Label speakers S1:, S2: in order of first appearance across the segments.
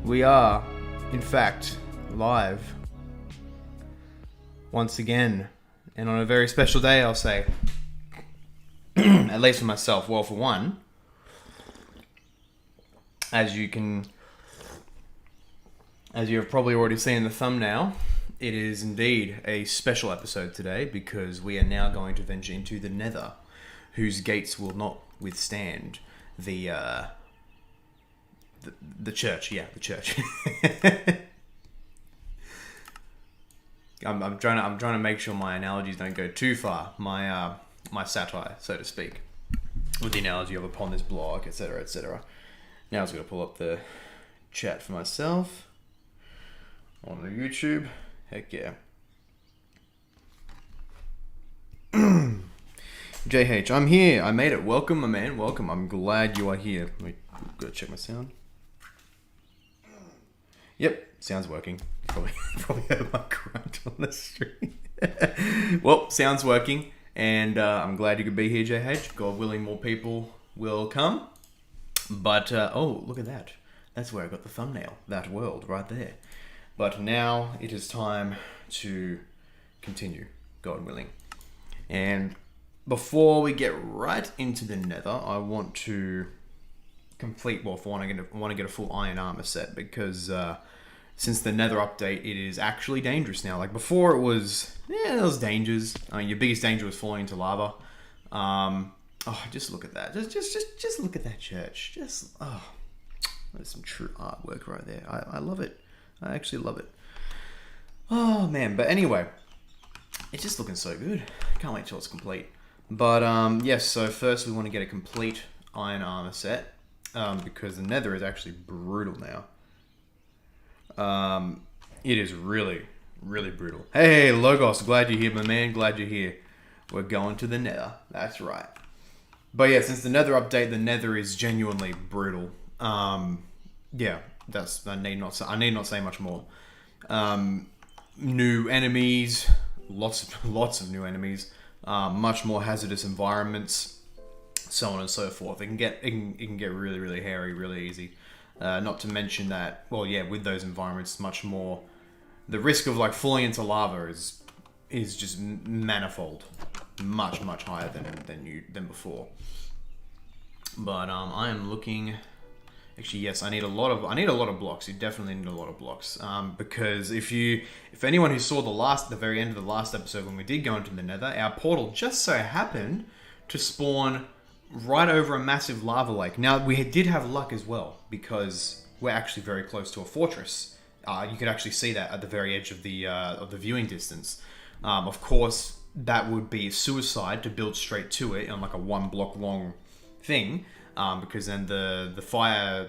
S1: We are, in fact, live once again, and on a very special day, I'll say. At least for myself. Well, for one, as you have probably already seen in the thumbnail, it is indeed a special episode today because we are now going to venture into the Nether, whose gates will not withstand the church. Yeah, the church. I'm trying to make sure my analogies don't go too far. My satire, so to speak, with the analogy of upon this blog, etc., etc. Now I was going to pull up the chat for myself on the YouTube. Heck yeah. JH, I'm here. I made it. Welcome, my man. Welcome. I'm glad you are here. Let me go check my sound. Yep, sound's working. Probably heard my grunt on the stream. Well, sound's working, and I'm glad you could be here, JH. God willing, more people will come. But, oh, look at that. That's where I got the thumbnail. That world, right there. But now it is time to continue, God willing. And before we get right into the Nether, I want to complete, well, for one, I want to get a full iron armor set because since the Nether update, it is actually dangerous now. Like before, it was, there was dangers. I mean, your biggest danger was falling into lava. Oh, just look at that. Just look at that church. There's some true artwork right there. I love it. I actually love it. Oh man, but anyway, it's just looking so good. Can't wait till it's complete. But yes, so first we want to get a complete iron armor set because the Nether is actually brutal now. It is really, really brutal. Hey, Logos, glad you're here, my man. Glad you're here. We're going to the Nether. That's right. But yeah, since the Nether update, the Nether is genuinely brutal. Yeah, I need not say much more. New enemies, lots of new enemies, much more hazardous environments, so on and so forth. It can get really, really hairy, really easy. Not to mention that, well, yeah, with those environments, much more. The risk of like falling into lava is just manifold, much higher than before. But I am looking. Actually, yes, I need a lot of blocks. You definitely need a lot of blocks. Because if anyone who saw the very end of the last episode when we did go into the Nether, our portal just so happened to spawn right over a massive lava lake. Now we did have luck as well because we're actually very close to a fortress. You could actually see that at the very edge of the viewing distance. Of course, that would be suicide to build straight to it on like a 1 block long thing. Because then the fire,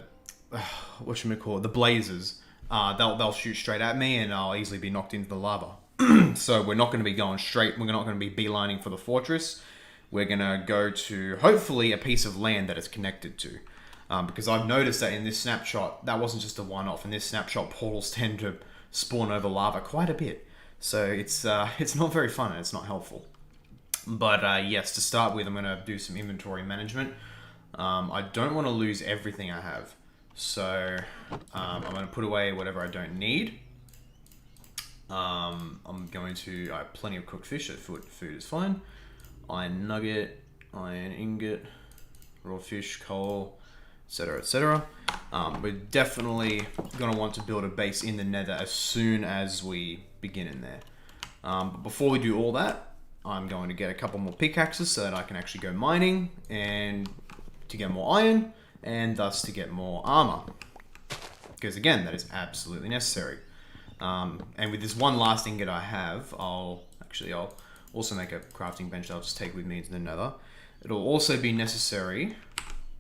S1: the blazes, they'll shoot straight at me and I'll easily be knocked into the lava. So we're not going to be going straight. We're not going to be beelining for the fortress. We're going to go to hopefully a piece of land that it's connected to. Because I've noticed that in this snapshot, that wasn't just a one-off. In this snapshot, portals tend to spawn over lava quite a bit. So it's not very fun and it's not helpful. But yes, to start with, I'm going to do some inventory management. I don't want to lose everything I have. So I'm going to put away whatever I don't need. I'm going to... I have plenty of cooked fish, so food is fine. Iron nugget, iron ingot, raw fish, coal, etc, etc. We're definitely going to want to build a base in the Nether as soon as we begin in there. But before we do all that, I'm going to get a couple more pickaxes so that I can actually go mining and to get more iron and thus to get more armor. Because again, that is absolutely necessary. And with this one last ingot I have, I'll also make a crafting bench that I'll just take with me into the Nether. It'll also be necessary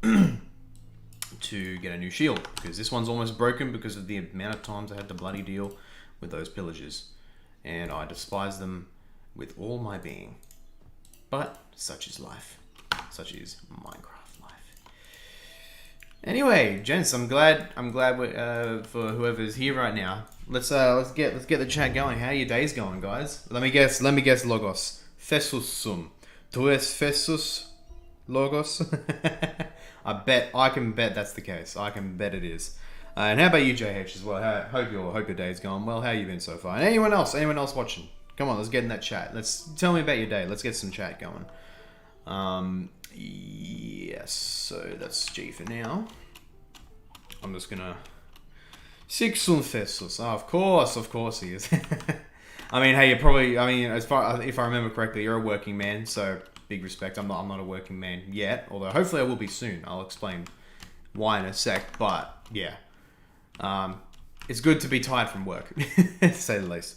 S1: to get a new shield, because this one's almost broken because of the amount of times I had to bloody deal with those pillagers. And I despise them with all my being. But such is life. Such is Minecraft life. Anyway, gents, I'm glad for whoever's here right now. Let's get the chat going. How are your days going, guys? Let me guess, Logos. Fessus sum. Tu es Fessus Logos? I can bet that's the case. I can bet it is. And how about you, JH, as well? Hope your day's going well. How you been so far? And anyone else watching? Come on, let's get in that chat. Tell me about your day. Let's get some chat going. Yes. So that's G for now. I'm just gonna 600 pesos. Oh, of course he is. I mean, hey, if I remember correctly, you're a working man, so big respect. I'm not a working man yet, although hopefully I will be soon. I'll explain why in a sec, but yeah. It's good to be tired from work, to say the least.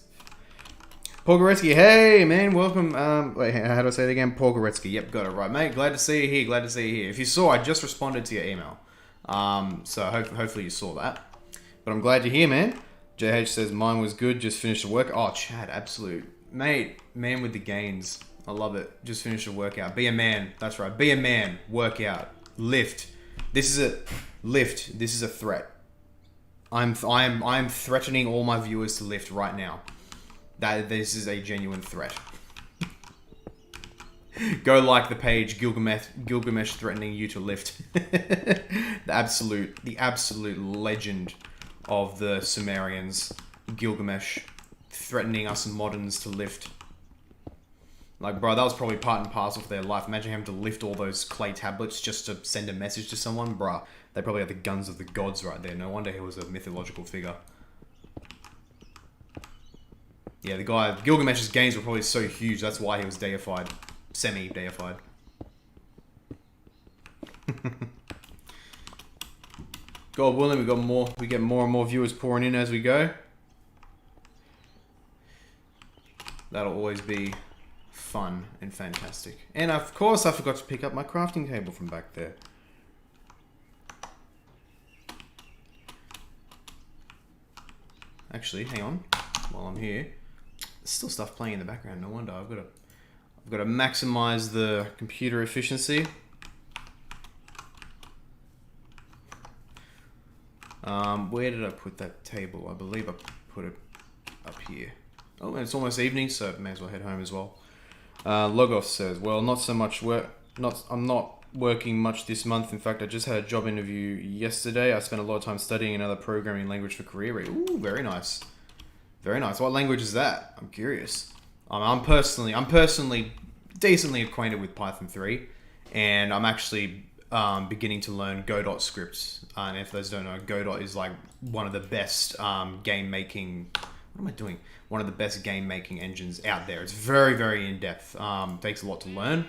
S1: Paul Goretzky, hey man, welcome. Wait, how do I say it again? Paul Goretzky, yep, got it right, mate. Glad to see you here. If you saw, I just responded to your email. So hopefully you saw that. But I'm glad you're here, man. JH says, mine was good, just finished the work. Oh, Chad, absolute. Mate, man with the gains. I love it. Just finished a workout. Be a man. That's right. Be a man. Workout. Lift. This is a threat. I'm threatening all my viewers to lift right now. This is a genuine threat. Go like the page Gilgamesh threatening you to lift. the absolute legend of the Sumerians, Gilgamesh threatening us moderns to lift. Like, bro, that was probably part and parcel of their life. Imagine having to lift all those clay tablets just to send a message to someone, bruh. They probably had the guns of the gods right there. No wonder he was a mythological figure. Yeah, the guy, Gilgamesh's gains were probably so huge, that's why he was deified. Semi-deified. God willing, we get more and more viewers pouring in as we go. That'll always be fun and fantastic. And of course, I forgot to pick up my crafting table from back there. Actually, hang on. While I'm here, there's still stuff playing in the background. No wonder. I've got to maximize the computer efficiency. Where did I put that table? I believe I put it up here. Oh, and it's almost evening, so may as well head home as well. Logos says, well, not so much work. I'm not working much this month. In fact, I just had a job interview yesterday. I spent a lot of time studying another programming language for career. Ooh, very nice. Very nice. What language is that? I'm curious. I'm personally decently acquainted with Python 3, and I'm actually beginning to learn Godot scripts. And if those don't know, Godot is like one of the best game making. What am I doing? One of the best game making engines out there. It's very, very in depth. Takes a lot to learn,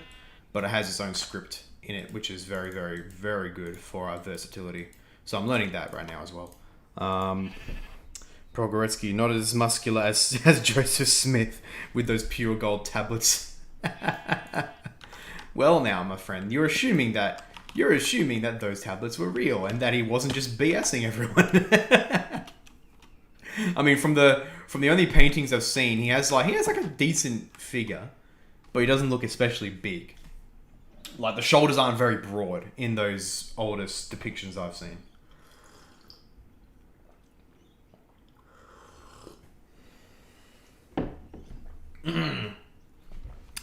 S1: but it has its own script in it, which is very, very, very good for our versatility. So I'm learning that right now as well. Progoretsky, not as muscular as Joseph Smith with those pure gold tablets. Well, now, my friend, you're assuming that those tablets were real and that he wasn't just BSing everyone. I mean, from the only paintings I've seen, he has like a decent figure, but he doesn't look especially big. Like, the shoulders aren't very broad in those oldest depictions I've seen.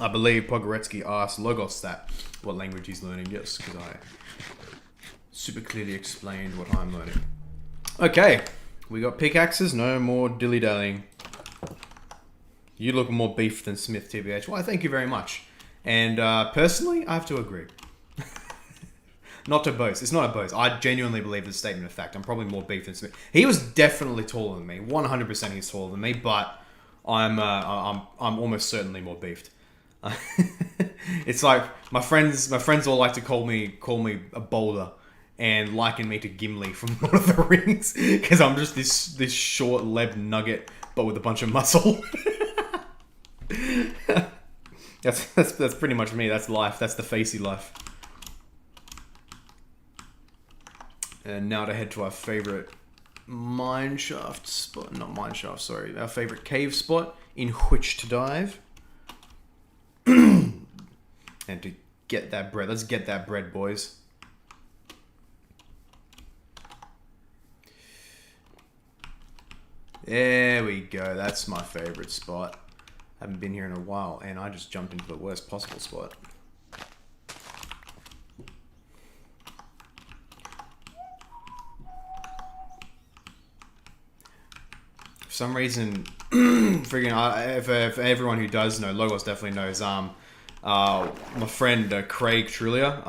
S1: I believe Pogoretsky asked Logos that what language he's learning. Yes, because I super clearly explained what I'm learning. Okay, we got pickaxes. No more dilly-dallying. You look more beef than Smith, TBH. Why, thank you very much. And personally, I have to agree. Not to boast. It's not a boast. I genuinely believe this statement of fact. I'm probably more beef than Smith. He was definitely taller than me. 100% he's taller than me, but I'm almost certainly more beefed. It's like my friends all like to call me a boulder and liken me to Gimli from Lord of the Rings because I'm just this short leb nugget but with a bunch of muscle. That's pretty much me. That's life. That's the facey life. And now to head to our favorite mineshaft spot. Not mineshaft, sorry. Our favorite cave spot in which to dive. And to get that bread. Let's get that bread, boys. There we go. That's my favorite spot. Haven't been here in a while, and I just jumped into the worst possible spot. some reason, freaking, for everyone who does know, Logos definitely knows, my friend Craig Trulia,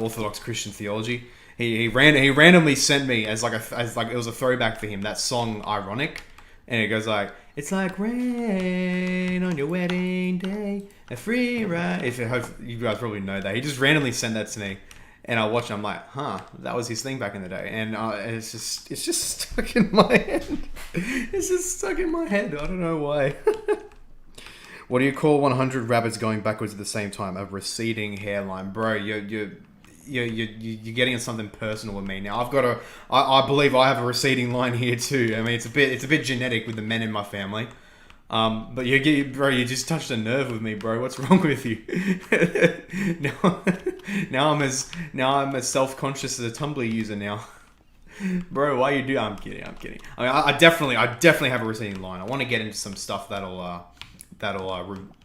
S1: Orthodox Christian Theology, he randomly sent me as like it was a throwback for him, that song Ironic, and it goes like, it's like rain on your wedding day, a free ride. If you guys probably know that, he just randomly sent that to me. And I watched it, I'm like, huh, that was his thing back in the day. And it's just stuck in my head. It's just stuck in my head. I don't know why. What do you call 100 rabbits going backwards at the same time? A receding hairline. Bro, you're getting into something personal with me now. I believe I have a receding line here too. I mean, it's a bit genetic with the men in my family. But you just touched a nerve with me, bro. What's wrong with you? now I'm as self-conscious as a Tumblr user now, bro. Why you do? I'm kidding. I mean, I definitely have a receding line. I want to get into some stuff that'll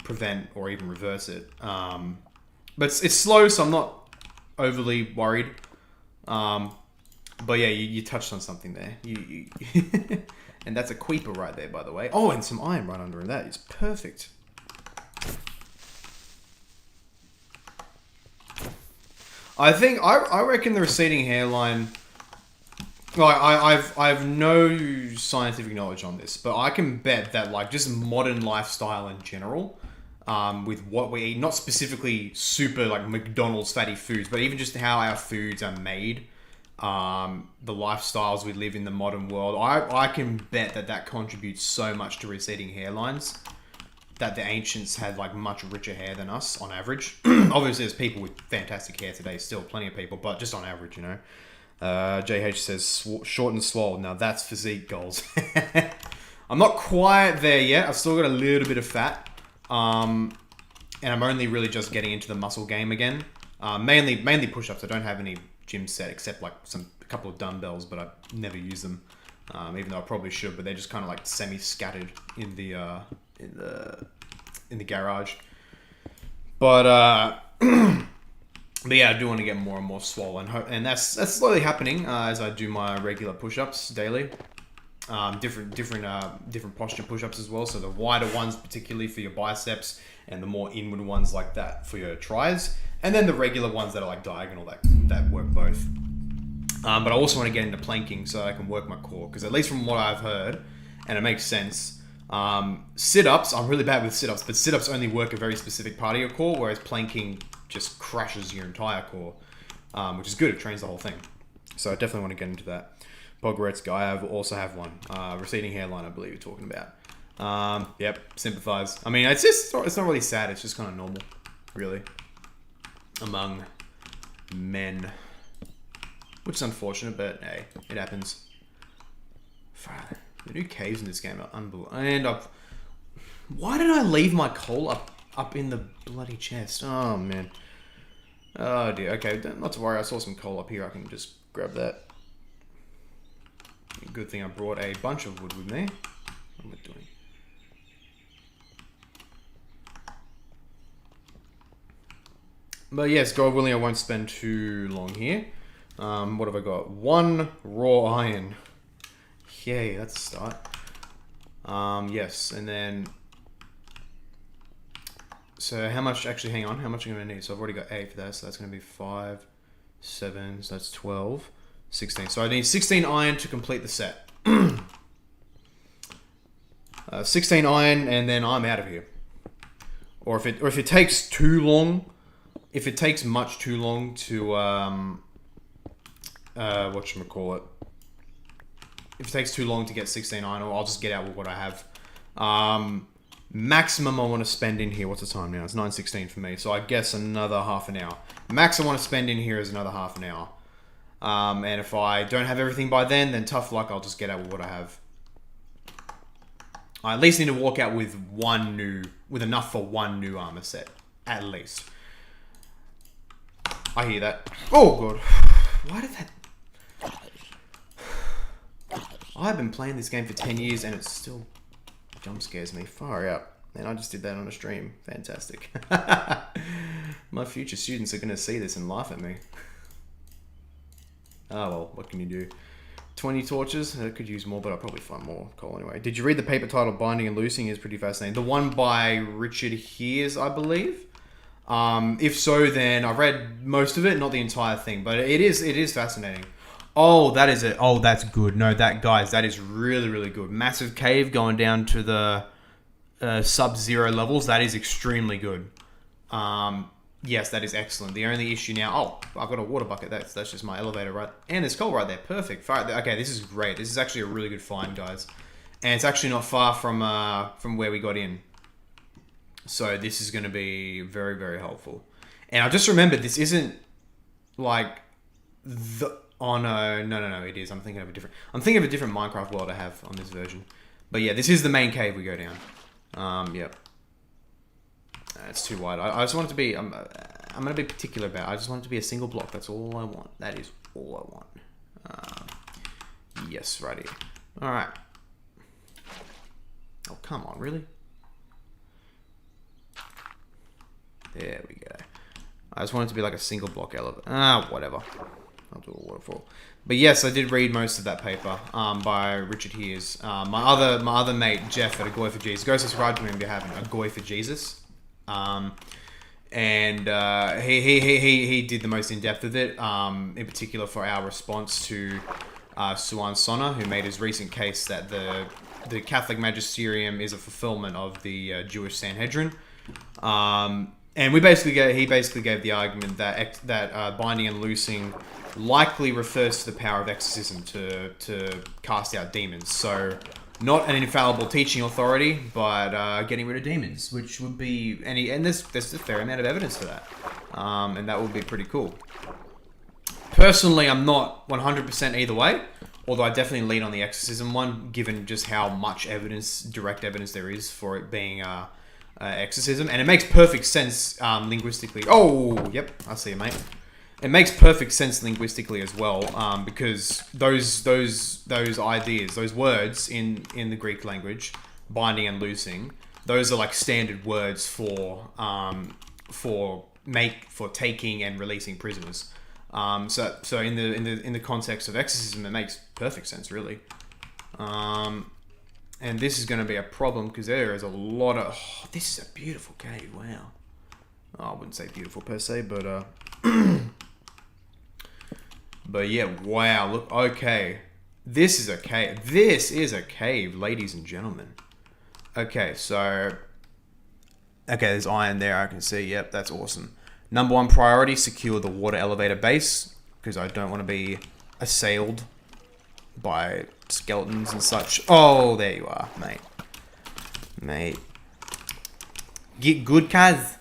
S1: prevent or even reverse it. But it's slow, so I'm not overly worried. But yeah, you touched on something there. You and that's a creeper right there, by the way. Oh, and some iron right under him. That is perfect. I reckon the receding hairline. Well, I've no scientific knowledge on this, but I can bet that like just modern lifestyle in general, with what we eat, not specifically super like McDonald's fatty foods, but even just how our foods are made. The lifestyles we live in the modern world, I can bet that contributes so much to receding hairlines, that the ancients had like much richer hair than us on average. Obviously there's people with fantastic hair today, still plenty of people, but just on average, you know. JH says short and swole. Now that's physique goals. I'm not quite there yet. I've still got a little bit of fat, and I'm only really just getting into the muscle game again. Mainly push-ups. I don't have any gym set except like a couple of dumbbells, but I never use them, even though I probably should. But they're just kind of like semi-scattered in the garage. But but yeah, I do want to get more and more swollen, and that's slowly happening as I do my regular push-ups daily. Different posture push-ups as well. So the wider ones, particularly for your biceps, and the more inward ones like that for your tris. And then the regular ones that are like diagonal that work both. But I also want to get into planking so I can work my core. Because at least from what I've heard, and it makes sense, sit-ups, I'm really bad with sit-ups, but sit-ups only work a very specific part of your core, whereas planking just crushes your entire core, which is good. It trains the whole thing. So I definitely want to get into that. Pogretsky, I also have one. Receding hairline, I believe you're talking about. Yep, sympathize. I mean, it's not really sad. It's just kind of normal, really, among men, which is unfortunate, but hey, it happens. The new caves in this game are unbelievable. And why did I leave my coal up in the bloody chest? Oh man. Oh dear. Okay, not to worry. I saw some coal up here. I can just grab that. Good thing I brought a bunch of wood with me. What am I doing? But yes, God willing, I won't spend too long here. What have I got? 1 raw iron. Yay, that's a start. Yes, and then... So how much, actually, hang on, how much am I going to need? So I've already got 8 for that, so that's going to be 5, 7, so that's 12, 16. So I need 16 iron to complete the set. 16 iron, and then I'm out of here. Or if it takes too long, if it takes much too long to, whatchamacallit, if it takes too long to get 16 iron, I'll just get out with what I have. Maximum I want to spend in here, what's the time now? It's 9:16 for me, so I guess another half an hour. Max I want to spend in here is another half an hour. And if I don't have everything by then tough luck, I'll just get out with what I have. I at least need to walk out with enough for one new armor set, at least. I hear that. Oh god. Why did that... I've been playing this game for 10 years and it still jump scares me. Far out. And I just did that on a stream. Fantastic. My future students are going to see this and laugh at me. Oh well, what can you do? 20 torches. I could use more, but I'll probably find more coal anyway. Did you read the paper titled Binding and Loosing? Is pretty fascinating. The one by Richard Hears, I believe. If so, then I've read most of it, not the entire thing, but it is fascinating. Oh, that is it. Oh, that's good. No, that is really, really good. Massive cave going down to the sub-zero levels. That is extremely good. Yes, that is excellent. The only issue now... Oh, I've got a water bucket. That's just my elevator, right? And there's coal right there. Perfect. Okay, this is great. This is actually a really good find, guys. And it's actually not far from where we got in. So this is going to be very, very helpful. And I just remembered, this isn't like the... Oh, no, it is. I'm thinking of a different Minecraft world I have on this version. But yeah, this is the main cave we go down. Yep. It's too wide. I just want it to be... I'm going to be particular about it. I just want it to be a single block. That's all I want. That is all I want. Yes, right here. Alright. Oh, come on, really? There we go. I just want it to be like a single block elevator. Whatever. I'll do a waterfall. But yes, I did read most of that paper by Richard Hears. My other mate, Jeff, at A Goy for Jesus. Go subscribe to him if you haven't. A Goy for Jesus. He did the most in-depth of it, in particular for our response to Suan Sonna, who made his recent case that the Catholic magisterium is a fulfillment of the Jewish Sanhedrin. And he basically gave the argument that binding and loosing likely refers to the power of exorcism to cast out demons. So not an infallible teaching authority, but getting rid of demons, which would be and there's a fair amount of evidence for that, and that would be pretty cool. Personally, I'm not 100% either way, although I definitely lean on the exorcism one, given just how much direct evidence there is for it being exorcism, and it makes perfect sense linguistically. Oh, yep, I see you, mate. It makes perfect sense linguistically as well, because those ideas, those words in the Greek language, binding and loosing, those are like standard words for taking and releasing prisoners. So in the context of exorcism, it makes perfect sense, really. And this is going to be a problem because there is a lot of... Oh, this is a beautiful cave. Wow. Oh, I wouldn't say beautiful per se, but... But yeah, wow. Look, okay. This is a cave. This is a cave, ladies and gentlemen. Okay, so... Okay, there's iron there, I can see. Yep, that's awesome. Number one priority, secure the water elevator base, because I don't want to be assailed by skeletons and such. Oh, there you are, mate. Mate. Get good, Kaz.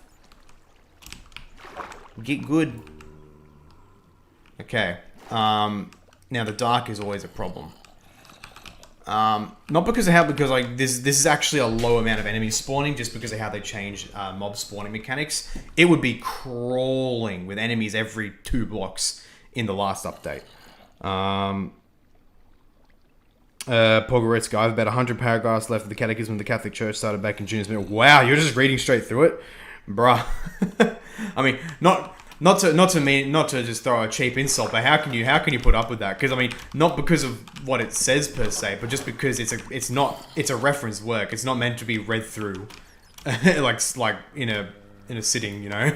S1: Get good. Okay. Now the dark is always a problem. Not because of because like this is actually a low amount of enemies spawning, just because of how they changed mob spawning mechanics. It would be crawling with enemies every 2 blocks in the last update. Pogoretska, I have about 100 paragraphs left of the Catechism of the Catholic Church, started back in June. Wow, you're just reading straight through it? Bruh. I mean, not to just throw a cheap insult, but how can you put up with that? Because I mean, not because of what it says per se, but just because it's a reference work. It's not meant to be read through, like in a sitting, you know.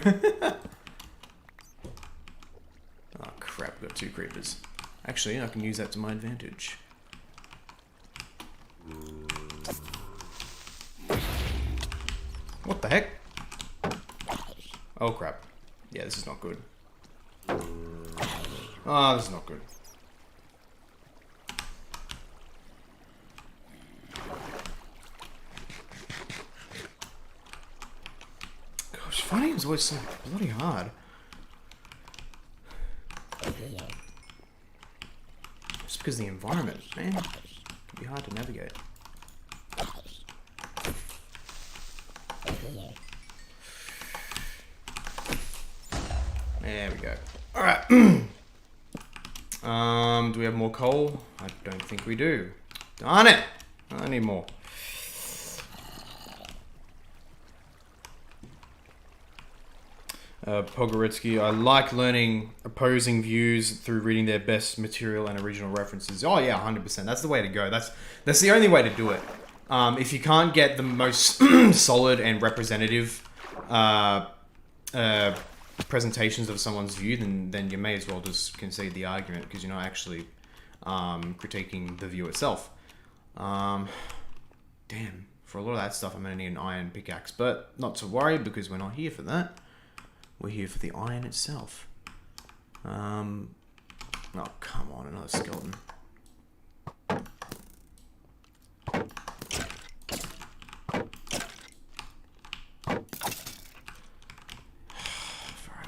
S1: Oh crap! I've got 2 creepers. Actually, I can use that to my advantage. What the heck? Oh crap. Yeah, this is not good. Oh, this is not good. Gosh, fighting is always so bloody hard. Just because of the environment, man. It can be hard to navigate. There we go. Alright. Do we have more coal? I don't think we do. Darn it! I need more. Pogoritsky, I like learning opposing views through reading their best material and original references. Oh yeah, 100%. That's the way to go. That's the only way to do it. If you can't get the most solid and representative presentations of someone's view, then you may as well just concede the argument because you're not actually critiquing the view itself. Damn. For a lot of that stuff, I'm going to need an iron pickaxe, but not to worry because we're not here for that. We're here for the iron itself. Oh, come on, another skeleton. I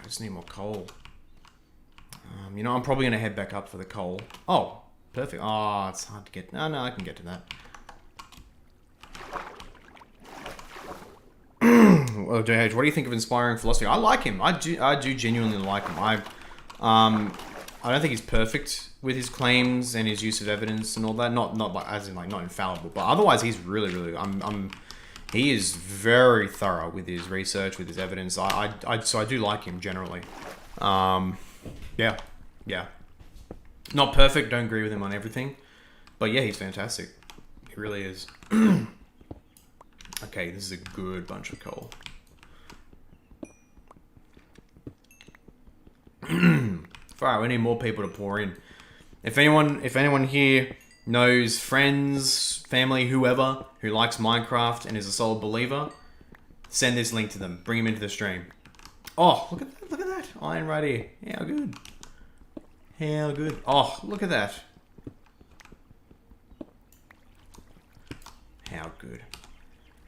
S1: just need more coal. You know, I'm probably going to head back up for the coal. Oh, perfect. Oh, it's hard to get. No, I can get to that. Well, JH, what do you think of inspiring philosophy? I like him. I do genuinely like him. I don't think he's perfect with his claims and his use of evidence and all that. Not like as in like not infallible, but otherwise he's really he is very thorough with his research, with his evidence. So I do like him generally. Yeah. Not perfect. Don't agree with him on everything, but yeah, he's fantastic. He really is. Okay, this is a good bunch of coal. Alright, we need more people to pour in. If anyone here knows friends, family, whoever who likes Minecraft and is a solid believer, send this link to them. Bring them into the stream. Oh, look at that iron right here. How good. How good. Oh, look at that. How good.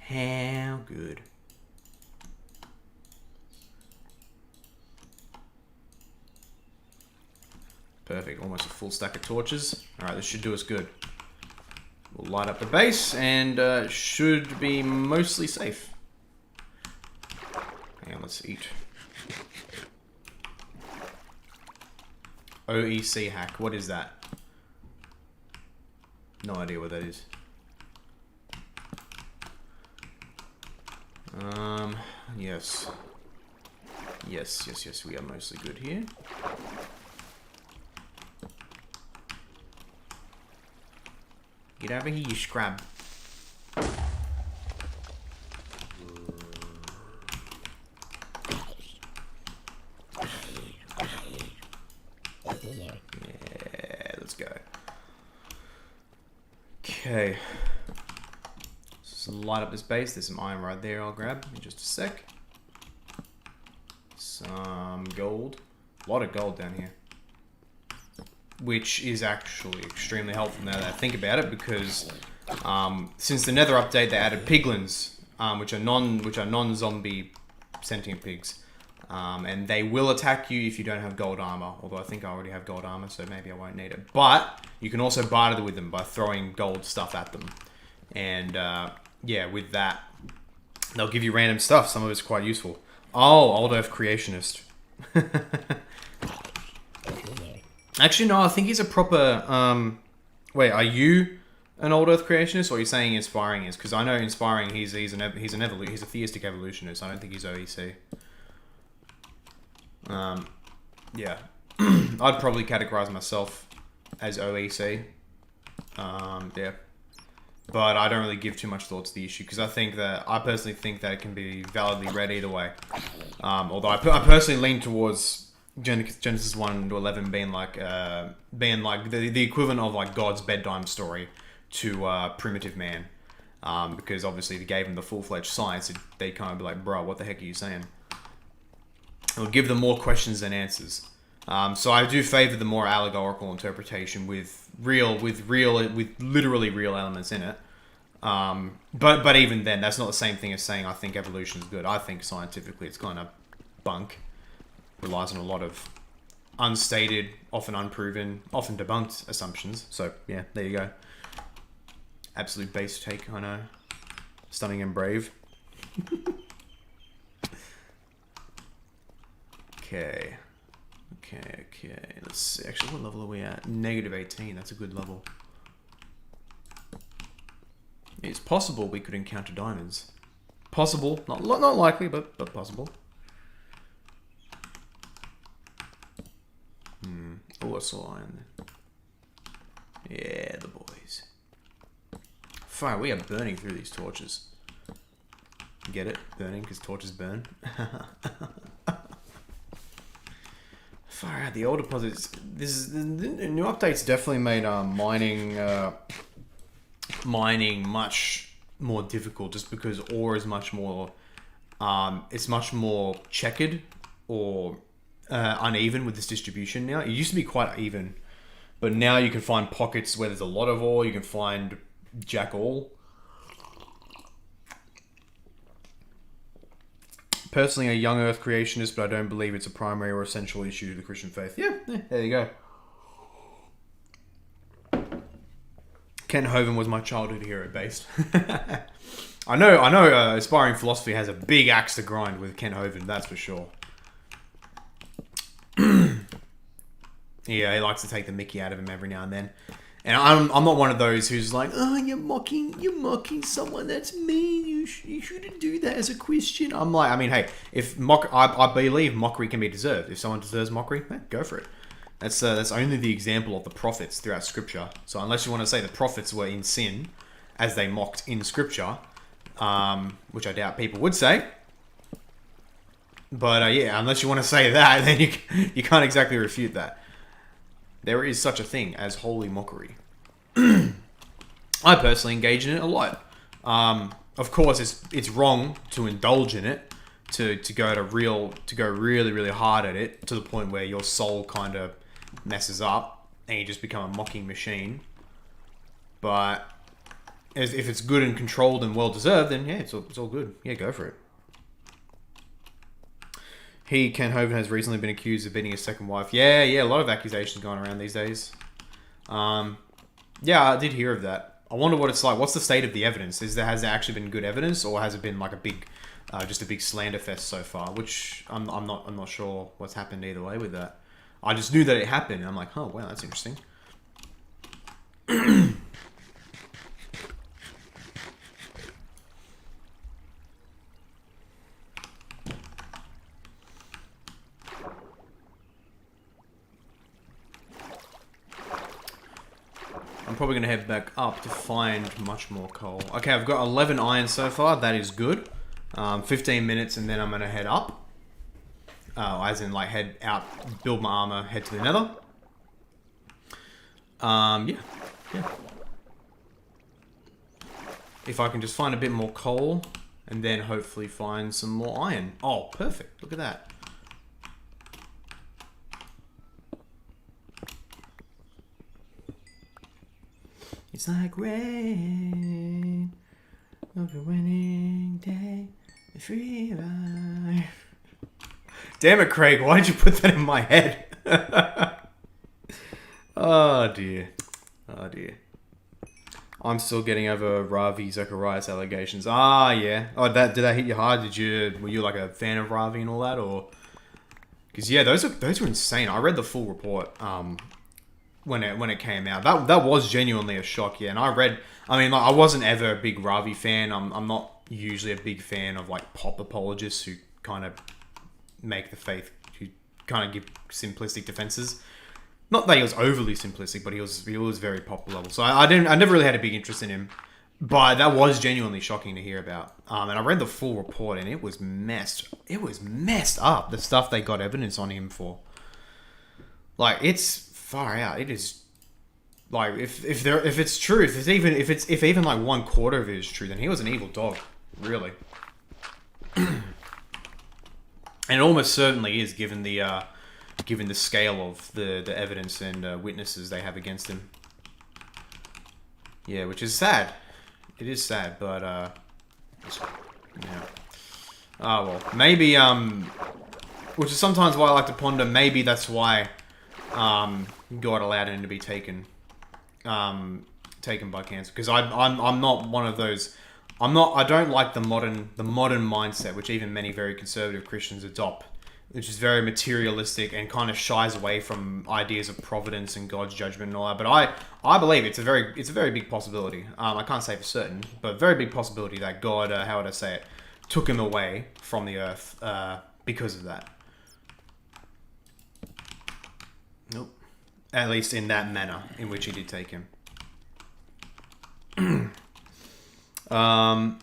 S1: How good. Perfect. Almost a full stack of torches. Alright, this should do us good. We'll light up the base and should be mostly safe. Hang on, let's eat. OEC hack. What is that? No idea what that is. Yes. Yes, we are mostly good here. Get over here, you scrub. Yeah, let's go. Okay. So light up this base. There's some iron right there I'll grab in just a sec. Some gold. A lot of gold down here. Which is actually extremely helpful now that I think about it, because since the Nether update they added piglins, which are non-zombie sentient pigs, and they will attack you if you don't have gold armor. Although I think I already have gold armor, so maybe I won't need it. But you can also barter with them by throwing gold stuff at them, and yeah, with that they'll give you random stuff. Some of it's quite useful. Oh, Old Earth Creationist. Actually, no, I think he's a proper... wait, are you an Old Earth Creationist, or are you saying Inspiring is? Because I know Inspiring, he's a theistic evolutionist. I don't think he's OEC. Yeah. I'd probably categorize myself as OEC. Yeah. But I don't really give too much thought to the issue, because I personally think that it can be validly read either way. Although I personally lean towards Genesis 1 to 11 being like the equivalent of like God's bedtime story to primitive man, because obviously if you gave them the full-fledged science, they kind of be like, bro, what the heck are you saying? It would give them more questions than answers. So I do favor the more allegorical interpretation with literally real elements in it. But even then, that's not the same thing as saying I think evolution is good. I think scientifically it's kind of bunk. Relies on a lot of unstated, often unproven, often debunked assumptions. So yeah, there you go. Absolute base take, I know. Stunning and brave. Okay. Let's see. Actually, what level are we at? Negative 18. That's a good level. It's possible we could encounter diamonds. Possible. Not likely, but possible. I saw iron then. Yeah, the boys. Fine, we are burning through these torches. Get it? Burning because torches burn. Far out, the old deposits. The new updates definitely made mining much more difficult, just because ore is much more it's much more checkered or uneven with this distribution now. It used to be quite even, but now you can find pockets where there's a lot of ore. You can find jack all. Personally, a young Earth creationist, but I don't believe it's a primary or essential issue to the Christian faith. Yeah, there you go. Ken Hovind was my childhood hero based. I know. Aspiring Philosophy has a big axe to grind with Ken Hovind, that's for sure. Yeah, he likes to take the mickey out of him every now and then. And I'm not one of those who's like, oh, you're mocking someone that's mean. You shouldn't do that as a Christian. I'm like, I mean, hey, I believe mockery can be deserved. If someone deserves mockery, go for it. That's only the example of the prophets throughout Scripture. So unless you want to say the prophets were in sin, as they mocked in Scripture, which I doubt people would say. But yeah, unless you want to say that, then you can't exactly refute that. There is such a thing as holy mockery. I personally engage in it a lot. Of course, it's wrong to indulge in it, to go really, really hard at it to the point where your soul kind of messes up and you just become a mocking machine. But if it's good and controlled and well deserved, then yeah, it's all good. Yeah, go for it. Ken Hovind, has recently been accused of beating his second wife. Yeah, a lot of accusations going around these days. Yeah, I did hear of that. I wonder what it's like. What's the state of the evidence? Has there actually been good evidence, or has it been like just a big slander fest so far? Which I'm not sure what's happened either way with that. I just knew that it happened. And I'm like, oh wow, that's interesting. I'm probably going to head back up to find much more coal. Okay, I've got 11 iron so far. That is good. 15 minutes and then I'm going to head up. As in, like, head out, build my armor, head to the Nether. Yeah. If I can just find a bit more coal and then hopefully find some more iron. Oh, perfect. Look at that. It's like rain over a winning day, a free ride. Damn it, Craig! Why did you put that in my head? Oh dear. I'm still getting over Ravi Zacharias allegations. Ah, yeah. Oh, did that hit you hard? Were you like a fan of Ravi and all that, or? Because yeah, those were insane. I read the full report. When it came out, that was genuinely a shock. Yeah, and I wasn't ever a big Ravi fan. I'm not usually a big fan of like pop apologists who kind of make the faith, who kind of give simplistic defenses. Not that he was overly simplistic, but he was very pop level. So I never really had a big interest in him. But that was genuinely shocking to hear about. And I read the full report, and it was messed up. The stuff they got evidence on him for. Like, it's far out. It is like if it's true, if even like 1/4 of it is true, then he was an evil dog, really. And it almost certainly is, given the scale of the evidence and witnesses they have against him. Yeah, which is sad. It is sad, but yeah. Oh well, maybe which is sometimes why I like to ponder. Maybe that's why God allowed him to be taken by cancer, because I'm not one of those. I don't like the modern mindset, which even many very conservative Christians adopt, which is very materialistic and kind of shies away from ideas of providence and God's judgment and all that. But I believe it's a very big possibility. I can't say for certain, but very big possibility that God, how would I say it, took him away from the earth because of that. Nope. At least in that manner in which he did take him. Hang on.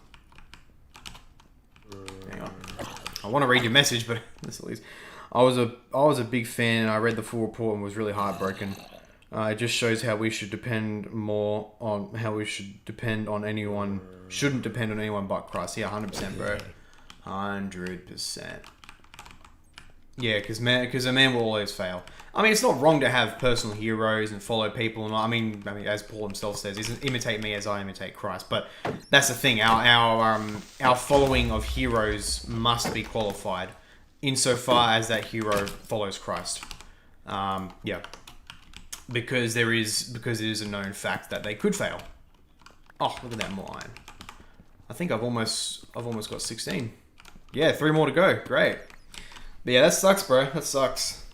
S1: I want to read your message, but this at least I was a big fan, and I read the full report and was really heartbroken. It just shows how we should depend more on shouldn't depend on anyone but Christ. Yeah, 100%, bro. 100%. Yeah, because a man will always fail. I mean, it's not wrong to have personal heroes and follow people, and I mean, as Paul himself says, imitate me as I imitate Christ. But that's the thing. Our following of heroes must be qualified, insofar as that hero follows Christ. Yeah, because it is a known fact that they could fail. Oh, look at that, more iron. I think I've almost got 16. Yeah, 3 more to go. Great. But yeah, that sucks, bro. That sucks.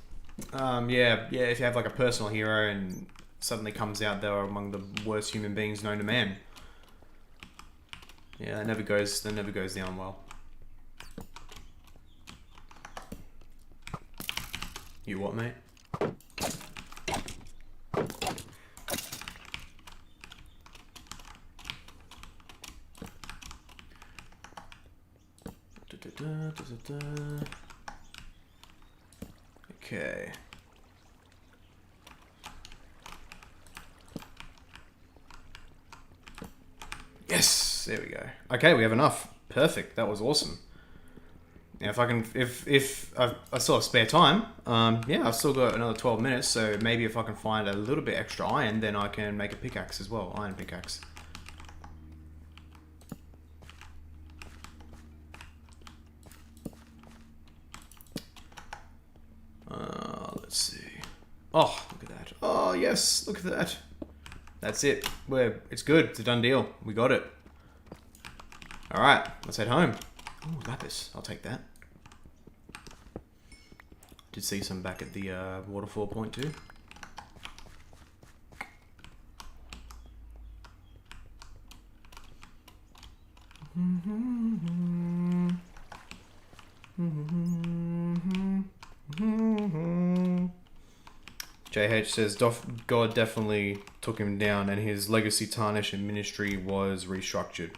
S1: Yeah. If you have like a personal hero and suddenly comes out they're among the worst human beings known to man. Yeah, that never goes down well. You what, mate? Okay. Yes, there we go. Okay, we have enough. Perfect. That was awesome. Now, if I still have spare time, yeah, I've still got another 12 minutes. So maybe if I can find a little bit extra iron, then I can make a pickaxe as well. Iron pickaxe. Let's see. Oh, look at that. Oh, yes, look at that. That's it. It's good. It's a done deal. We got it. All right, let's head home. Oh, lapis. I'll take that. Did see some back at the waterfall point too. JH says God definitely took him down, and his legacy tarnished and ministry was restructured.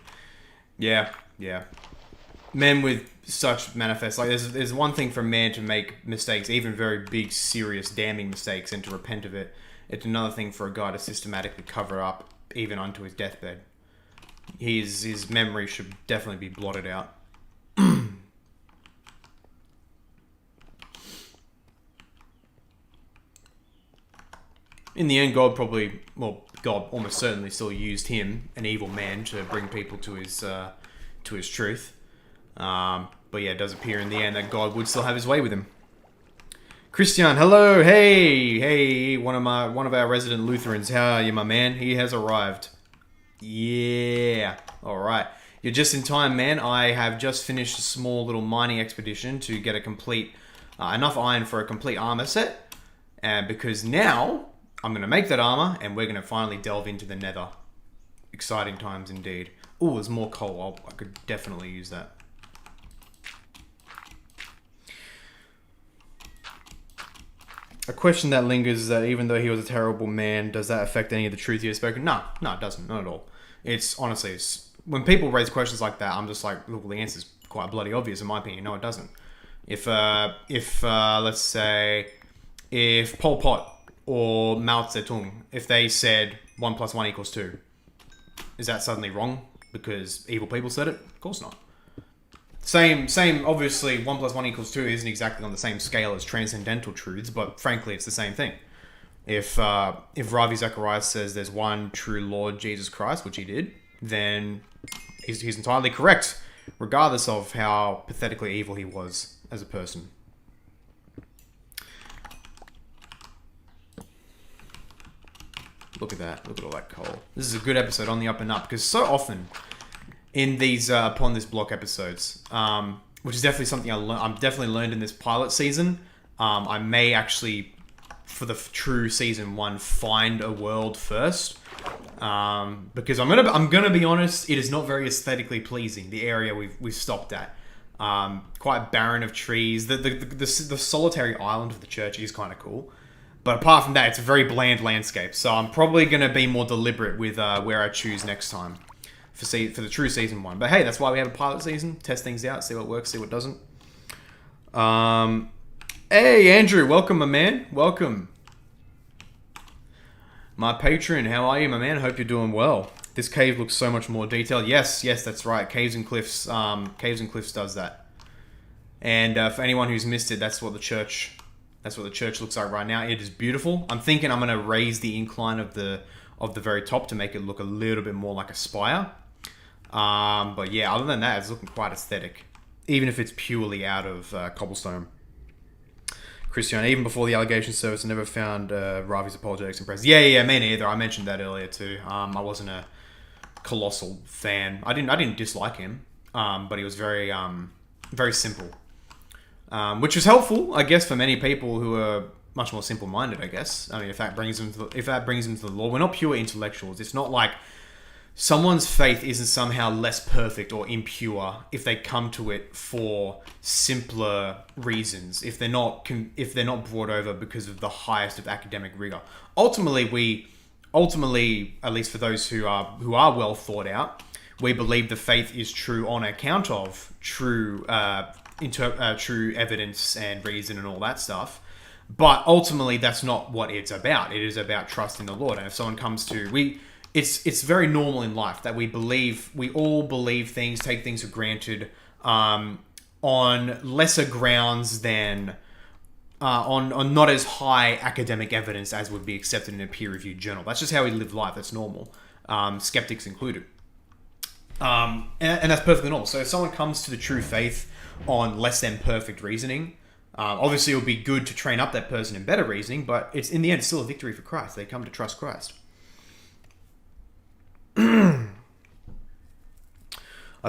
S1: Yeah. Men with such manifest, like there's one thing for a man to make mistakes, even very big, serious, damning mistakes, and to repent of it. It's another thing for a guy to systematically cover up, even onto his deathbed. His memory should definitely be blotted out. In the end, God almost certainly still used him, an evil man, to bring people to his truth. But yeah, it does appear in the end that God would still have his way with him. Christian, hello, hey, one of our resident Lutherans. How are you, my man? He has arrived. Yeah, all right. You're just in time, man. I have just finished a small little mining expedition to get a complete enough iron for a complete armor set, because now I'm going to make that armor, and we're going to finally delve into the Nether. Exciting times indeed. Oh, there's more coal. I could definitely use that. A question that lingers is that even though he was a terrible man, does that affect any of the truth he has spoken? No, it doesn't. Not at all. It's honestly, when people raise questions like that, I'm just like, look, the answer's quite bloody obvious in my opinion. No, it doesn't. If let's say, if Pol Pot or Mao Zedong, if they said 1 + 1 = 2, is that suddenly wrong because evil people said it? Of course not. Same. Obviously, 1 + 1 = 2 isn't exactly on the same scale as transcendental truths, but frankly, it's the same thing. If Ravi Zacharias says there's one true Lord Jesus Christ, which he did, then he's entirely correct, regardless of how pathetically evil he was as a person. Look at that. Look at all that coal. This is a good episode on the up and up, because so often in these Upon This Block episodes, which is definitely something I'm definitely learned in this pilot season. I may actually, for the true season 1, find a world first, because I'm gonna be honest, it is not very aesthetically pleasing. The area we've stopped at, quite barren of trees. The solitary island of the church is kind of cool. But apart from that, it's a very bland landscape. So I'm probably going to be more deliberate with where I choose next time for the true season 1. But hey, that's why we have a pilot season. Test things out, see what works, see what doesn't. Hey, Andrew, welcome, my man. Welcome. My patron, how are you, my man? Hope you're doing well. This cave looks so much more detailed. Yes, that's right. Caves and Cliffs does that. And for anyone who's missed it, that's what the church looks like right now. It is beautiful. I'm thinking I'm gonna raise the incline of the very top to make it look a little bit more like a spire. But yeah, other than that, it's looking quite aesthetic, even if it's purely out of cobblestone. Christian, even before the allegation service, I never found Ravi's apologetics impressive. Yeah, me neither. I mentioned that earlier too. I wasn't a colossal fan. I didn't dislike him, but he was very simple. Which is helpful, I guess, for many people who are much more simple-minded, I guess. I mean, if that brings them to the Lord, we're not pure intellectuals. It's not like someone's faith isn't somehow less perfect or impure if they come to it for simpler reasons. If they're not brought over because of the highest of academic rigor. Ultimately, at least for those who are well thought out, we believe the faith is true on account of true evidence and reason and all that stuff. But ultimately, that's not what it's about. It is about trust in the Lord. And if someone comes to... It's very normal in life that we all believe things, take things for granted on lesser grounds than... on not as high academic evidence as would be accepted in a peer-reviewed journal. That's just how we live life. That's normal. Skeptics included. And that's perfectly normal. So if someone comes to the true faith on less than perfect reasoning, obviously it would be good to train up that person in better reasoning, but it's in the end, it's still a victory for Christ. They come to trust Christ. I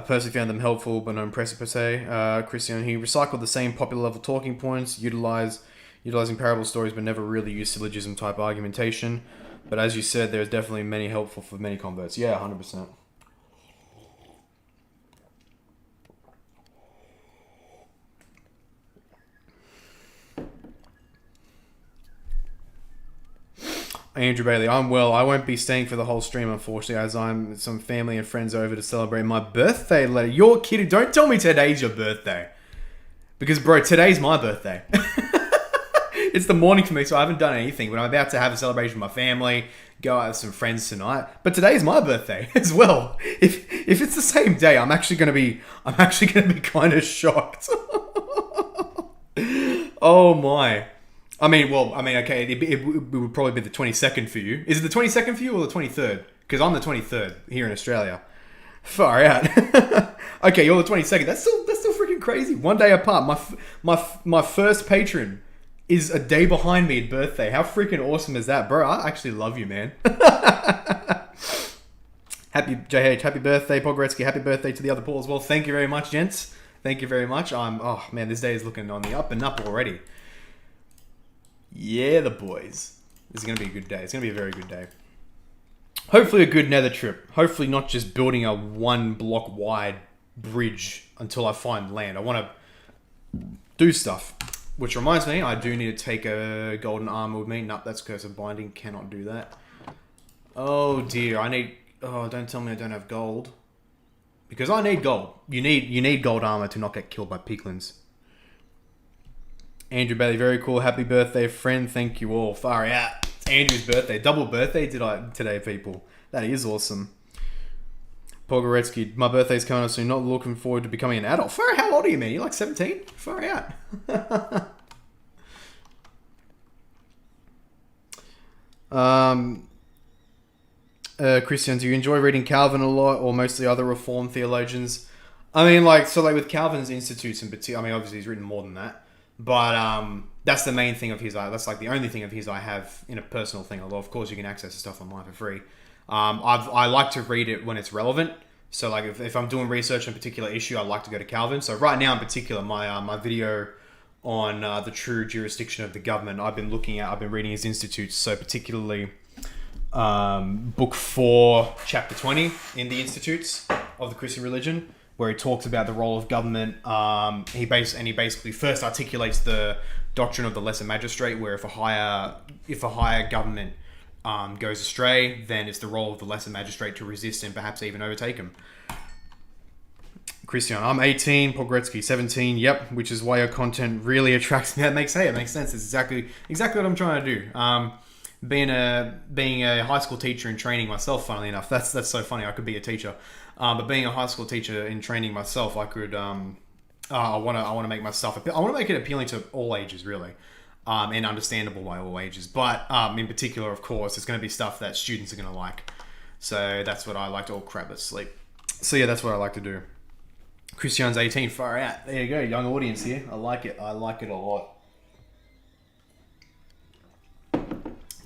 S1: personally found them helpful, but not impressive per se. Christian, he recycled the same popular level talking points, utilizing parable stories, but never really used syllogism type argumentation. But as you said, there's definitely many helpful for many converts. Yeah, 100%. Andrew Bailey, I'm well. I won't be staying for the whole stream, unfortunately, as I'm with some family and friends over to celebrate my birthday later. You're kidding. Don't tell me today's your birthday. Because, bro, today's my birthday. It's the morning for me, so I haven't done anything. But I'm about to have a celebration with my family, go out with some friends tonight. But today's my birthday as well. If it's the same day, I'm actually gonna be kind of shocked. Oh my. Okay, it would probably be the 22nd for you. Is it the 22nd for you or the 23rd? Because I'm the 23rd here in Australia. Far out. Okay, you're the 22nd. That's still freaking crazy. One day apart. My first patron is a day behind me at birthday. How freaking awesome is that, bro? I actually love you, man. Happy JH, happy birthday, Pogoretsky. Happy birthday to the other Paul as well. Thank you very much, gents. Thank you very much. Oh man, this day is looking on the up and up already. Yeah, the boys. This is going to be a good day. It's going to be a very good day. Hopefully a good nether trip. Hopefully not just building a 1 block wide bridge until I find land. I want to do stuff. Which reminds me, I do need to take a golden armor with me. Nope, that's Curse of Binding. Cannot do that. Oh dear, don't tell me I don't have gold. Because I need gold. You need gold armor to not get killed by piglins. Andrew Bailey, very cool. Happy birthday, friend. Thank you all. Far out. It's Andrew's birthday. Double birthday today, people. That is awesome. Pogoretsky, my birthday's coming up soon. Not looking forward to becoming an adult. Far out. How old are you, man? You're like 17? Far out. Christian, do you enjoy reading Calvin a lot or mostly other Reformed theologians? I mean, with Calvin's Institutes in particular, I mean, obviously he's written more than that. But that's the main thing of his. That's like the only thing of his I have in a personal thing. Although of course you can access the stuff online for free. I like to read it when it's relevant. So like if I'm doing research on a particular issue, I like to go to Calvin. So right now in particular, my video on the true jurisdiction of the government, I've been reading his Institutes. So particularly book 4, chapter 20 in the Institutes of the Christian religion, where he talks about the role of government. He basically first articulates the doctrine of the lesser magistrate, where if a higher government goes astray, then it's the role of the lesser magistrate to resist and perhaps even overtake him. Christian, I'm 18, Paul Gretzky 17. Yep, which is why your content really attracts me. It makes sense. It's exactly what I'm trying to do. Being a high school teacher in training myself, funnily enough, that's so funny. I could be a teacher, but being a high school teacher in training myself, I could. I want to make my stuff. I want to make it appealing to all ages, really, and understandable by all ages. But in particular, of course, it's going to be stuff that students are going to like. So that's what I like to. Oh crap, let's sleep. So yeah, that's what I like to do. Christian's 18, far out. There you go, young audience here. I like it a lot.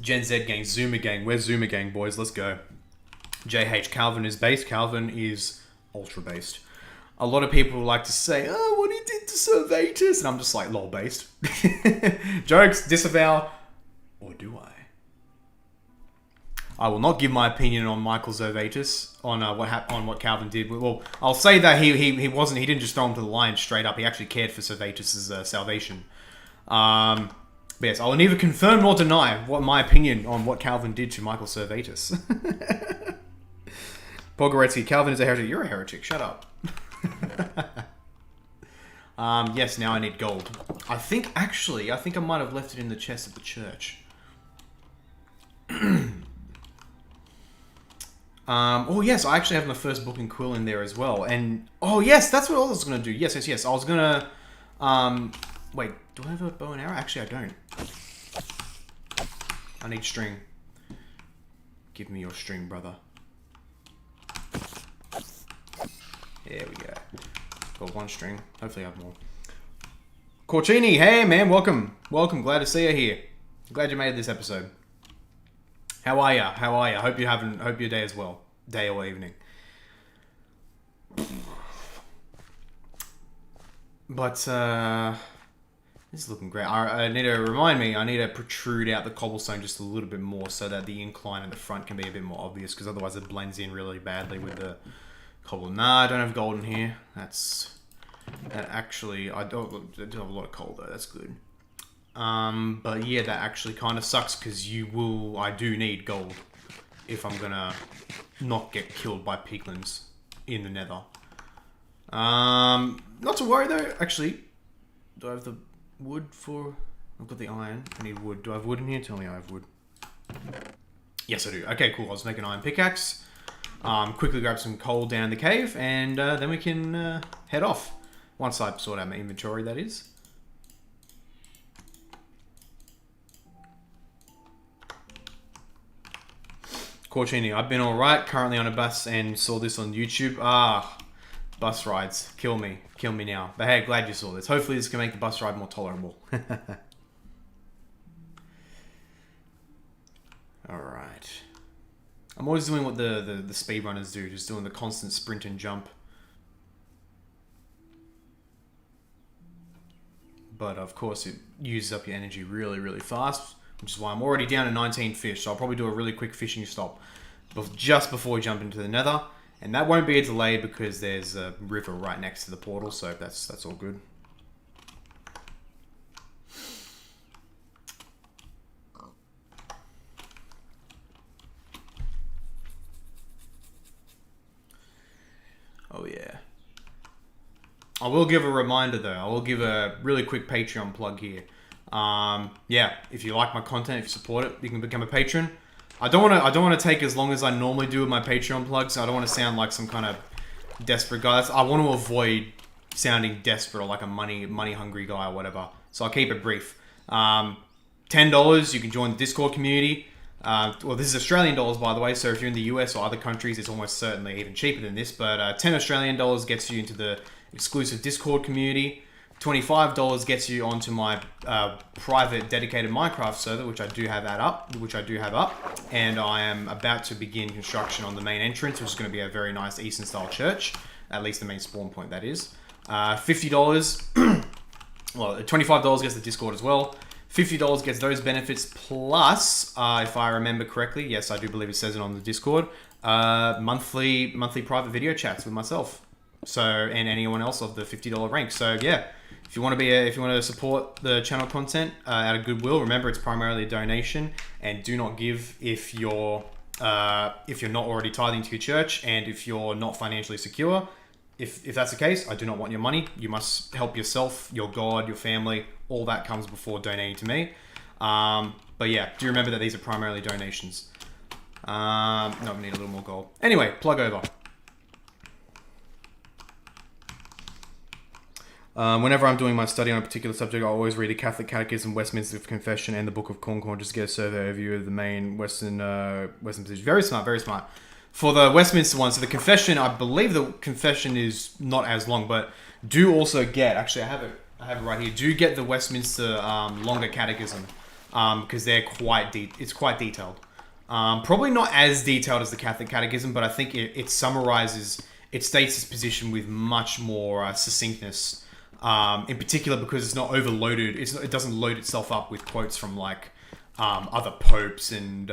S1: Gen Z gang, Zoomer gang. Where's Zoomer gang, boys? Let's go. JH, Calvin is based. Calvin is ultra based. A lot of people like to say, oh, what he did to Servetus. And I'm just like, lol based. Jokes, disavow. Or do I? I will not give my opinion on Michael Servetus on what Calvin did. Well, I'll say that he didn't just throw him to the lions straight up. He actually cared for Servetus' salvation. But yes, I will neither confirm nor deny what my opinion on what Calvin did to Michael Servetus. Paul Goretzky, Calvin is a heretic. You're a heretic. Shut up. Yes, now I need gold. I think I might have left it in the chest of the church. Oh yes, I actually have my first book and quill in there as well. And oh yes, that's what I was gonna do. Yes. I was gonna wait, do I have a bow and arrow? Actually I don't. I need string. Give me your string, brother. There we go. Got one string. Hopefully I have more. Corcini, hey man, welcome. Glad to see you here. Glad you made this episode. How are ya? Hope your day is well. Day or evening. But, this is looking great. I need to protrude out the cobblestone just a little bit more so that the incline at the front can be a bit more obvious, because otherwise it blends in really badly with the cobble. Nah, I don't have gold in here. Actually, I do have a lot of coal though, that's good. But yeah, that actually kind of sucks because I do need gold if I'm gonna not get killed by piglins in the nether. Not to worry though, actually. Do I have the wood for... I've got the iron. I need wood. Do I have wood in here? Tell me I have wood. Yes, I do. Okay, cool. I'll just make an iron pickaxe. Quickly grab some coal down in the cave, and then we can head off. Once I sort out my inventory, that is. Corcini, I've been alright, currently on a bus and saw this on YouTube. Bus rides, kill me now. But hey, glad you saw this. Hopefully this can make the bus ride more tolerable. Alright. I'm always doing what the speedrunners do, just doing the constant sprint and jump. But of course it uses up your energy really, really fast. Which is why I'm already down to 19 fish, so I'll probably do a really quick fishing stop just before we jump into the nether. And that won't be a delay because there's a river right next to the portal, so that's all good. Oh yeah. I will give a reminder though, I will give a really quick Patreon plug here. Yeah, if you like my content, if you support it, you can become a patron. I don't want to take as long as I normally do with my Patreon plugs. I don't want to sound like some kind of desperate guy. I want to avoid sounding desperate or like a money hungry guy or whatever. So I'll keep it brief. $10, you can join the Discord community. Well, this is Australian dollars, by the way. So if you're in the US or other countries, it's almost certainly even cheaper than this. But 10 Australian dollars gets you into the exclusive Discord community. $25 gets you onto my private dedicated Minecraft server, which I do have up, and I am about to begin construction on the main entrance, which is going to be a very nice Eastern style church, at least the main spawn point, that is. $50, well, $25 gets the Discord as well. $50 gets those benefits plus, if I remember correctly, yes, I do believe it says it on the Discord, monthly private video chats with myself. So, and anyone else of the $50 rank. So yeah, if you want to support the channel content out of goodwill, remember it's primarily a donation, and do not give if you're not already tithing to your church, and if you're not financially secure. If that's the case, I do not want your money. You must help yourself, your God, your family. All that comes before donating to me. But yeah, do remember that these are primarily donations. No, we need a little more gold. Anyway, plug over. Whenever I'm doing my study on a particular subject, I always read the Catholic Catechism, Westminster Confession, and the Book of Concord just to get a survey overview of the main Western position. Very smart, very smart. For the Westminster one, so the confession, I believe the confession is not as long, but do also get, actually I have it right here, do get the Westminster longer catechism, because they're it's quite detailed. Probably not as detailed as the Catholic Catechism, but I think it summarizes, it states its position with much more succinctness, in particular because it's not overloaded, it doesn't load itself up with quotes from like other popes and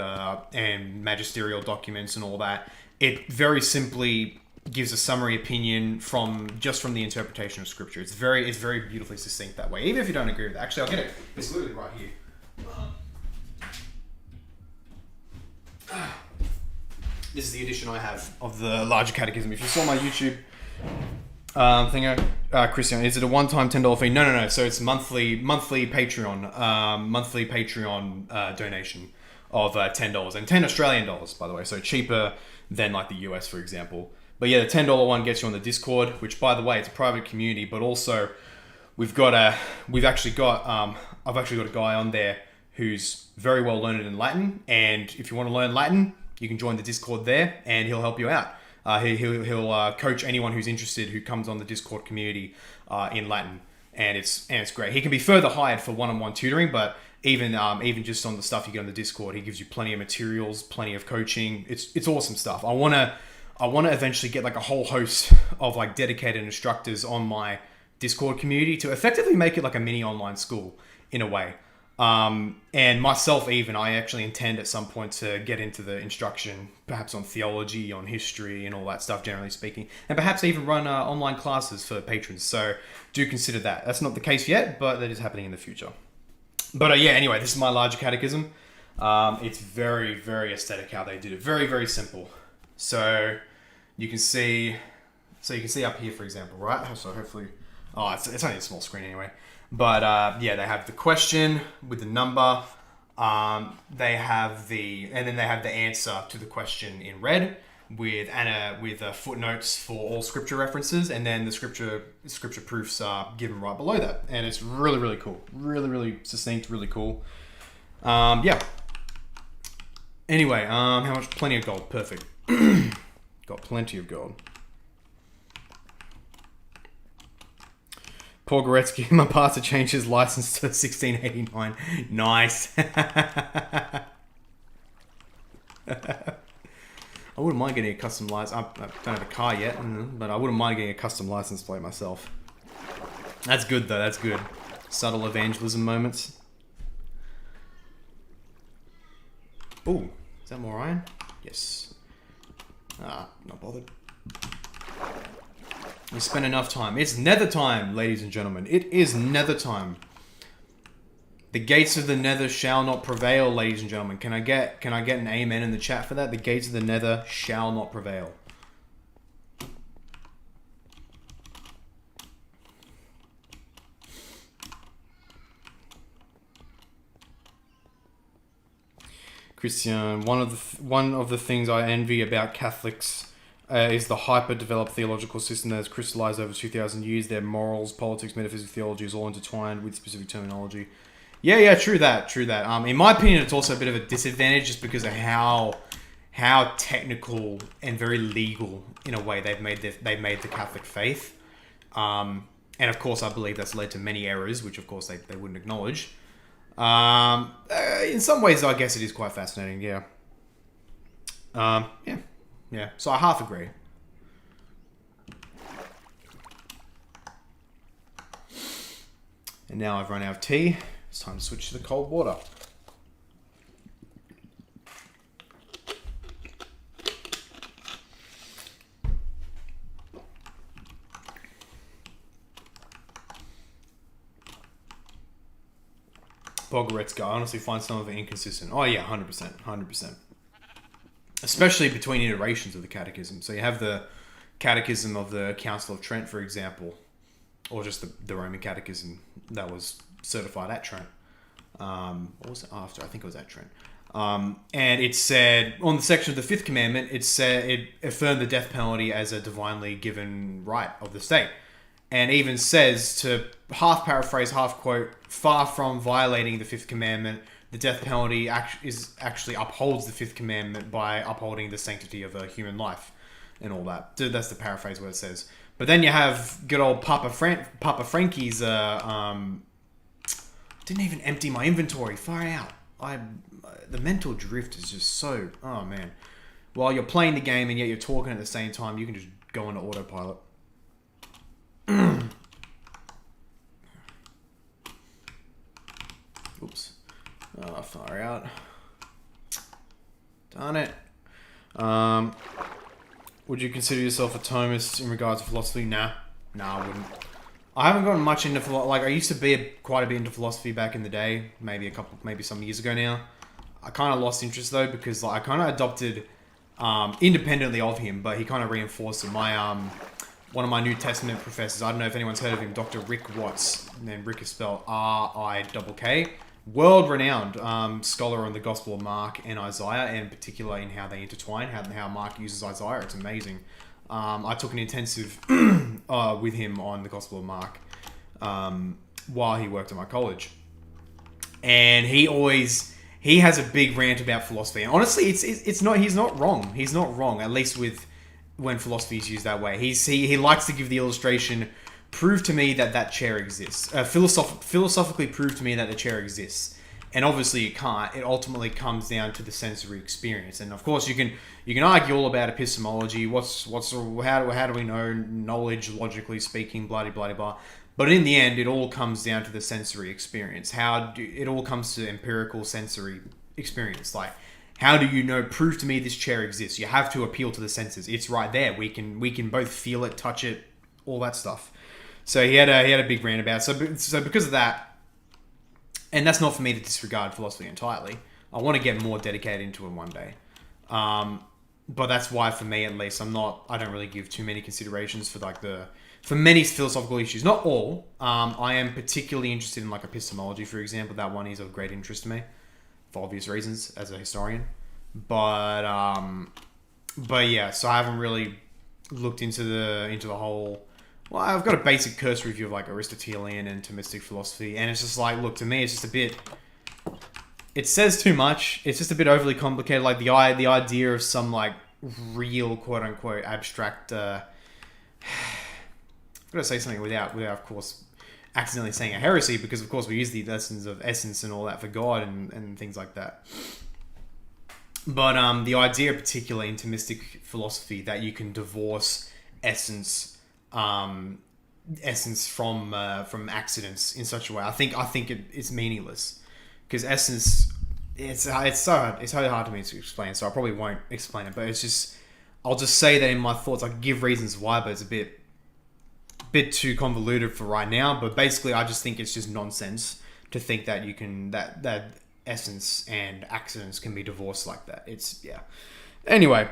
S1: magisterial documents and all that. It very simply gives a summary opinion from the interpretation of Scripture. It's very beautifully succinct that way. Even if you don't agree with it. Actually, I'll get it. It's literally right here. This is the edition I have of the larger catechism. If you saw my YouTube thing, Christian, is it a one-time $10 fee? No. So it's monthly Patreon donation of $10 and 10 Australian dollars, by the way. So cheaper than like the US, for example. But yeah, the $10 one gets you on the Discord, which, by the way, it's a private community. But also, I've actually got a guy on there who's very well learned in Latin. And if you want to learn Latin, you can join the Discord there, and he'll help you out. He'll coach anyone who's interested who comes on the Discord community in Latin, and it's great. He can be further hired for one-on-one tutoring, but even just on the stuff you get on the Discord, he gives you plenty of materials, plenty of coaching. It's awesome stuff. I wanna eventually get like a whole host of like dedicated instructors on my Discord community to effectively make it like a mini online school in a way. And myself, I actually intend at some point to get into the instruction, perhaps on theology, on history, and all that stuff, generally speaking, and perhaps even run online classes for patrons. So do consider that. That's not the case yet, but that is happening in the future. But yeah, anyway, this is my larger catechism. It's very, very aesthetic how they did it. Very, very simple. So you can see up here, for example, right? So hopefully, it's only a small screen anyway. But yeah, they have the question with the number. They have the answer to the question in red with footnotes for all scripture references, and then the scripture proofs are given right below that. And it's really, really cool. Really, really succinct. Really cool. Yeah. Anyway, how much? Plenty of gold. Perfect. Got plenty of gold. Paul Goretzky, my pastor changed his license to 1689. Nice. I wouldn't mind getting a custom license. I don't have a car yet, but I wouldn't mind getting a custom license plate myself. That's good, though. That's good. Subtle evangelism moments. Ooh, is that more iron? Yes. Not bothered. We spent enough time. It's Nether time, ladies and gentlemen. It is Nether time. The gates of the Nether shall not prevail, ladies and gentlemen. Can I get an amen in the chat for that? The gates of the Nether shall not prevail. Christian, one of the things I envy about Catholics is the hyper-developed theological system that has crystallized over 2,000 years. Their morals, politics, metaphysics, theology is all intertwined with specific terminology. Yeah, true that. In my opinion, it's also a bit of a disadvantage just because of how technical and very legal, in a way, they've made the Catholic faith. And of course, I believe that's led to many errors, which of course they wouldn't acknowledge. In some ways, I guess it is quite fascinating, yeah. Yeah, so I half agree. And now I've run out of tea. It's time to switch to the cold water. Bogoretska. I honestly find some of it inconsistent. Oh yeah, 100%, 100%. Especially between iterations of the Catechism. So you have the Catechism of the Council of Trent, for example, or just the Roman Catechism that was certified at Trent. What was it after? I think it was at Trent. And it said, on the section of the Fifth Commandment, it affirmed the death penalty as a divinely given right of the state. And even says, to half paraphrase, half quote, far from violating the Fifth Commandment, the death penalty actually upholds the Fifth Commandment by upholding the sanctity of a human life and all that. That's the paraphrase what it says. But then you have good old Papa Frankie's, didn't even empty my inventory, far out. The mental drift is just so, oh man. While you're playing the game and yet you're talking at the same time, you can just go into autopilot. Oops. Oh, far out. Darn it. Would you consider yourself a Thomist in regards to philosophy? Nah, I wouldn't. I haven't gotten much into philosophy. Like, I used to be quite a bit into philosophy back in the day. Maybe some years ago now. I kind of lost interest though because I kind of adopted independently of him, but he kind of reinforced it. One of my New Testament professors, I don't know if anyone's heard of him, Dr. Rick Watts, and then Rick is spelled R-I-K-K, world-renowned scholar on the Gospel of Mark and Isaiah, and in particular in how they intertwine, how Mark uses Isaiah. It's amazing. I took an intensive with him on the Gospel of Mark while he worked at my college, and he has a big rant about philosophy. And honestly, he's not wrong. He's not wrong, at least with when philosophy is used that way. He likes to give the illustration, prove to me that chair exists. Philosophically prove to me that the chair exists. And obviously it can't. It ultimately comes down to the sensory experience. And of course you can argue all about epistemology. How do we know knowledge, logically speaking, blah, blah, blah. But in the end, it all comes down to the sensory experience. It all comes to empirical sensory experience. Like, how do you know? Prove to me this chair exists. You have to appeal to the senses. It's right there. We can both feel it, touch it, all that stuff. So he had a big rant about it. So because of that, and that's not for me to disregard philosophy entirely. I want to get more dedicated into it one day. But that's why, for me at least, I don't really give too many considerations for many philosophical issues. Not all. I am particularly interested in epistemology, for example. That one is of great interest to me, for obvious reasons, as a historian. But yeah, so I haven't really looked into the whole. Well, I've got a basic cursory review of Aristotelian and Thomistic philosophy, and it's just look, to me, it's just a bit. It says too much. It's just a bit overly complicated. The idea of some real quote unquote abstract. I've got to say something without of course accidentally saying a heresy, because of course we use the lessons of essence and all that for God and things like that. But the idea, particularly in Thomistic philosophy, that you can divorce essence from accidents in such a way, I think it's meaningless, because essence, it's so hard to me to explain, so I probably won't explain it. But I'll just say that in my thoughts I can give reasons why, but it's a bit too convoluted for right now. But basically, I just think it's just nonsense to think that you can that essence and accidents can be divorced like that. Anyway,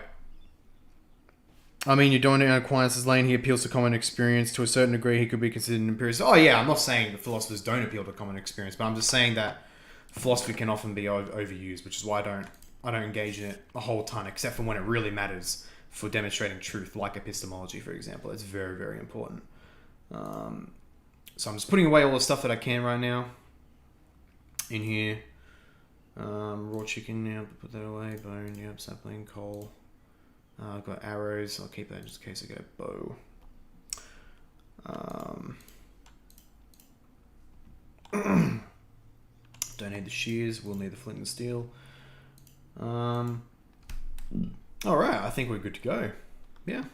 S1: I mean, you're doing it in Aquinas' lane. He appeals to common experience. To a certain degree, he could be considered an empiricist. Oh yeah, I'm not saying that philosophers don't appeal to common experience, but I'm just saying that philosophy can often be overused, which is why I don't engage in it a whole ton, except for when it really matters for demonstrating truth, like epistemology, for example. It's very, very important. So I'm just putting away all the stuff that I can right now in here. Raw chicken, yeah, put that away. Bone, yep, sapling, coal. I've got arrows. I'll keep that just in case I get a bow. Don't need the shears. We'll need the flint and steel. Alright, I think we're good to go. Yeah.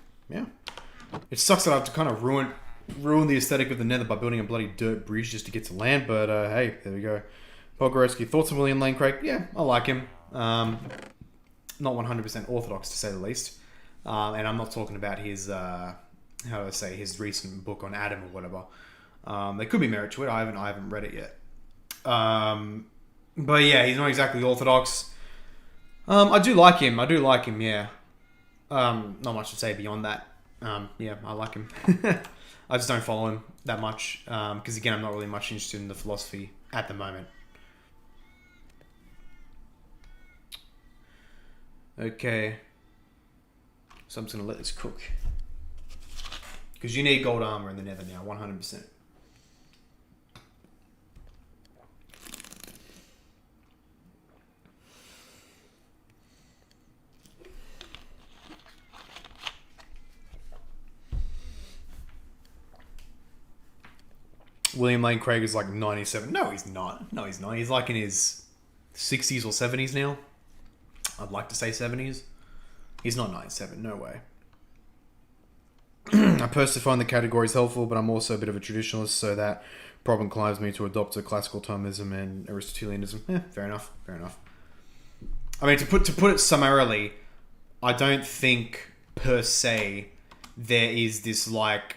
S1: It sucks that I have to kind of ruin the aesthetic of the Nether by building a bloody dirt bridge just to get to land, but hey, there we go. Pogorowski, thoughts on William Lane Craig? Yeah, I like him. Not 100% orthodox, to say the least. And I'm not talking about his, his recent book on Adam or whatever. There could be merit to it. I haven't read it yet. But yeah, he's not exactly orthodox. I do like him. I do like him. Yeah. Not much to say beyond that. Yeah, I like him. I just don't follow him that much because again, I'm not really much interested in the philosophy at the moment. Okay. So I'm just gonna let this cook because you need gold armor in the Nether now, 100%. William Lane Craig is like 97. No, he's not. No, he's not. He's like in his 60s or 70s now. I'd like to say 70s. He's not 97. No way. I personally find the categories helpful, but I'm also a bit of a traditionalist, so that problem inclines me to adopt a classical Thomism and Aristotelianism. Fair enough. Fair enough. I mean, to put it summarily, I don't think per se there is this like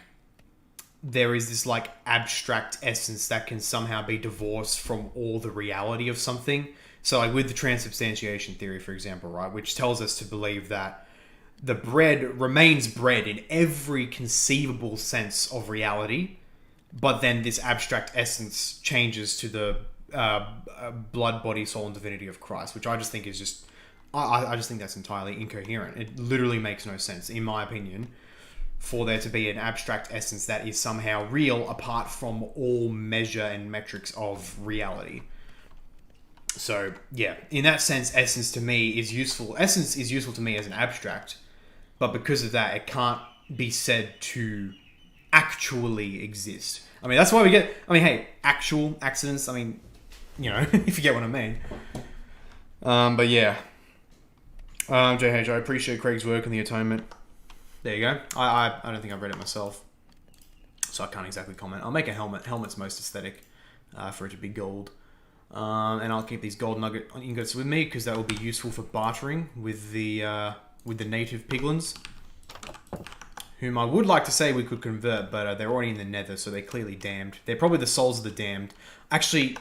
S1: abstract essence that can somehow be divorced from all the reality of something. So like with the transubstantiation theory, for example, right, which tells us to believe that the bread remains bread in every conceivable sense of reality, but then this abstract essence changes to the blood, body, soul, and divinity of Christ, which I just think is just... I just think that's entirely incoherent. It literally makes no sense, in my opinion, for there to be an abstract essence that is somehow real apart from all measure and metrics of reality. So, yeah, in that sense, essence to me is useful. Essence is useful to me as an abstract, but because of that, it can't be said to actually exist. I mean, that's why we get... I mean, hey, actual accidents, I mean, you know, if you get what I mean. But yeah. JH, I appreciate Craig's work on the Atonement. There you go. I don't think I've read it myself, so I can't exactly comment. I'll make a helmet. Helmet's most aesthetic for it to be gold. And I'll keep these gold nugget ingots with me because that will be useful for bartering with the native piglins, whom I would like to say we could convert, but they're already in the Nether, so they're clearly damned. They're probably the souls of the damned. Actually,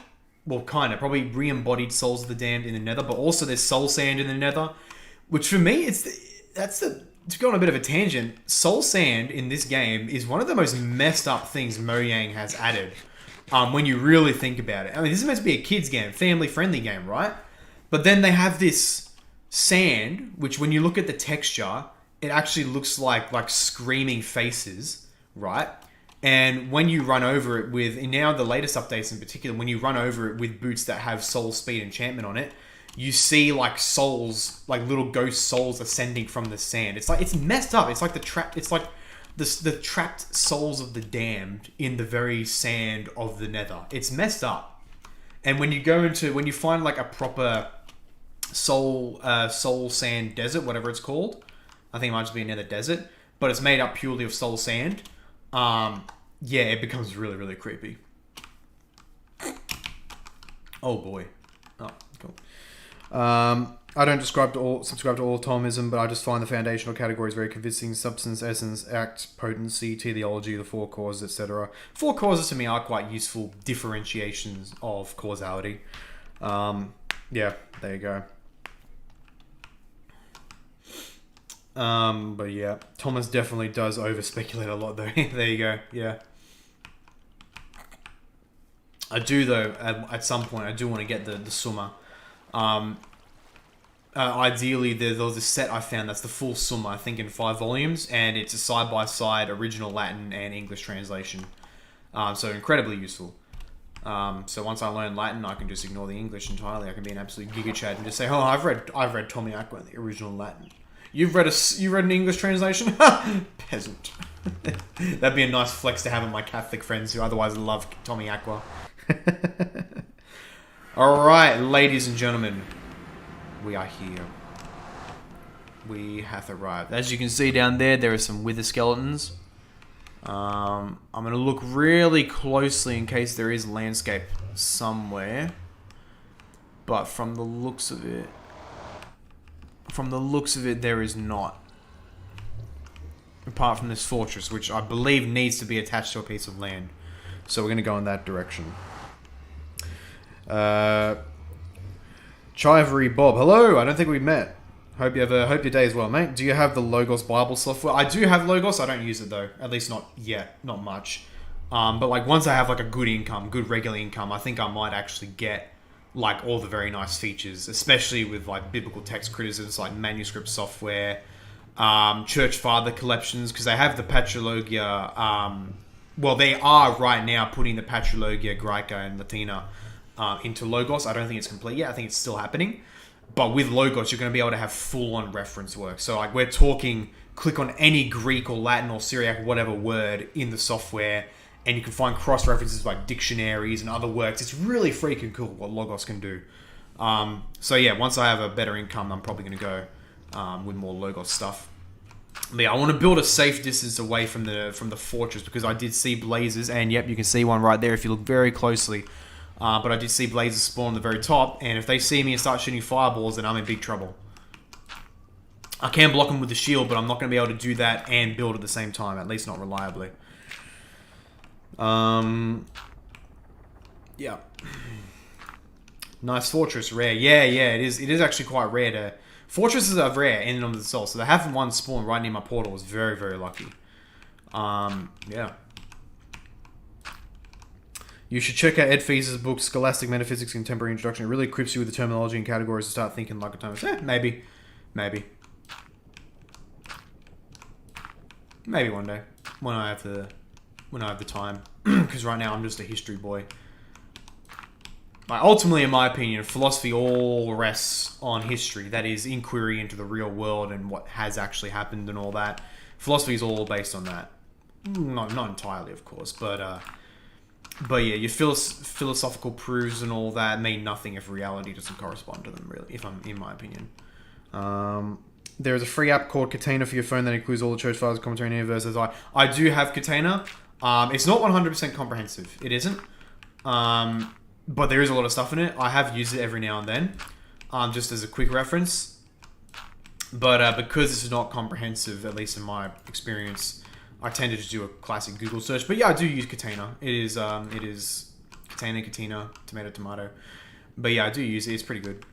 S1: well, kind of. Probably re-embodied souls of the damned in the Nether, but also there's soul sand in the Nether, which for me, to go on a bit of a tangent, soul sand in this game is one of the most messed up things Mojang has added. When you really think about it. I mean, this is meant to be a kid's game, family-friendly game, right? But then they have this sand, which when you look at the texture, it actually looks like screaming faces, right? And when you run over it with, in now the latest updates in particular, when you run over it with boots that have soul speed enchantment on it, you see like souls, like little ghost souls ascending from the sand. It's messed up. It's like the trapped souls of the damned in the very sand of the Nether. It's messed up. And when you find like a proper soul sand desert, whatever it's called, I think it might just be a Nether desert, but it's made up purely of soul sand. Yeah, it becomes really, really creepy. Oh boy. Oh, cool. I don't subscribe to all Thomism, but I just find the foundational categories very convincing: substance, essence, act, potency, teleology, the four causes, etc. Four causes to me are quite useful differentiations of causality. Yeah, there you go. But yeah, Thomas definitely does over-speculate a lot though. There you go, yeah. I do though, at some point, I do want to get the Summa. Ideally, there was a set I found that's the full Summa, I think in 5 volumes, and it's a side-by-side original Latin and English translation. So incredibly useful. So once I learn Latin, I can just ignore the English entirely. I can be an absolute giga chad and just say, "Oh, I've read Tommy Aqua in the original Latin. You've read an English translation? Peasant." That'd be a nice flex to have with my Catholic friends who otherwise love Tommy Aqua. All right, ladies and gentlemen, we are here. We hath arrived. As you can see down there, there are some wither skeletons. I'm going to look really closely in case there is landscape somewhere. But from the looks of it, there is not. Apart from this fortress, which I believe needs to be attached to a piece of land. So we're going to go in that direction. Chivery Bob, hello. I don't think we met. Hope your day is well, mate. Do you have the Logos Bible software? I do have Logos. I don't use it though. At least not yet. Not much. But like once I have like a good income, good regular income, I think I might actually get like all the very nice features, especially with like biblical text criticisms, like manuscript software, church father collections, because they have the Patrologia. Well, they are right now putting the Patrologia Graeca and Latina into Logos. I don't think it's complete yet. I think it's still happening. But with Logos, you're going to be able to have full-on reference work. So like we're talking, click on any Greek or Latin or Syriac, whatever word in the software, and you can find cross-references like dictionaries and other works. It's really freaking cool what Logos can do. So yeah, once I have a better income, I'm probably going to go with more Logos stuff. But yeah, I want to build a safe distance away from the fortress, because I did see blazes, and yep, you can see one right there if you look very closely. But I did see blazes spawn on the very top, and if they see me and start shooting fireballs, then I'm in big trouble. I can block them with the shield, but I'm not going to be able to do that and build at the same time, at least not reliably. Yeah. Nice fortress, rare. Yeah, it is. It is actually quite rare to... Fortresses are rare in and of themselves, so to have one spawn right near my portal was very, very lucky. Yeah. You should check out Ed Fee's book, Scholastic Metaphysics Contemporary Introduction. It really equips you with the terminology and categories to start thinking like a Thomas. Maybe. Maybe one day. When I have the time. Because right now I'm just a history boy. Like, ultimately, in my opinion, philosophy all rests on history. That is, inquiry into the real world and what has actually happened and all that. Philosophy is all based on that. Not entirely, of course, but yeah, your philosophical proofs and all that mean nothing if reality doesn't correspond to them, really, in my opinion. There is a free app called Catena for your phone that includes all the church fathers, commentary, and verses. I do have Catena. It's not 100% comprehensive. It isn't. But there is a lot of stuff in it. I have used it every now and then, just as a quick reference. But because this is not comprehensive, at least in my experience, I tended to do a classic Google search. But yeah, I do use Catena. It is Catena, tomato. But yeah, I do use it. It's pretty good.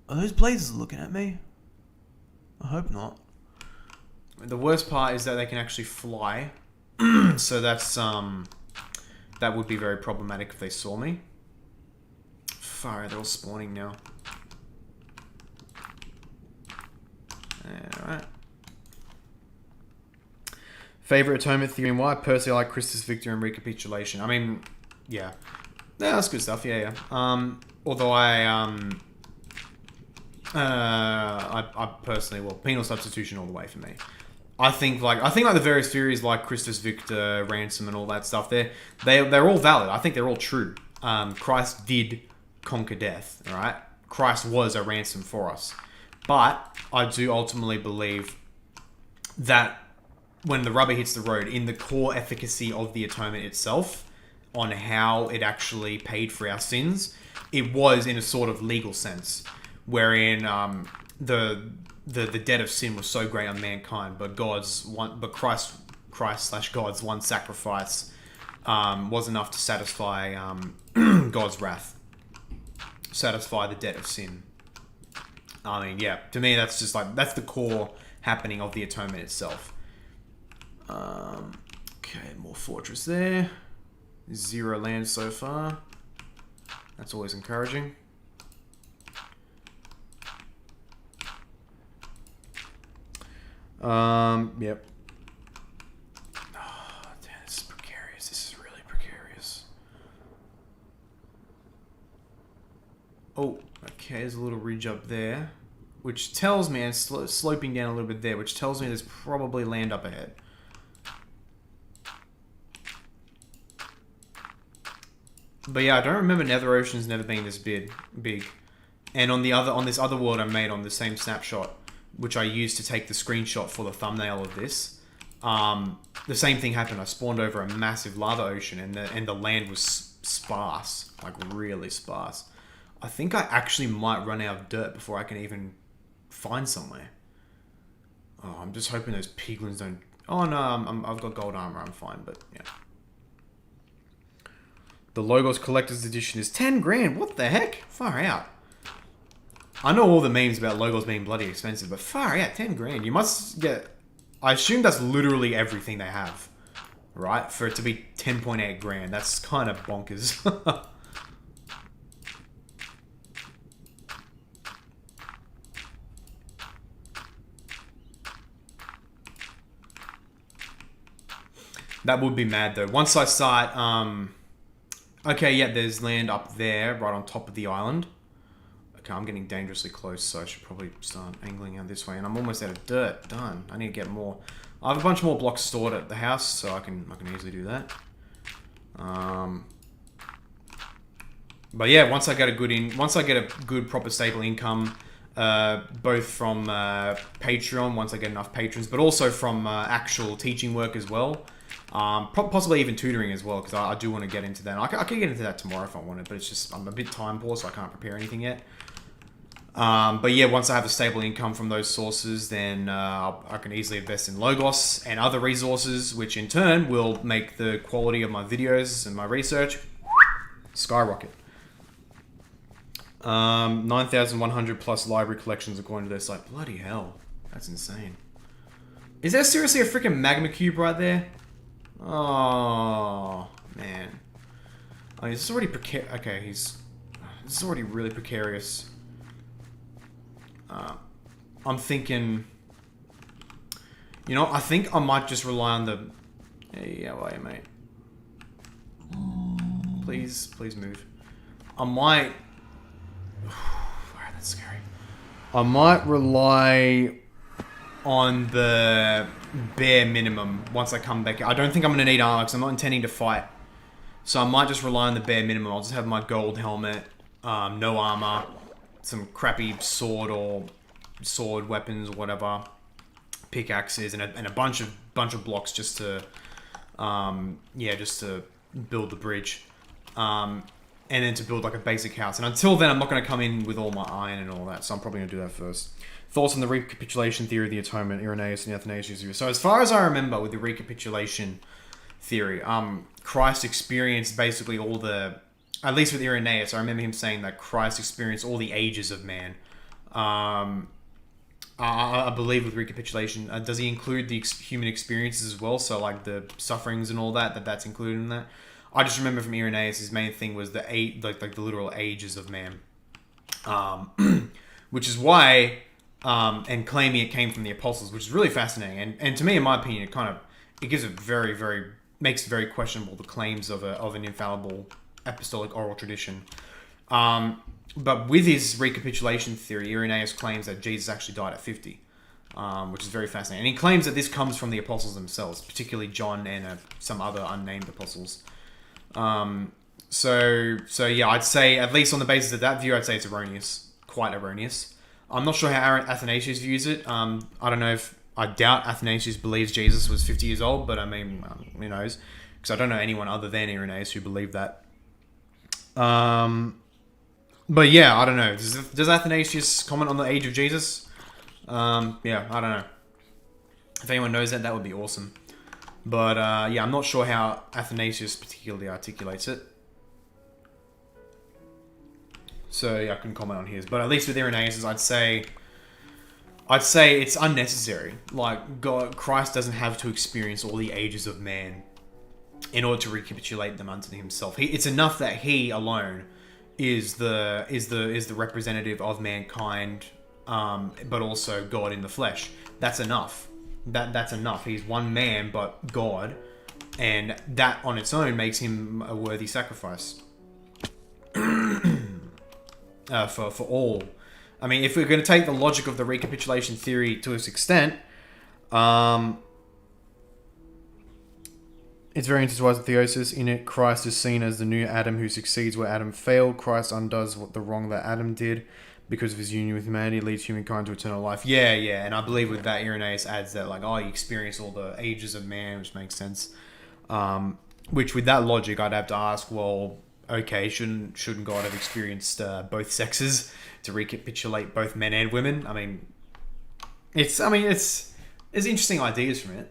S1: Are those blazes looking at me? I hope not. The worst part is that they can actually fly. So that's that would be very problematic if they saw me. Fire, they're all spawning now. Alright. Favorite atonement theory and why? Personally, I like Christus Victor and recapitulation. I mean, yeah. Yeah, that's good stuff, yeah. Although I personally, well, penal substitution all the way for me. I think like the various theories like Christus Victor, ransom, and all that stuff, they're all valid. I think they're all true. Christ did conquer death, all right? Christ was a ransom for us. But I do ultimately believe that when the rubber hits the road, in the core efficacy of the atonement itself, on how it actually paid for our sins, it was in a sort of legal sense, wherein the debt of sin was so great on mankind, but Christ/God's one sacrifice was enough to satisfy God's wrath, satisfy the debt of sin. I mean, yeah, to me that's just like, that's the core happening of the atonement itself. Okay, more fortress there. 0 land so far. That's always encouraging. Yep. Oh, damn, this is precarious. This is really precarious. Oh, okay, there's a little ridge up there, which tells me, it's sloping down a little bit there, which tells me there's probably land up ahead. But yeah, I don't remember Nether Ocean's never being this big. And on this other world I made on the same snapshot, which I used to take the screenshot for the thumbnail of this, the same thing happened. I spawned over a massive lava ocean, and the land was sparse, like really sparse. I think I actually might run out of dirt before I can even find somewhere. Oh, I'm just hoping those piglins don't... Oh no, I've got gold armor, I'm fine, but yeah. The Logos Collector's Edition is 10 grand. What the heck? Far out. I know all the memes about Logos being bloody expensive, but far, yeah, 10 grand. You must get... I assume that's literally everything they have, right? For it to be 10.8 grand. That's kind of bonkers. That would be mad, though. Once I start... Okay, yeah, there's land up there, right on top of the island. Okay, I'm getting dangerously close, so I should probably start angling out this way. And I'm almost out of dirt. Done. I need to get more. I have a bunch more blocks stored at the house, so I can easily do that. But yeah, once I get a good proper stable income, both from Patreon, once I get enough patrons, but also from actual teaching work as well. Possibly even tutoring as well, because I do want to get into that. I can get into that tomorrow if I wanted, but it's just I'm a bit time poor, so I can't prepare anything yet. But yeah, once I have a stable income from those sources, then I can easily invest in Logos and other resources, which in turn will make the quality of my videos and my research skyrocket. 9,100 plus library collections according to their site. Bloody hell, that's insane. Is there seriously a freaking magma cube right there? Oh man. Oh, this is already this is already really precarious. I'm thinking, you know, I think I might just rely on the... Hey, how are you, mate? Please move. I might... That's scary. I might rely on the bare minimum once I come back. I don't think I'm going to need armor because I'm not intending to fight. So I might just rely on the bare minimum. I'll just have my gold helmet, no armor, some crappy sword or sword weapons or whatever, pickaxes, and a bunch of blocks just to just to build the bridge, and then to build like a basic house. And until then, I'm not going to come in with all my iron and all that, so I'm probably going to do that first. Thoughts on the recapitulation theory of the atonement, Irenaeus and Athanasius' view. So as far as I remember with the recapitulation theory, Christ experienced basically all the... At least with Irenaeus, I remember him saying that Christ experienced all the ages of man. I believe with recapitulation, does he include the human experiences as well? So like the sufferings and all that's included in that. I just remember from Irenaeus, his main thing was the the literal ages of man, which is why, and claiming it came from the apostles, which is really fascinating. And to me, in my opinion, it gives a makes very questionable the claims of an infallible apostolic oral tradition. But with his recapitulation theory, Irenaeus claims that Jesus actually died at 50, which is very fascinating. And he claims that this comes from the apostles themselves, particularly John and some other unnamed apostles. So yeah, I'd say, at least on the basis of that view, I'd say it's erroneous. Quite erroneous. I'm not sure how Athanasius views it. I don't know if... I doubt Athanasius believes Jesus was 50 years old, but I mean, who knows? Because I don't know anyone other than Irenaeus who believed that. But yeah, I don't know. Does Athanasius comment on the age of Jesus? Yeah, I don't know. If anyone knows that would be awesome. But yeah, I'm not sure how Athanasius particularly articulates it. So yeah, I couldn't comment on his. But at least with Irenaeus, I'd say it's unnecessary. Like, Christ doesn't have to experience all the ages of man in order to recapitulate them unto himself. It's enough that he alone is the representative of mankind, but also God in the flesh. That's enough. That's enough. He's one man, but God, and that on its own makes him a worthy sacrifice for all. I mean, if we're going to take the logic of the recapitulation theory to its extent, it's very intertwined with theosis. In it, Christ is seen as the new Adam who succeeds where Adam failed. Christ undoes the wrong that Adam did. Because of his union with humanity, leads humankind to eternal life. Yeah, and I believe with that, Irenaeus adds that, like, he experienced all the ages of man, which makes sense. Which, with that logic, I'd have to ask, well, okay, shouldn't God have experienced both sexes to recapitulate both men and women? I mean, there's interesting ideas from it.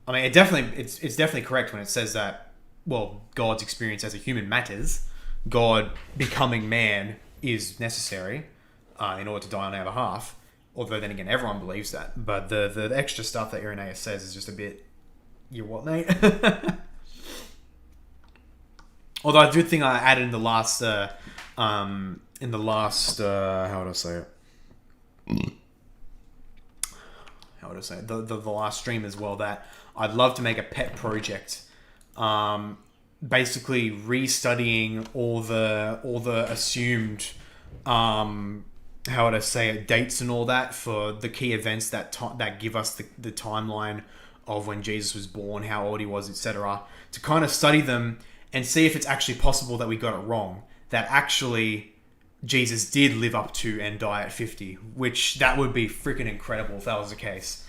S1: I mean, it's definitely correct when it says that, well, God's experience as a human matters. God becoming man is necessary. in order to die on our behalf. Although then again, everyone believes that. But the extra stuff that Irenaeus says is just a bit, you what, mate? Although I do think I added in the last, how would I say it? How would I say it? The last stream as well, that I'd love to make a pet project, basically restudying all the assumed, how would I say it, dates and all that for the key events that give us the timeline of when Jesus was born, how old he was, etc. To kind of study them and see if it's actually possible that we got it wrong. That actually Jesus did live up to and die at 50, which that would be freaking incredible if that was the case.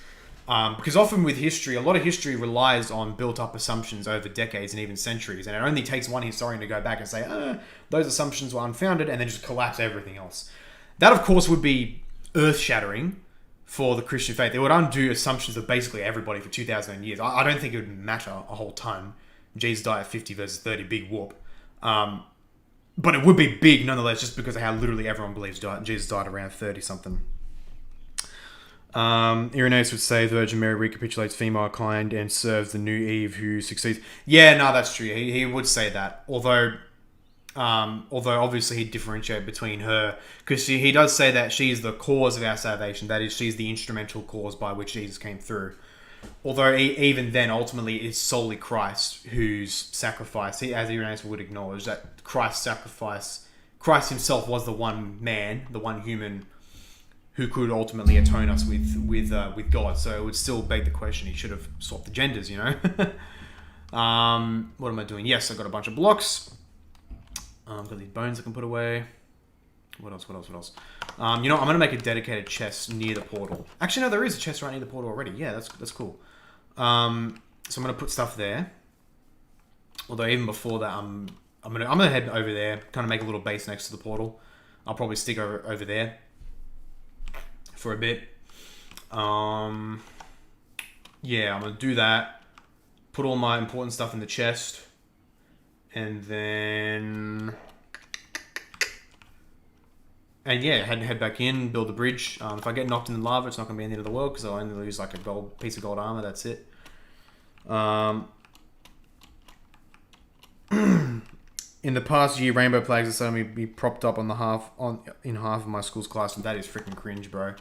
S1: Because often with history, a lot of history relies on built-up assumptions over decades and even centuries, and it only takes one historian to go back and say, those assumptions were unfounded, and then just collapse everything else. That, of course, would be earth-shattering for the Christian faith. It would undo assumptions of basically everybody for 2,000 years. I don't think it would matter a whole ton. Jesus died at 50 versus 30, big whoop. But it would be big nonetheless, just because of how literally everyone believes Jesus died around 30-something. Irenaeus would say the Virgin Mary recapitulates female kind and serves the new Eve who succeeds. Yeah, no, that's true. He would say that. Although obviously he'd differentiate between her, because he does say that she's the cause of our salvation. That is, she's the instrumental cause by which Jesus came through. Although even then, ultimately, it's solely Christ whose sacrifice, as Irenaeus would acknowledge, that Christ's sacrifice, Christ himself was the one man, the one human who could ultimately atone us with God. So it would still beg the question, he should have swapped the genders, you know? What am I doing? Yes, I've got a bunch of blocks. I've got these bones I can put away. What else? I'm going to make a dedicated chest near the portal. Actually, no, there is a chest right near the portal already. Yeah, that's cool. So I'm going to put stuff there. Although even before that, I'm going to head over there, kind of make a little base next to the portal. I'll probably stick over there for a bit. Yeah, I'm going to do that. Put all my important stuff in the chest. And then... And yeah, head back in, build a bridge. If I get knocked in the lava, it's not going to be the end of the world, because I'll only lose like a piece of gold armor, that's it. In the past year, rainbow flags have suddenly be propped up in half of my school's classroom. That is freaking cringe, bro.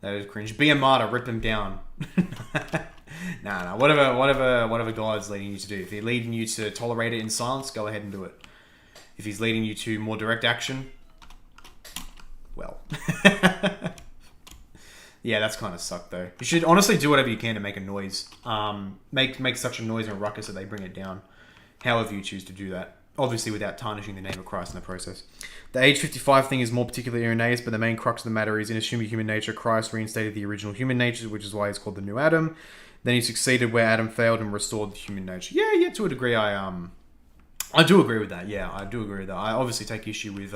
S1: That is cringe. Be a martyr, rip them down. Nah. Whatever God's leading you to do. If he's leading you to tolerate it in silence, go ahead and do it. If he's leading you to more direct action, well. Yeah, that's kind of sucked though. You should honestly do whatever you can to make a noise. Make such a noise and a ruckus that they bring it down. However you choose to do that. Obviously without tarnishing the name of Christ in the process. The age 55 thing is more particularly Irenaeus, but the main crux of the matter is in assuming human nature, Christ reinstated the original human nature, which is why he's called the new Adam. Then he succeeded where Adam failed and restored the human nature. Yeah, to a degree I do agree with that. Yeah, I do agree with that. I obviously take issue with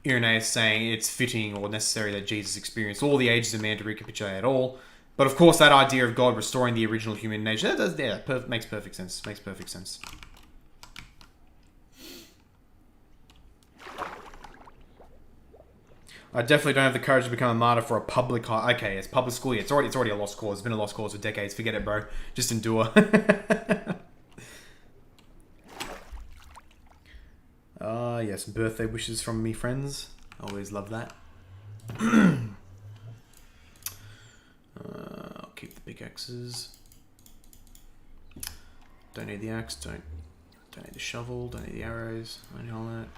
S1: Irenaeus saying it's fitting or necessary that Jesus experienced all the ages of man to recapitulate it all. But of course that idea of God restoring the original human nature, makes perfect sense. Makes perfect sense. I definitely don't have the courage to become a martyr for a public... Okay, it's public school. Yeah, it's already a lost cause. It's been a lost cause for decades. Forget it, bro. Just endure. Yes, birthday wishes from me, friends. Always love that. I'll keep the pickaxes. Don't need the axe. Don't need the shovel. Don't need the arrows. Don't need all that.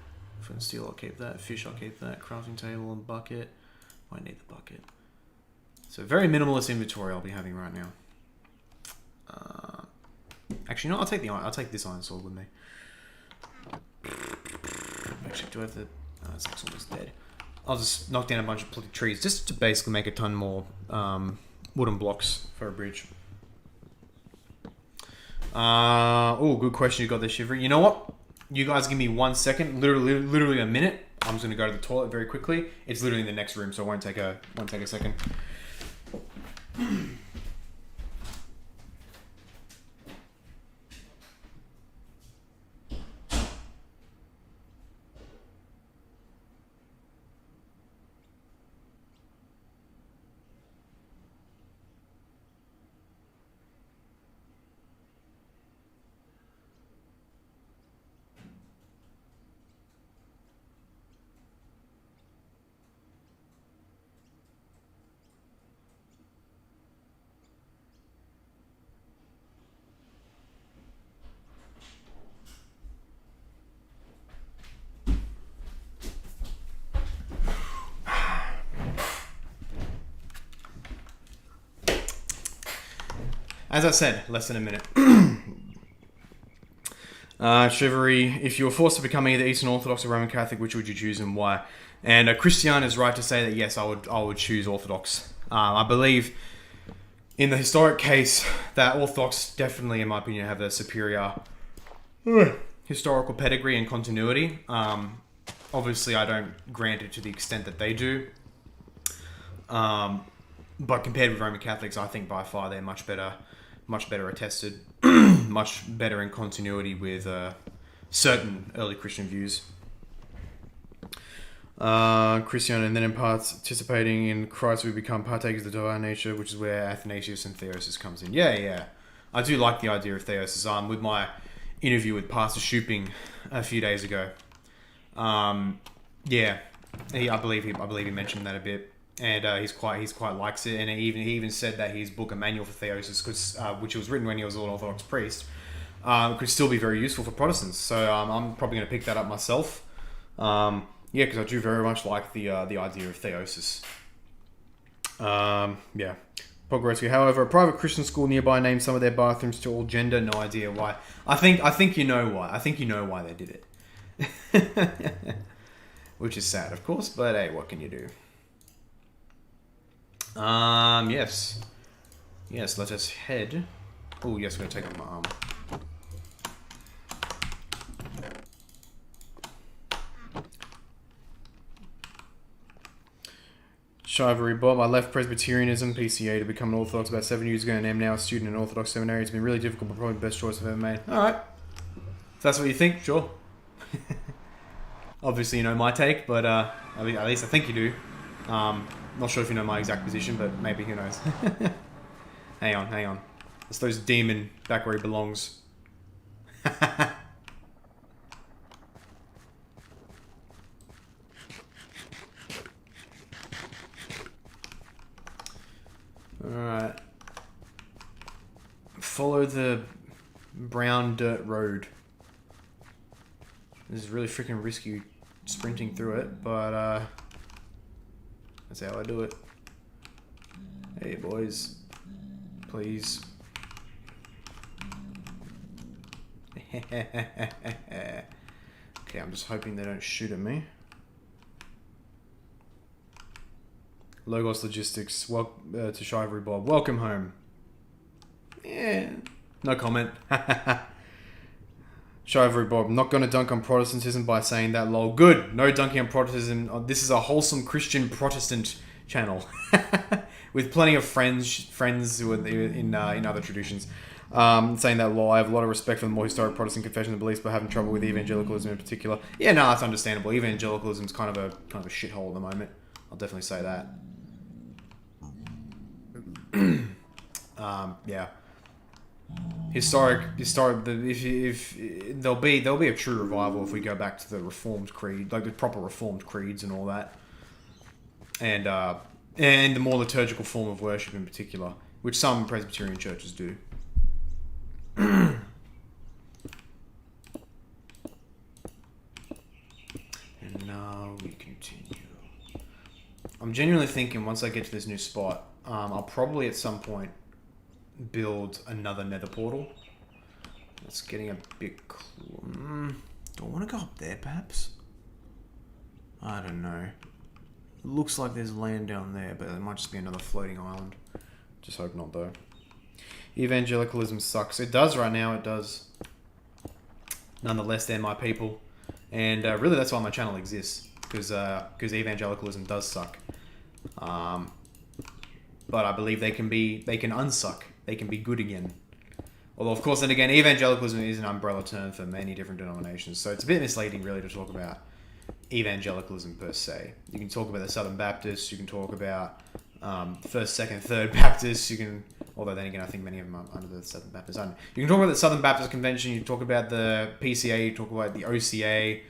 S1: Flint and steel, I'll keep that. Fish, I'll keep that. Crafting table and bucket. I need the bucket. So very minimalist inventory I'll be having right now. Actually, no, I'll take this iron sword with me. Actually, do I have the... Oh, this looks almost dead. I'll just knock down a bunch of trees just to basically make a ton more wooden blocks for a bridge. Oh, good question you got there, Shivery. You know what? You guys give me 1 second, literally a minute. I'm just gonna go to the toilet very quickly. It's literally in the next room, so it won't take a second. as I said, less than a minute. Chivalry, if you were forced to become either Eastern Orthodox or Roman Catholic, which would you choose and why? And Christian is right to say that yes, I would choose Orthodox. I believe in the historic case that Orthodox definitely, in my opinion, have a superior historical pedigree and continuity. Obviously, I don't grant it to the extent that they do. But compared with Roman Catholics, I think by far they're much better attested, much better in continuity with certain early Christian views. Christian, and then in participating in Christ, we become partakers of the divine nature, which is where Athanasius and Theosis comes in. Yeah. I do like the idea of Theosis. With my interview with Pastor Shooping a few days ago. I believe he mentioned that a bit, and he's quite likes it, and he even said that his book, A Manual for Theosis, which was written when he was an Orthodox priest, could still be very useful for Protestants. So I'm probably going to pick that up myself. Because I do very much like the idea of theosis. Pogoretsky. However, a private Christian school nearby named some of their bathrooms to all gender. No idea why. I think you know why. I think you know why they did it. Which is sad, of course. But hey, what can you do? Yes. Let us head. Oh, yes, we're gonna take off my arm. Chivalry Bob, I left Presbyterianism, PCA, to become an Orthodox about 7 years ago and am now a student in an Orthodox seminary. It's been really difficult, but probably the best choice I've ever made. Alright. If that's what you think, sure. Obviously you know my take, but at least I think you do. Not sure if you know my exact position, but maybe, who knows. Hang on. It's those demon back where he belongs. Alright. Follow the brown dirt road. This is really freaking risky sprinting through it, but that's how I do it. Hey boys. Please. Okay, I'm just hoping they don't shoot at me. Logos Logistics, welcome to Chivalry Bob. Welcome home. Yeah, no comment. Chivalry Bob, not going to dunk on Protestantism by saying that, lol. Good, no dunking on Protestantism. This is a wholesome Christian Protestant channel. With plenty of friends who are in other traditions. Saying that, lol, I have a lot of respect for the more historic Protestant confession and beliefs, but having trouble with evangelicalism in particular. Yeah, no, that's understandable. Evangelicalism's kind of a shithole at the moment. I'll definitely say that. Yeah. Historic. If there'll be a true revival if we go back to the Reformed creed, like the proper Reformed creeds and all that, and the more liturgical form of worship in particular, which some Presbyterian churches do. And now we continue. I'm genuinely thinking once I get to this new spot, I'll probably at some point build another nether portal. It's getting a bit... do I want to go up there, perhaps? I don't know. It looks like there's land down there, but it might just be another floating island. Just hope not, though. Evangelicalism sucks. It does right now, it does. Nonetheless, they're my people. And really, that's why my channel exists. Because evangelicalism does suck. But I believe they can unsuck. They can be good again. Although, of course, then again, evangelicalism is an umbrella term for many different denominations. So it's a bit misleading, really, to talk about evangelicalism per se. You can talk about the Southern Baptists. You can talk about First, Second, Third Baptists. You can, although then again, I think many of them are under the Southern Baptists. You can talk about the Southern Baptist Convention. You talk about the PCA. You talk about the OCA.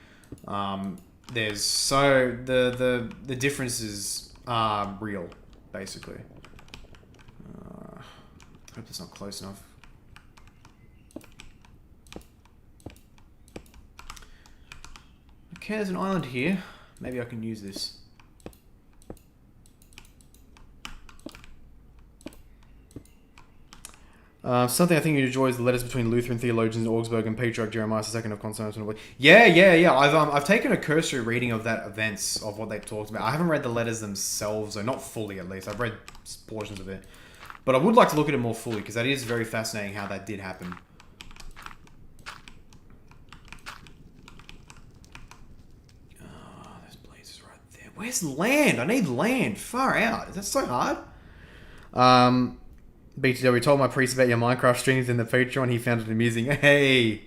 S1: There's so the differences are real, basically. I hope it's not close enough. Okay, there's an island here. Maybe I can use this. Something I think you enjoy is the letters between Lutheran theologians in Augsburg and Patriarch Jeremiah II of Constantinople. Yeah. I've taken a cursory reading of that events of what they talked about. I haven't read the letters themselves, or not fully at least. I've read portions of it, but I would like to look at it more fully because that is very fascinating how that did happen. Oh, there's blazes right there. Where's land? I need land. Far out. That's so hard. BTW told my priest about your Minecraft streams in the Patreon. He found it amusing. Hey,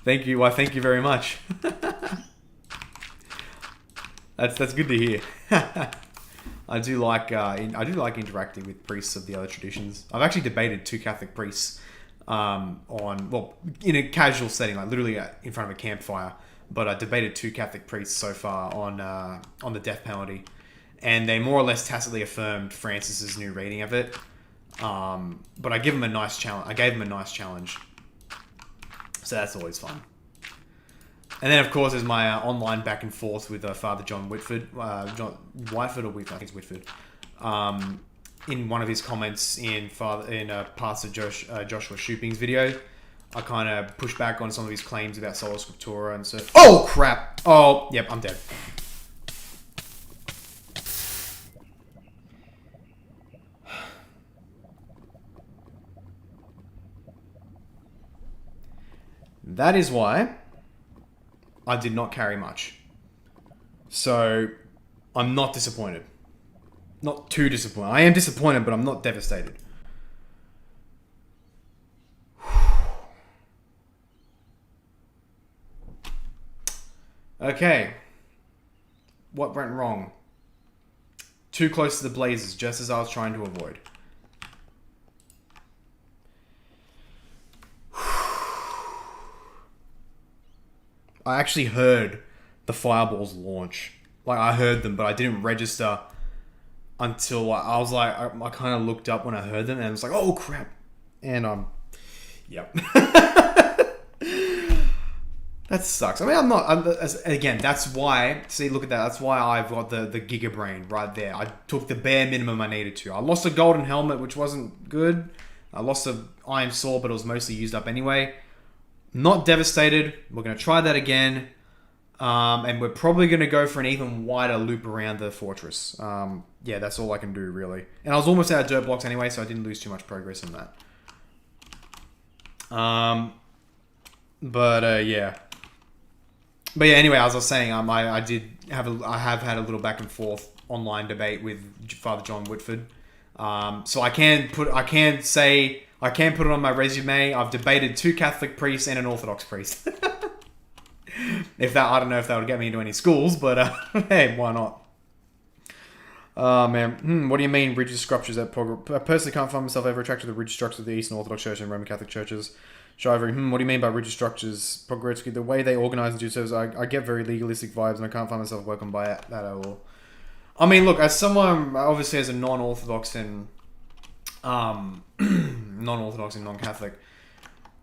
S1: thank you. Why, thank you very much. That's good to hear. I do like interacting with priests of the other traditions. I've actually debated 2 Catholic priests in a casual setting, like literally in front of a campfire. But I debated 2 Catholic priests so far on the death penalty, and they more or less tacitly affirmed Francis's new reading of it. But I gave him a nice challenge. So that's always fun. And then, of course, there's my online back and forth with Father John Whitford. John Whiteford or Whitford? I think it's Whitford. In one of his comments in Pastor Joshua Shooping's video, I kind of pushed back on some of his claims about Sola Scriptura and so... Oh, crap! Oh, yep, I'm dead. That is why I did not carry much. So, I'm not disappointed. Not too disappointed. I am disappointed, but I'm not devastated. Okay. What went wrong? Too close to the blazes, just as I was trying to avoid. I actually heard the fireballs launch. Like, I heard them, but I didn't register until I was like, I kind of looked up when I heard them, and I was like, oh crap. And yep. That sucks. I mean, again, that's why, see, look at that. That's why I've got the Giga Brain right there. I took the bare minimum I needed to. I lost a golden helmet, which wasn't good. I lost an iron sword, but it was mostly used up anyway. Not devastated. We're going to try that again. And we're probably going to go for an even wider loop around the fortress. Yeah, that's all I can do, really. And I was almost out of dirt blocks anyway, so I didn't lose too much progress on that. Yeah. But yeah, anyway, as I was saying, I have had a little back and forth online debate with Father John Whitford. So I can put it on my resume. I've debated 2 Catholic priests and an Orthodox priest. I don't know if that would get me into any schools, but hey, why not? Oh man, what do you mean rigid structures at I personally can't find myself ever attracted to the rigid structures of the Eastern Orthodox Church and Roman Catholic churches. Shivery, what do you mean by rigid structures? Pogoretsky, the way they organize and do service, I get very legalistic vibes, and I can't find myself welcomed by that at all. I mean, look, as someone, obviously as a non-Orthodox and non-Catholic,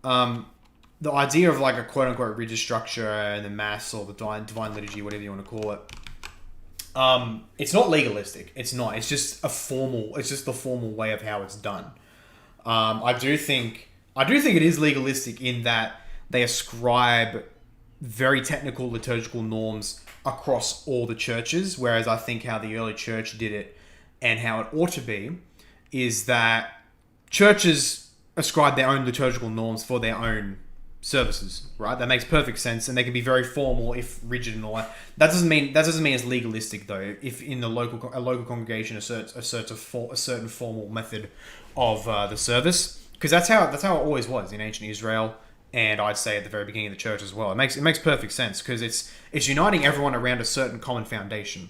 S1: the idea of like a quote-unquote rigid structure and the Mass or the divine liturgy, whatever you want to call it, it's not legalistic. It's not. It's just the formal way of how it's done. I do think it is legalistic in that they ascribe very technical liturgical norms across all the churches, whereas I think how the early church did it and how it ought to be is that churches ascribe their own liturgical norms for their own services, right? That makes perfect sense, and they can be very formal if rigid and all that. That doesn't mean it's legalistic though. If in a local congregation asserts a certain formal method of the service, because that's how it always was in ancient Israel, and I'd say at the very beginning of the church as well. It makes perfect sense because it's uniting everyone around a certain common foundation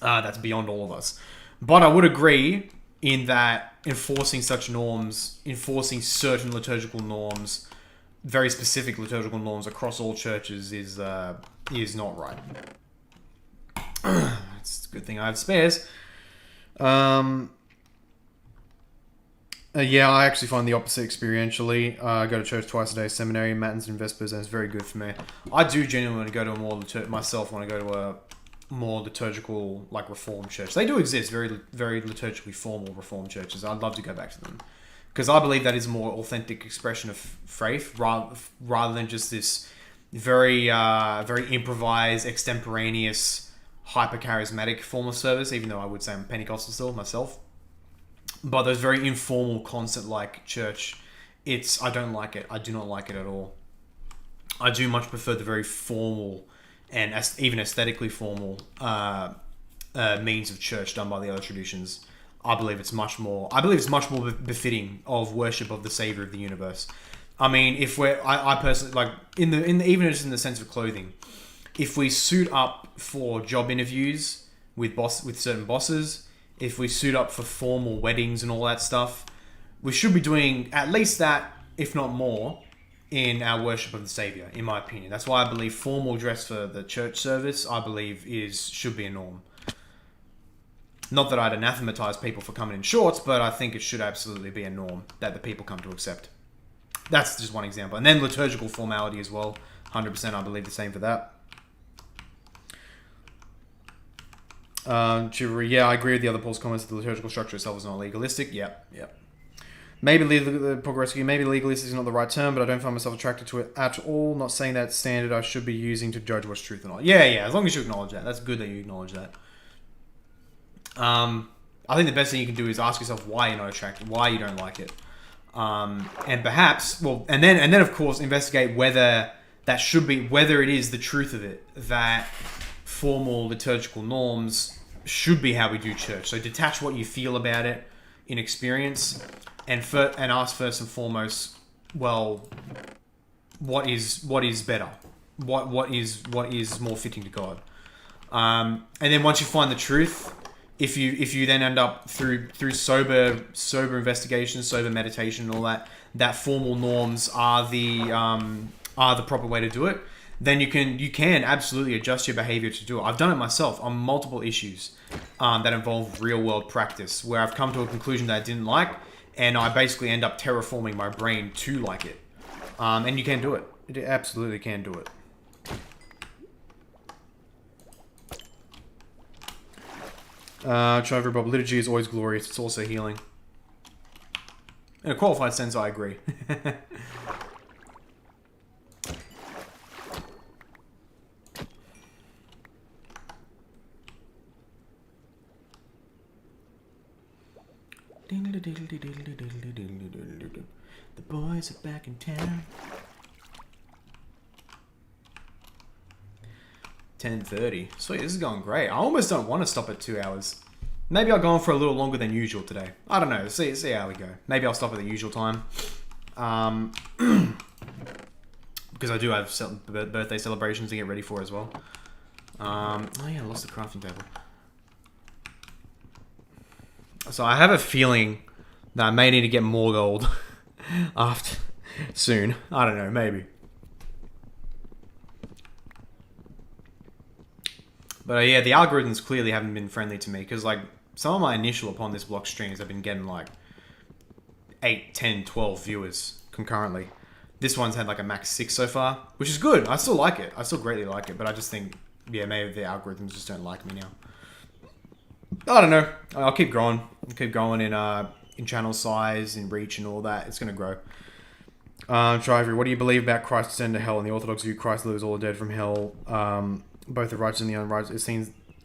S1: that's beyond all of us. But I would agree in that enforcing certain liturgical norms, very specific liturgical norms across all churches is not right. It's a good thing I have spares. Yeah, I actually find the opposite experientially. I go to church twice a day, seminary, matins and vespers, and it's very good for me. I do genuinely want to go to a more more liturgical, like Reformed church. They do exist, very, very liturgically formal Reformed churches. I'd love to go back to them. because I believe that is a more authentic expression of faith rather than just this very improvised, extemporaneous, hyper charismatic form of service. Even though I would say I'm Pentecostal still myself, but those very informal concert like church, I don't like it. I do not like it at all. I do much prefer the very formal and even aesthetically formal means of church done by the other traditions. I believe it's much more befitting of worship of the Savior of the universe. I mean, if I personally like even just in the sense of clothing, if we suit up for job interviews with certain bosses, if we suit up for formal weddings and all that stuff, we should be doing at least that, if not more, in our worship of the Savior, in my opinion. That's why I believe formal dress for the church service, I believe, should be a norm. Not that I'd anathematize people for coming in shorts, but I think it should absolutely be a norm that the people come to accept. That's just one example. And then liturgical formality as well. 100% I believe the same for that. Yeah, I agree with the other Paul's comments that the liturgical structure itself is not legalistic. Yep. Maybe legalistic is not the right term, but I don't find myself attracted to it at all. Not saying that standard I should be using to judge what's truth or not. Yeah, as long as you acknowledge that. That's good that you acknowledge that. I think the best thing you can do is ask yourself why you're not attracted, why you don't like it. And perhaps, and then of course investigate whether it is the truth of it, that formal liturgical norms should be how we do church. So detach what you feel about it in experience, and ask first and foremost, well, what is better? What is more fitting to God? And then once you find the truth, if you then end up through sober investigation, sober meditation, and all that formal norms are the proper way to do it, then you can absolutely adjust your behavior to do it. I've done it myself on multiple issues that involve real world practice, where I've come to a conclusion that I didn't like, and I basically end up terraforming my brain to like it. And you can do it. You absolutely can do it. Trevor Bob, liturgy is always glorious. It's also healing. In a qualified sense, I agree. The boys are back in town. 10:30. Sweet, this is going great. I almost don't want to stop at 2 hours. Maybe I'll go on for a little longer than usual today. I don't know. See how we go. Maybe I'll stop at the usual time. Because I do have birthday celebrations to get ready for as well. Oh yeah, I lost the crafting table. So I have a feeling that I may need to get more gold soon. I don't know, maybe. But yeah, the algorithms clearly haven't been friendly to me, because like some of my initial upon this block streams have been getting like 8, 10, 12 viewers concurrently. This one's had like a max 6 so far, which is good. I still like it. I still greatly like it, but I just think, yeah, maybe the algorithms just don't like me now. I don't know. I'll keep growing. I'll keep going in channel size, in reach, and all that. It's going to grow. Driver, what do you believe about Christ descend to hell? In the Orthodox view, Christ delivers all the dead from hell, both the righteous and the unrighteous.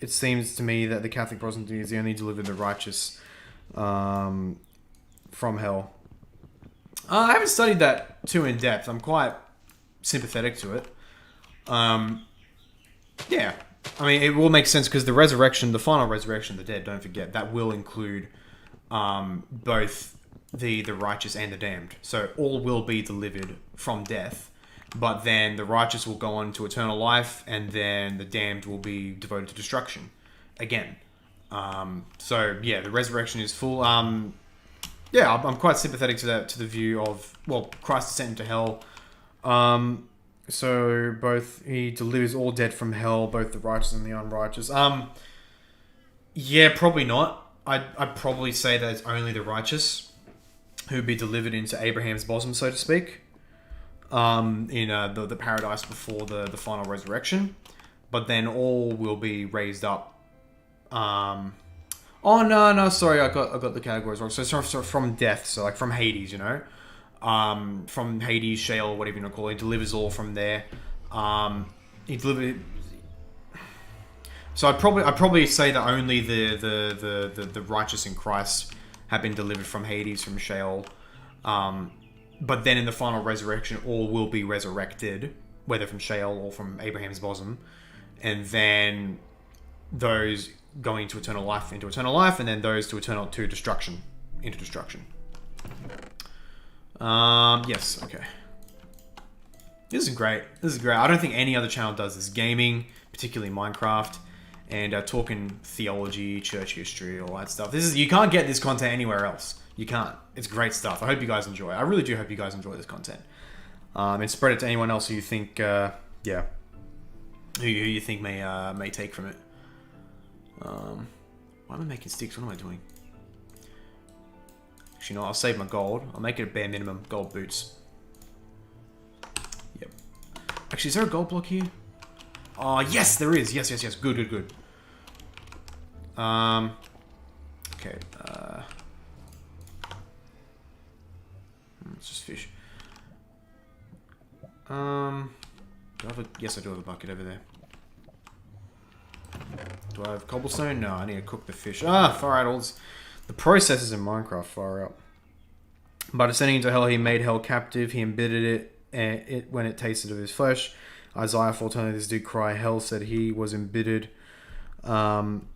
S1: It seems to me that the Catholic Protestant view is the only deliver the righteous from hell. I haven't studied that too in depth. I'm quite sympathetic to it. Yeah. I mean, it will make sense because the resurrection, the final resurrection of the dead, don't forget, that will include both the righteous and the damned. So all will be delivered from death, but then the righteous will go on to eternal life, and then the damned will be devoted to destruction again. So yeah, the resurrection is full. Yeah, I'm quite sympathetic to the view of, well, Christ descent into hell. So both he delivers all dead from hell, both the righteous and the unrighteous. Yeah, probably not. I'd probably say that it's only the righteous who would be delivered into Abraham's bosom, so to speak, in the paradise before the final resurrection. But then all will be raised up. Oh no, sorry, I got the categories wrong. So it's from death, so like from Hades, you know, from Hades, Sheol, whatever you want to call it. He delivers all from there. He delivered. So I'd probably say that only the righteous in Christ have been delivered from Hades, from Sheol. But then in the final resurrection, all will be resurrected, whether from Sheol or from Abraham's bosom, and then those going into eternal life, and then those to destruction, into destruction. Yes, okay. This is great. I don't think any other channel does this. Gaming, particularly Minecraft, and talking theology, church history, all that stuff. You can't get this content anywhere else. You can't. It's great stuff. I hope you guys enjoy it. I really do hope you guys enjoy this content. And spread it to anyone else who you think, who you think may take from it. Why am I making sticks? What am I doing? Actually, no, I'll save my gold. I'll make it a bare minimum. Gold boots. Yep. Actually, is there a gold block here? Oh, yes, there is. Yes. Good. Okay. Let's just fish. Do I have a... Yes, I do have a bucket over there. Do I have cobblestone? No, I need to cook the fish. Far out. All this... The processes in Minecraft, far out. By descending into hell, he made hell captive. He embittered it when it tasted of his flesh. Isaiah foretold this did cry. Hell said he was embittered. When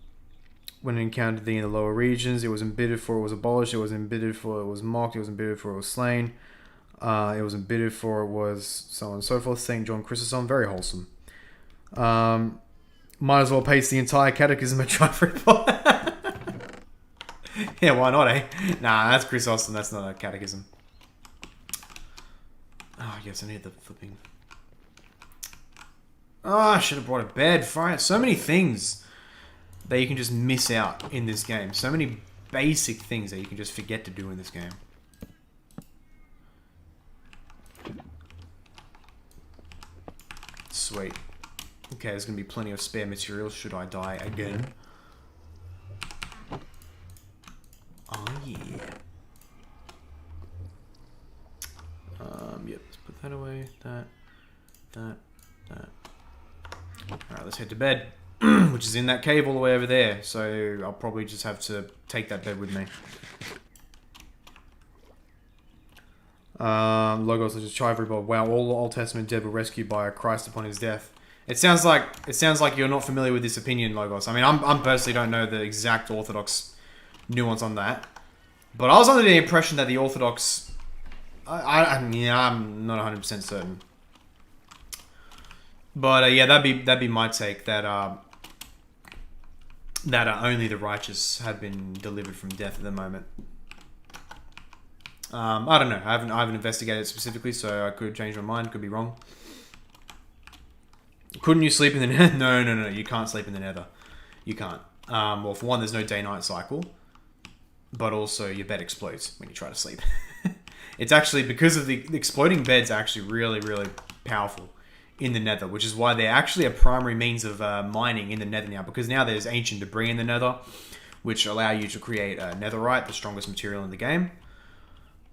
S1: it encountered thee in the lower regions, it was embittered for it was abolished. It was embittered for it was mocked. It was embittered for it was slain. It was embittered for it was so on and so forth. St. John Chrysostom, very wholesome. Might as well paste the entire catechism at Trifrid. Yeah, why not, eh? Nah, that's Chrysostom. That's not a catechism. Oh, yes, I need the flipping... Oh, I should have brought a bed. Fire. So many things that you can just miss out in this game. So many basic things that you can just forget to do in this game. Sweet. Okay, there's going to be plenty of spare materials should I die again. Oh, yeah. Yep, let's put that away. That. Alright, let's head to bed. Which is in that cave all the way over there. So I'll probably just have to take that bed with me. Logos such as Chivalry Bob. Wow, all the Old Testament dead were rescued by Christ upon his death. It sounds like you're not familiar with this opinion, Logos. I mean, I'm personally don't know the exact Orthodox nuance on that, but I was under the impression that the Orthodox, I'm not 100% certain. But yeah, that'd be my take. That only the righteous have been delivered from death at the moment. I don't know. I haven't investigated it specifically, so I could change my mind. Could be wrong. Couldn't you sleep in the Nether? No. You can't sleep in the Nether. You can't. Well, for one, there's no day-night cycle, but also your bed explodes when you try to sleep. It's actually because of the exploding beds are actually really, really powerful in the Nether, which is why they're actually a primary means of mining in the Nether now, because now there's ancient debris in the Nether, which allow you to create netherite, the strongest material in the game.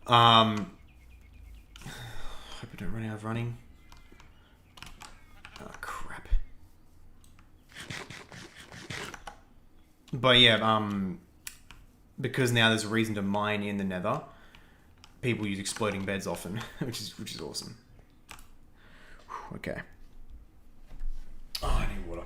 S1: Hope I don't run out of running. Oh, crap. But yeah, because now there's a reason to mine in the Nether, people use exploding beds often, which is awesome. Okay. Oh, I need water.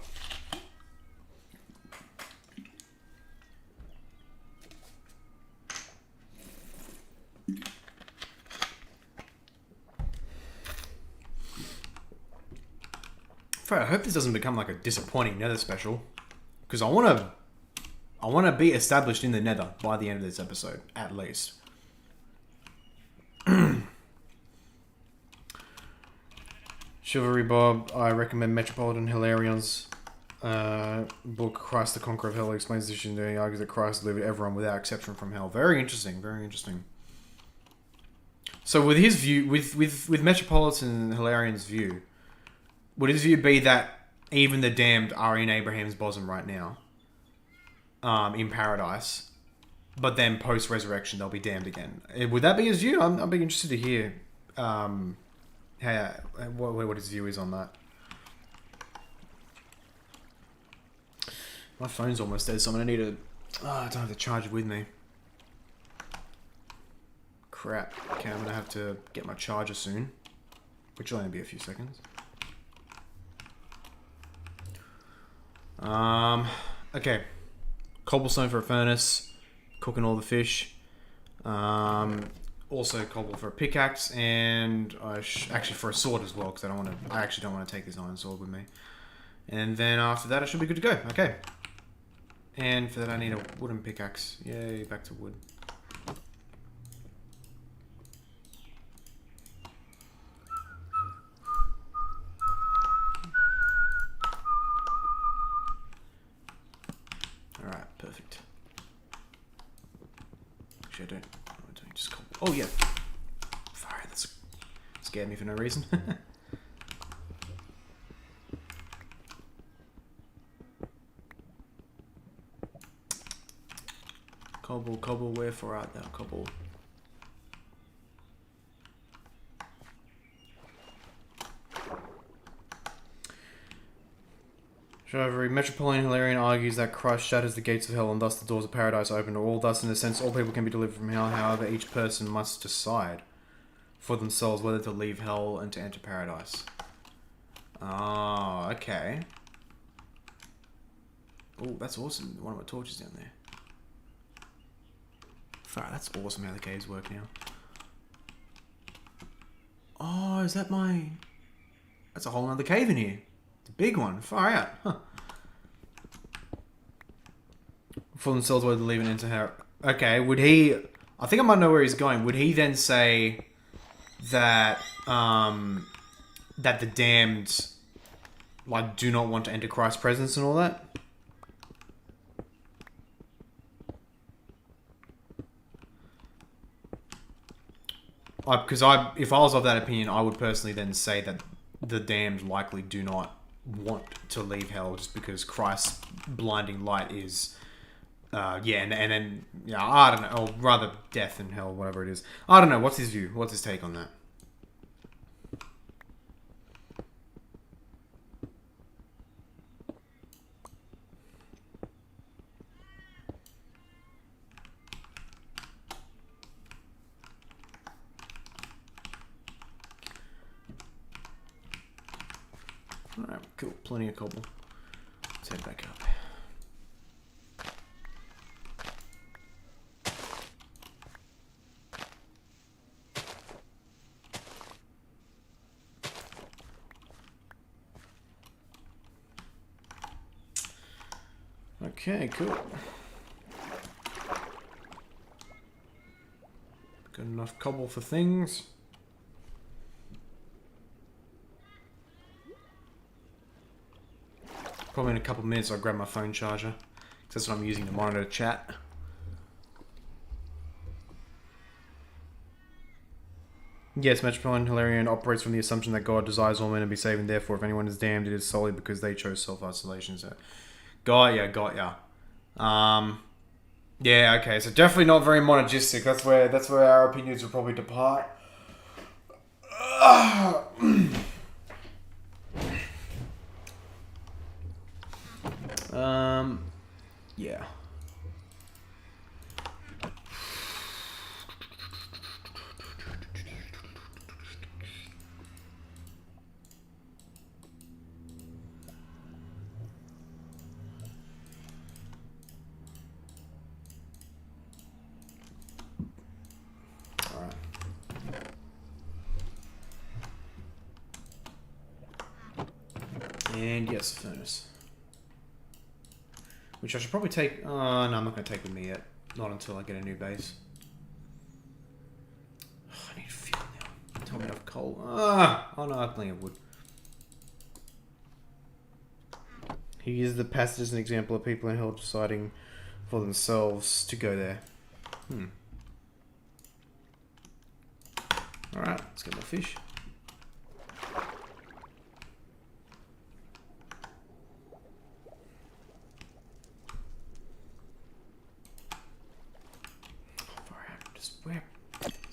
S1: I hope this doesn't become like a disappointing Nether special, because I want to be established in the Nether by the end of this episode, at least. Chivalry Bob, I recommend Metropolitan Hilarion's book, Christ the Conqueror of Hell. He explains this and he argues that Christ delivered everyone without exception from hell. Very interesting, very interesting. So with his view, with Metropolitan Hilarion's view, would his view be that even the damned are in Abraham's bosom right now? in paradise, but then post-resurrection they'll be damned again. Would that be his view? I'd be interested to hear what his view is on that. My phone's almost dead, so I'm going to need a... Oh, I don't have the charger with me. Crap. Okay, I'm going to have to get my charger soon. Which will only be a few seconds. Okay. Cobblestone for a furnace. Cooking all the fish. Also cobble for a pickaxe. And actually for a sword as well, because I actually don't want to take this iron sword with me. And then after that, I should be good to go. Okay. And for that, I need a wooden pickaxe. Yay, back to wood. Alright, perfect. Actually, I don't just cobble. Oh, yeah. Fire, that scared me for no reason. Cobble, cobble, wherefore art thou, cobble? However, Metropolitan Hilarion argues that Christ shatters the gates of hell and thus the doors of paradise open to all. Thus, in a sense, all people can be delivered from hell. However, each person must decide for themselves whether to leave hell and to enter paradise. Oh, okay. Oh, that's awesome. One of my torches down there. Alright, that's awesome how the caves work now. Oh, is that my... That's a whole nother cave in here. It's a big one. Far out. Huh. For themselves, whether to leave and enter her. Okay, would he... I think I might know where he's going. Would he then say that... that the damned... like, do not want to enter Christ's presence and all that? Because if I was of that opinion, I would personally then say that the damned likely do not want to leave hell just because Christ's blinding light is, and then, yeah, I don't know, or rather death and hell, whatever it is. I don't know, what's his view? What's his take on that? Alright, cool. Plenty of cobble. Let's head back up. Okay, cool. Got enough cobble for things. Probably in a couple of minutes I'll grab my phone charger. That's what I'm using to monitor chat. Yes, Metropolitan Hilarion operates from the assumption that God desires all men to be saved, and therefore if anyone is damned, it is solely because they chose self-isolation. So, got ya. Yeah, okay, so definitely not very monogistic. That's where our opinions will probably depart. Yeah. Alright. And yes, furnace. Which I should probably take... no, I'm not going to take with me yet. Not until I get a new base. Oh, I need fuel now. Tell me enough coal. Oh no, I have plenty of wood. He uses the passage as an example of people in hell deciding for themselves to go there. Alright, let's get more fish.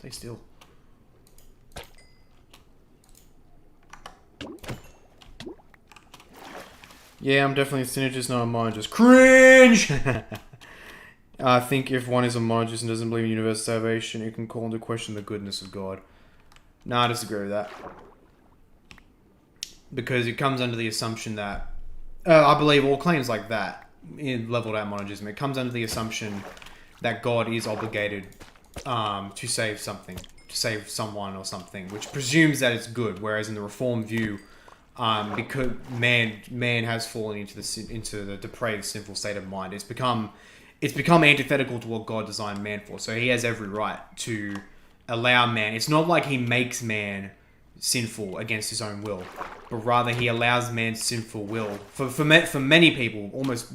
S1: Stay still. Yeah, I'm definitely a synergist, not a monergist. Cringe! I think if one is a monergist and doesn't believe in universal salvation, it can call into question the goodness of God. No, I disagree with that. Because it comes under the assumption that... I believe all claims like that, in leveled out monergism, it comes under the assumption that God is obligated to save something. To save someone or something, which presumes that it's good. Whereas in the Reformed view... because man has fallen into the depraved, sinful state of mind. It's become antithetical to what God designed man for. So he has every right to allow man. It's not like he makes man sinful against his own will, but rather he allows man's sinful will for many people, almost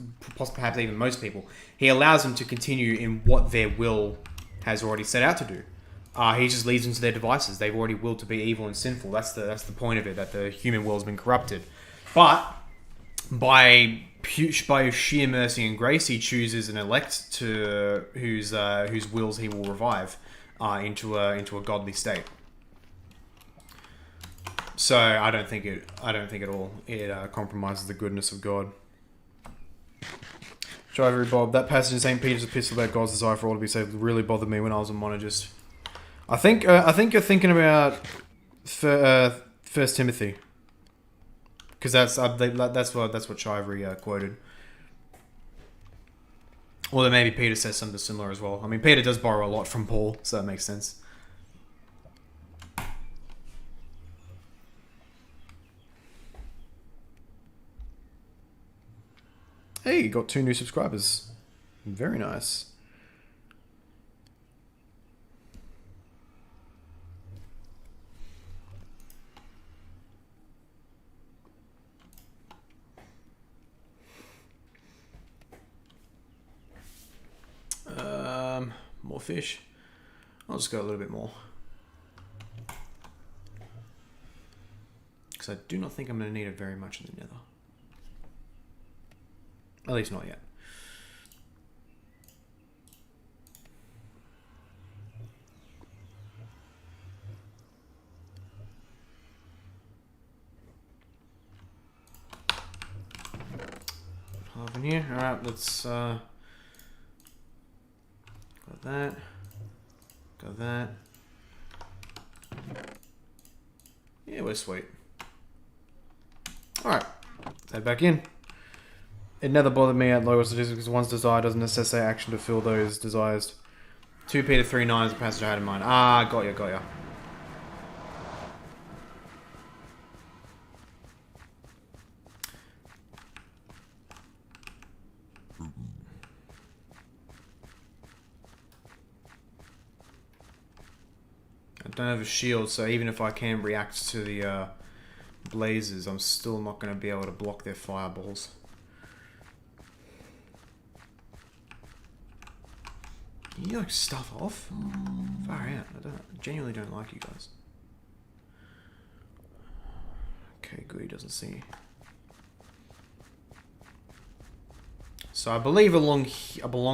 S1: perhaps even most people. He allows them to continue in what their will has already set out to do. He just leads them to their devices. They've already willed to be evil and sinful. That's the point of it, that the human will has been corrupted. But by sheer mercy and grace, he chooses and elects to whose wills he will revive into a godly state. So I don't think at all it compromises the goodness of God. Driver Bob, that passage in St. Peter's epistle about God's desire for all to be saved really bothered me when I was a monergist. I think you're thinking about First Timothy, because that's what Chivery quoted. Or then maybe Peter says something similar as well. I mean, Peter does borrow a lot from Paul, so that makes sense. Hey, you got 2 new subscribers. Very nice. More fish. I'll just go a little bit more. Because I do not think I'm going to need it very much in the Nether. At least not yet. Half in here. Alright, let's... Got that. Got that. Yeah, we're sweet. Alright. Let's head back in. It never bothered me at lower statistics because one's desire doesn't necessitate action to fill those desires. 2 Peter 3:9 is the passage I had in mind. Ah, got ya. I don't have a shield, so even if I can react to the blazes, I'm still not going to be able to block their fireballs. You like stuff off? Far out. I genuinely don't like you guys. Okay, good. He doesn't see. So I believe along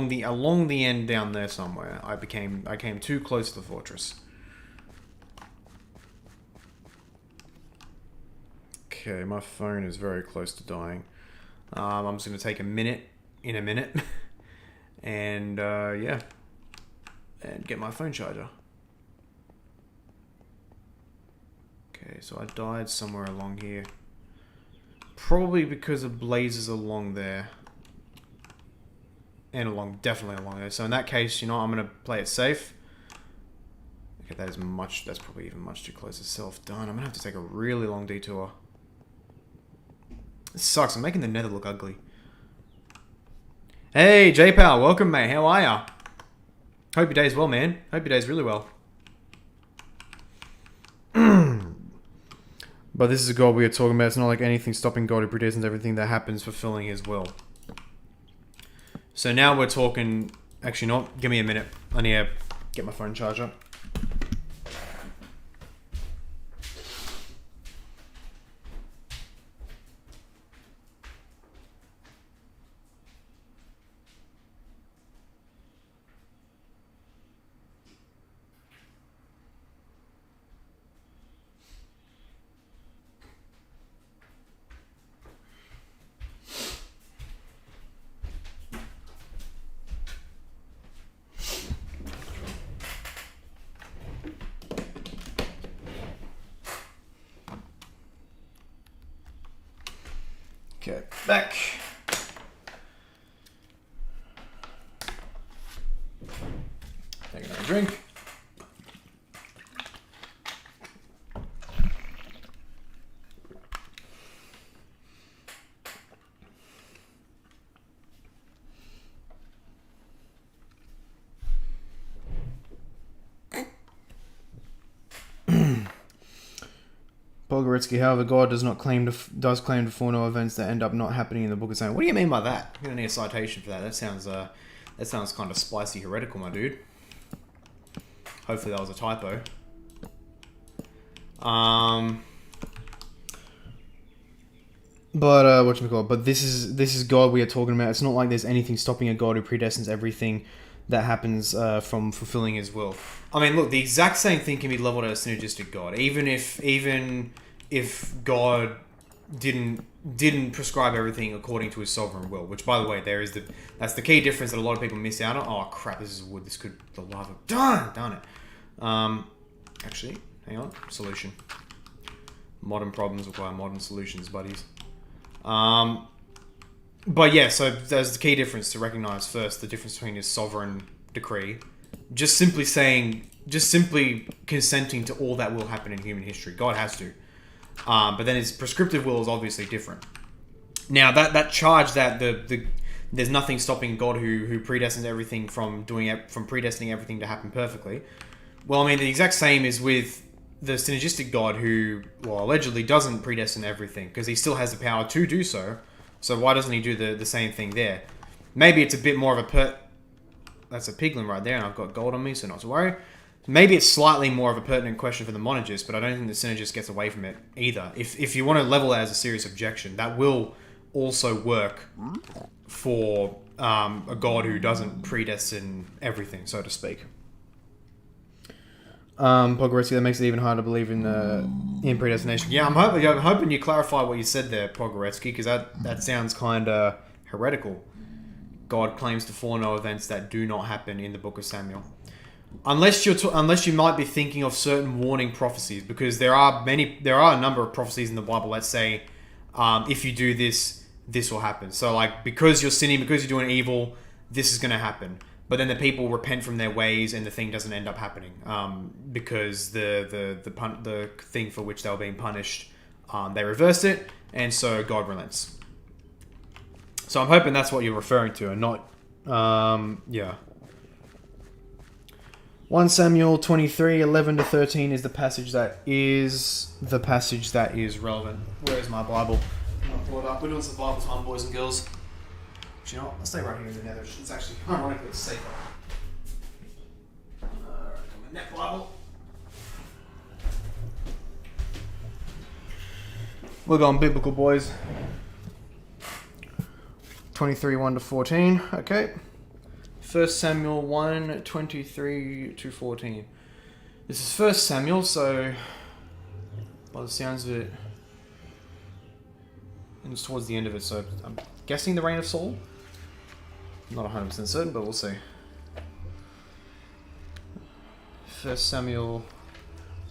S1: the end down there somewhere, I came too close to the fortress. Okay, my phone is very close to dying. I'm just gonna take a minute, and yeah. And get my phone charger. Okay, so I died somewhere along here. Probably because of blazes along there. And definitely along there. So in that case, you know, I'm gonna play it safe. Okay, that's probably even much too close to self-done. I'm gonna have to take a really long detour. This sucks, I'm making the Nether look ugly. Hey, J-Pal, welcome mate, how are ya? Hope your day's well, man. Hope your day's really well. But this is a God we are talking about. It's not like anything stopping God who predestines everything that happens fulfilling his will. So now we're talking... Actually not. Give me a minute. I need to get my phone charger. Okay, back. Take another drink. Pogoretsky, however, God does claim to foreknow events that end up not happening in the Book of Samuel. What do you mean by that? I'm gonna need a citation for that. That sounds kind of spicy heretical, my dude. Hopefully that was a typo. But whatchamacallit? But this is God we are talking about. It's not like there's anything stopping a God who predestines everything that happens from fulfilling His will. I mean, look, the exact same thing can be leveled at a synergistic God, even if God didn't prescribe everything according to His sovereign will. Which, by the way, that's the key difference that a lot of people miss out on. Oh crap! This is wood. This could the lava. Darn it. Actually, hang on. Solution. Modern problems require modern solutions, buddies. But yeah, so there's the key difference to recognize first, the difference between His sovereign decree, just simply consenting to all that will happen in human history. God has to. But then His prescriptive will is obviously different. Now that charge that there's nothing stopping God who predestines everything from predestining everything to happen perfectly. Well, I mean, the exact same is with the synergistic God who, well, allegedly doesn't predestine everything because He still has the power to do so. So why doesn't He do the same thing there? Maybe it's a bit more of a that's a piglin right there, and I've got gold on me, so not to worry. Maybe it's slightly more of a pertinent question for the monergist, but I don't think the synergist gets away from it either. If you want to level that as a serious objection, that will also work for a God who doesn't predestine everything, so to speak. Pogoretsky, that makes it even harder to believe in predestination. Yeah, I'm hoping you clarify what you said there, Pogoretsky, because that sounds kind of heretical. God claims to foreknow events that do not happen in the Book of Samuel, unless you might be thinking of certain warning prophecies, because there are a number of prophecies in the Bible that say, if you do this, this will happen. So like, because you're sinning, because you're doing evil, this is going to happen. But then the people repent from their ways, and the thing doesn't end up happening because the thing for which they were being punished, they reversed it, and so God relents. So I'm hoping that's what you're referring to, and not, yeah. 1 Samuel 23:11-13 is the passage that is relevant. Where is my Bible? I'll pull it up. We're doing some Bible time, boys and girls. Do you know what? I'll stay right here in the Nether. It's actually, ironically, safer. Alright, got my net Bible. We're going biblical, boys. 23:1-14. Okay. 1 Samuel 1:23-14. This is 1 Samuel, so by the sounds of it, it's towards the end of it, so I'm guessing the reign of Saul. Not 100% certain, but we'll see. 1 Samuel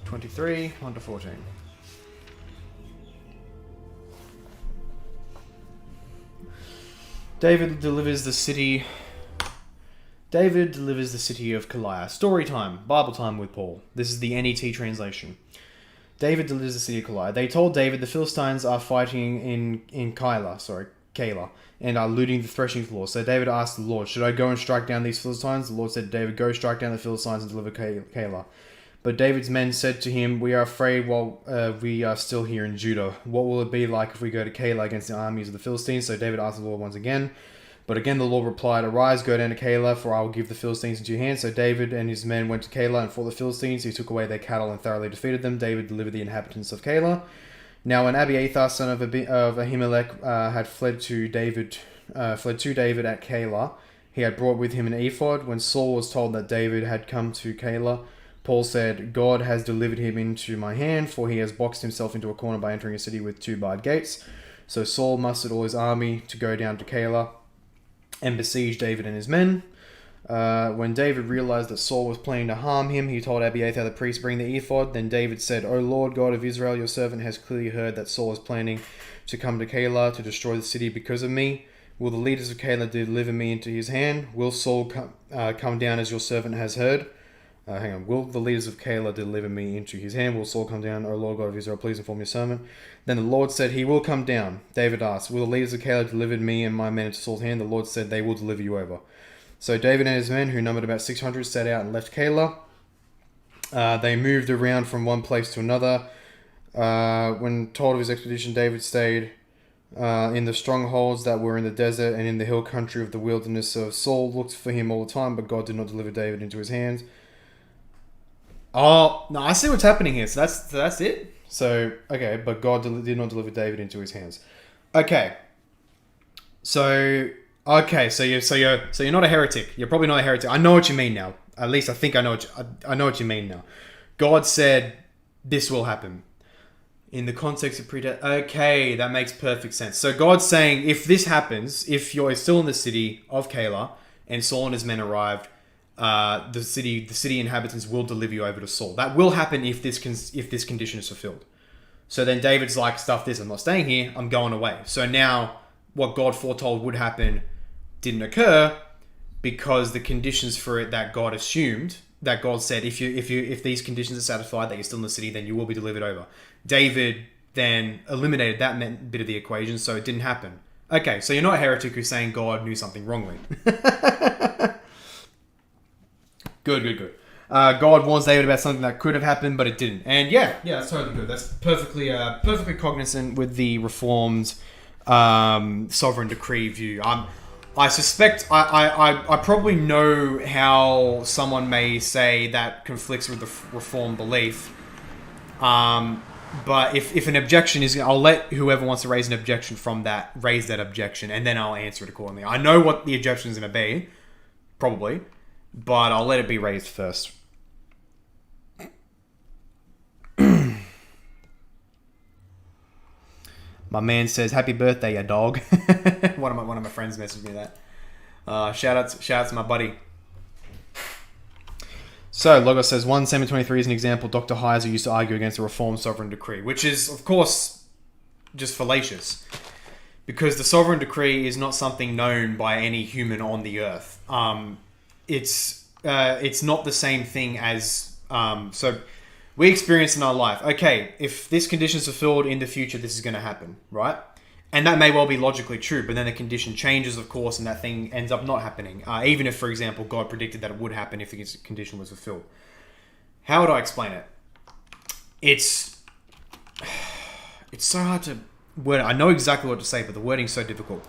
S1: 23, 1-14. David delivers the city of Keilah. Story time. Bible time with Paul. This is the NET translation. David delivers the city of Keilah. They told David the Philistines are fighting in Keilah, and are looting the threshing floor. So David asked the Lord, should I go and strike down these Philistines? The Lord said to David, go strike down the Philistines and deliver Keilah. But David's men said to him, we are afraid while we are still here in Judah. What will it be like if we go to Keilah against the armies of the Philistines? So David asked the Lord once again. But again the Lord replied, arise, go down to Keilah, for I will give the Philistines into your hands. So David and his men went to Keilah and fought the Philistines. He took away their cattle and thoroughly defeated them. David delivered the inhabitants of Keilah. Now when Abiathar, son of Ahimelech, had fled to David at Keilah, he had brought with him an ephod. When Saul was told that David had come to Keilah, Paul said, God has delivered him into my hand, for he has boxed himself into a corner by entering a city with 2 barred gates. So Saul mustered all his army to go down to Keilah and besiege David and his men. When David realized that Saul was planning to harm him, he told Abiathar the priest, bring the ephod. Then David said, O Lord God of Israel, your servant has clearly heard that Saul is planning to come to Keilah to destroy the city because of me. Will the leaders of Keilah deliver me into his hand? Will Saul come down as your servant has heard? Will the leaders of Keilah deliver me into his hand? Will Saul come down? O Lord God of Israel, please inform your servant. Then the Lord said, he will come down. David asked, will the leaders of Keilah deliver me and my men into Saul's hand? The Lord said, they will deliver you over. So David and his men, who numbered about 600, set out and left Keilah. They moved around from one place to another. When told of his expedition, David stayed in the strongholds that were in the desert and in the hill country of the wilderness. Of Saul looked for him all the time, but God did not deliver David into his hands. Oh, no, I see what's happening here. So that's it? So, okay, but God did not deliver David into his hands. Okay. So you're not a heretic. You're probably not a heretic. I know what you mean now. At least I think I know what you mean now. God said this will happen. In the context of okay, that makes perfect sense. So God's saying, if this happens, if you're still in the city of Keilah and Saul and his men arrived, the city inhabitants will deliver you over to Saul. That will happen if this condition is fulfilled. So then David's like, stuff this, I'm not staying here, I'm going away. So now what God foretold would happen didn't occur because the conditions for it that God assumed, that God said, if these conditions are satisfied, that you're still in the city, then you will be delivered over. David then eliminated that bit of the equation, so it didn't happen. Okay, so you're not a heretic who's saying God knew something wrongly. Good. God warns David about something that could have happened, but it didn't. And yeah, that's totally good. That's perfectly cognizant with the Reformed sovereign decree view. I suspect I probably know how someone may say that conflicts with the Reformed belief. But if an objection is, I'll let whoever wants to raise an objection from that raise that objection, and then I'll answer it accordingly. I know what the objection is going to be, probably, but I'll let it be raised first. My man says, "Happy birthday, ya dog." one of my friends messaged me that. Shout out to my buddy. So, Logos says, 1 Samuel 23 is an example. Dr. Heiser used to argue against the Reformed sovereign decree, which is, of course, just fallacious. Because the sovereign decree is not something known by any human on the earth. It's not the same thing as... So, we experience in our life, okay, if this condition is fulfilled in the future, this is going to happen, right? And that may well be logically true, but then the condition changes, of course, and that thing ends up not happening. Even if, for example, God predicted that it would happen if the condition was fulfilled. How would I explain it? It's so hard to word it. I know exactly what to say, but the wording's so difficult.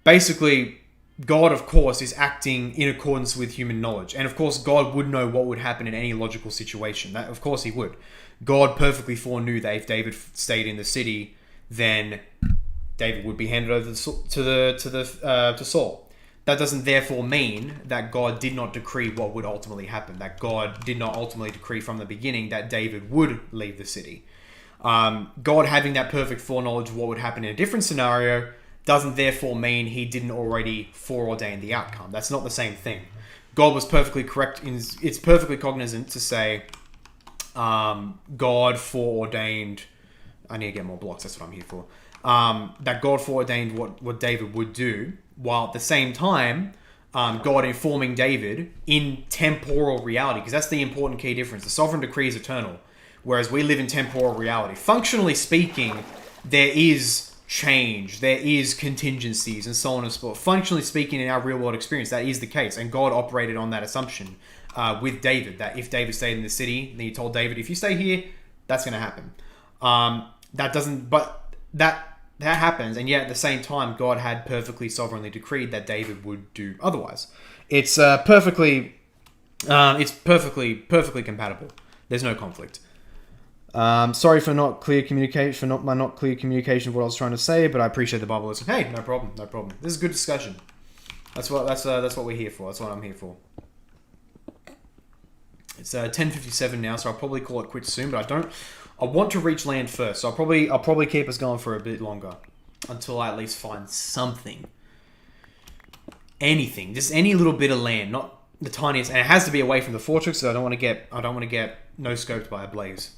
S1: Basically, God, of course, is acting in accordance with human knowledge. And, of course, God would know what would happen in any logical situation. That, of course, he would. God perfectly foreknew that if David stayed in the city, then David would be handed over to Saul. That doesn't therefore mean that God did not decree what would ultimately happen. That God did not ultimately decree from the beginning that David would leave the city. God having that perfect foreknowledge of what would happen in a different scenario doesn't therefore mean he didn't already foreordain the outcome. That's not the same thing. God was perfectly correct. It's perfectly cognizant to say God foreordained... I need to get more blocks. That's what I'm here for. That God foreordained what David would do, while at the same time, God informing David in temporal reality, because that's the important key difference. The sovereign decree is eternal, whereas we live in temporal reality. Functionally speaking, there is change, there is contingencies, and so on and so forth. Functionally speaking, in our real world experience, that is the case, and God operated on that assumption with David, that if David stayed in the city, then he told David, if you stay here, that's going to happen. That happens, and yet at the same time, God had perfectly sovereignly decreed that David would do otherwise. It's perfectly compatible. There's no conflict. Sorry for my not clear communication of what I was trying to say, but I appreciate the Bible. Hey, no problem. This is a good discussion. That's what we're here for. That's what I'm here for. It's 10:57 now, so I'll probably call it quits soon. But I want to reach land first, so I'll probably keep us going for a bit longer until I at least find something. anything, just any little bit of land, not the tiniest, and it has to be away from the fortress. So I don't want to get no scoped by a blaze.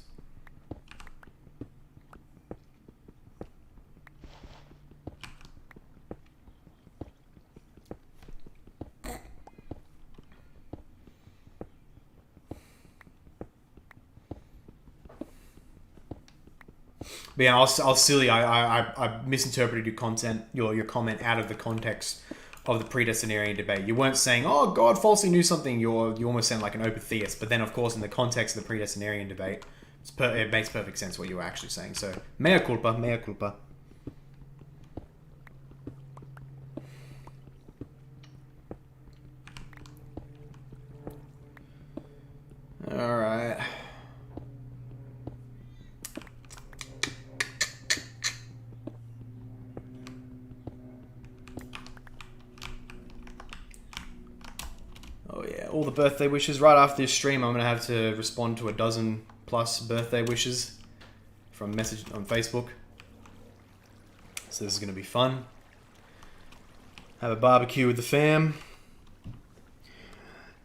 S1: But yeah, I was silly. I misinterpreted your comment out of the context of the predestinarian debate. You weren't saying, "Oh, God falsely knew something." You almost sound like an open theist. But then, of course, in the context of the predestinarian debate, it makes perfect sense what you were actually saying. So, mea culpa, mea culpa. All right. Oh yeah, all the birthday wishes. Right after this stream, I'm going to have to respond to a dozen plus birthday wishes from message on Facebook. So this is going to be fun. Have a barbecue with the fam.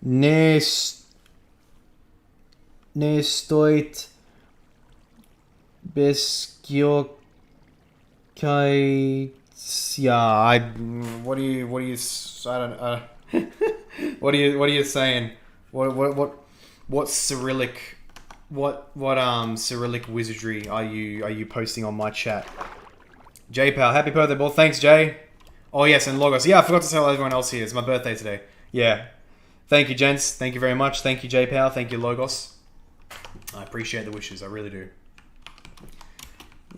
S1: Ne stoit what do you I don't what are you saying? What Cyrillic Cyrillic wizardry are you posting on my chat? J Pal, happy birthday, ball. Thanks, Jay. Oh yes, and Logos. Yeah, I forgot to tell everyone else here. It's my birthday today. Yeah. Thank you, gents. Thank you very much. Thank you, J Pal. Thank you, Logos. I appreciate the wishes. I really do.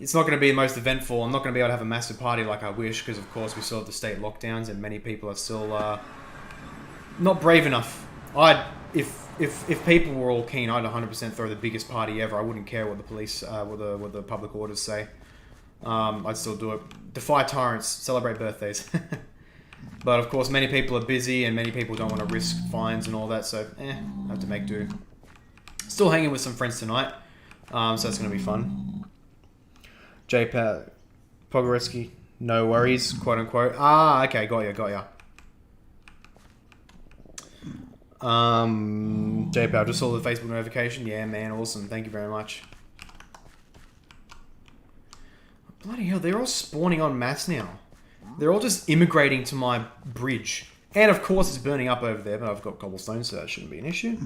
S1: It's not going to be the most eventful. I'm not going to be able to have a massive party like I wish, because of course we still have the state lockdowns and many people are still not brave enough. If people were all keen, I'd 100% throw the biggest party ever. I wouldn't care what the police, what the public orders say. I'd still do it. Defy tyrants, celebrate birthdays. But of course, many people are busy and many people don't want to risk fines and all that. So, I have to make do. Still hanging with some friends tonight, so that's going to be fun. JPA Pogoretsky, no worries, quote unquote. Okay, got ya. JPA, just saw the Facebook notification. Yeah, man, awesome. Thank you very much. Bloody hell, they're all spawning en masse now. They're all just immigrating to my bridge. And of course it's burning up over there, but I've got cobblestone, so that shouldn't be an issue.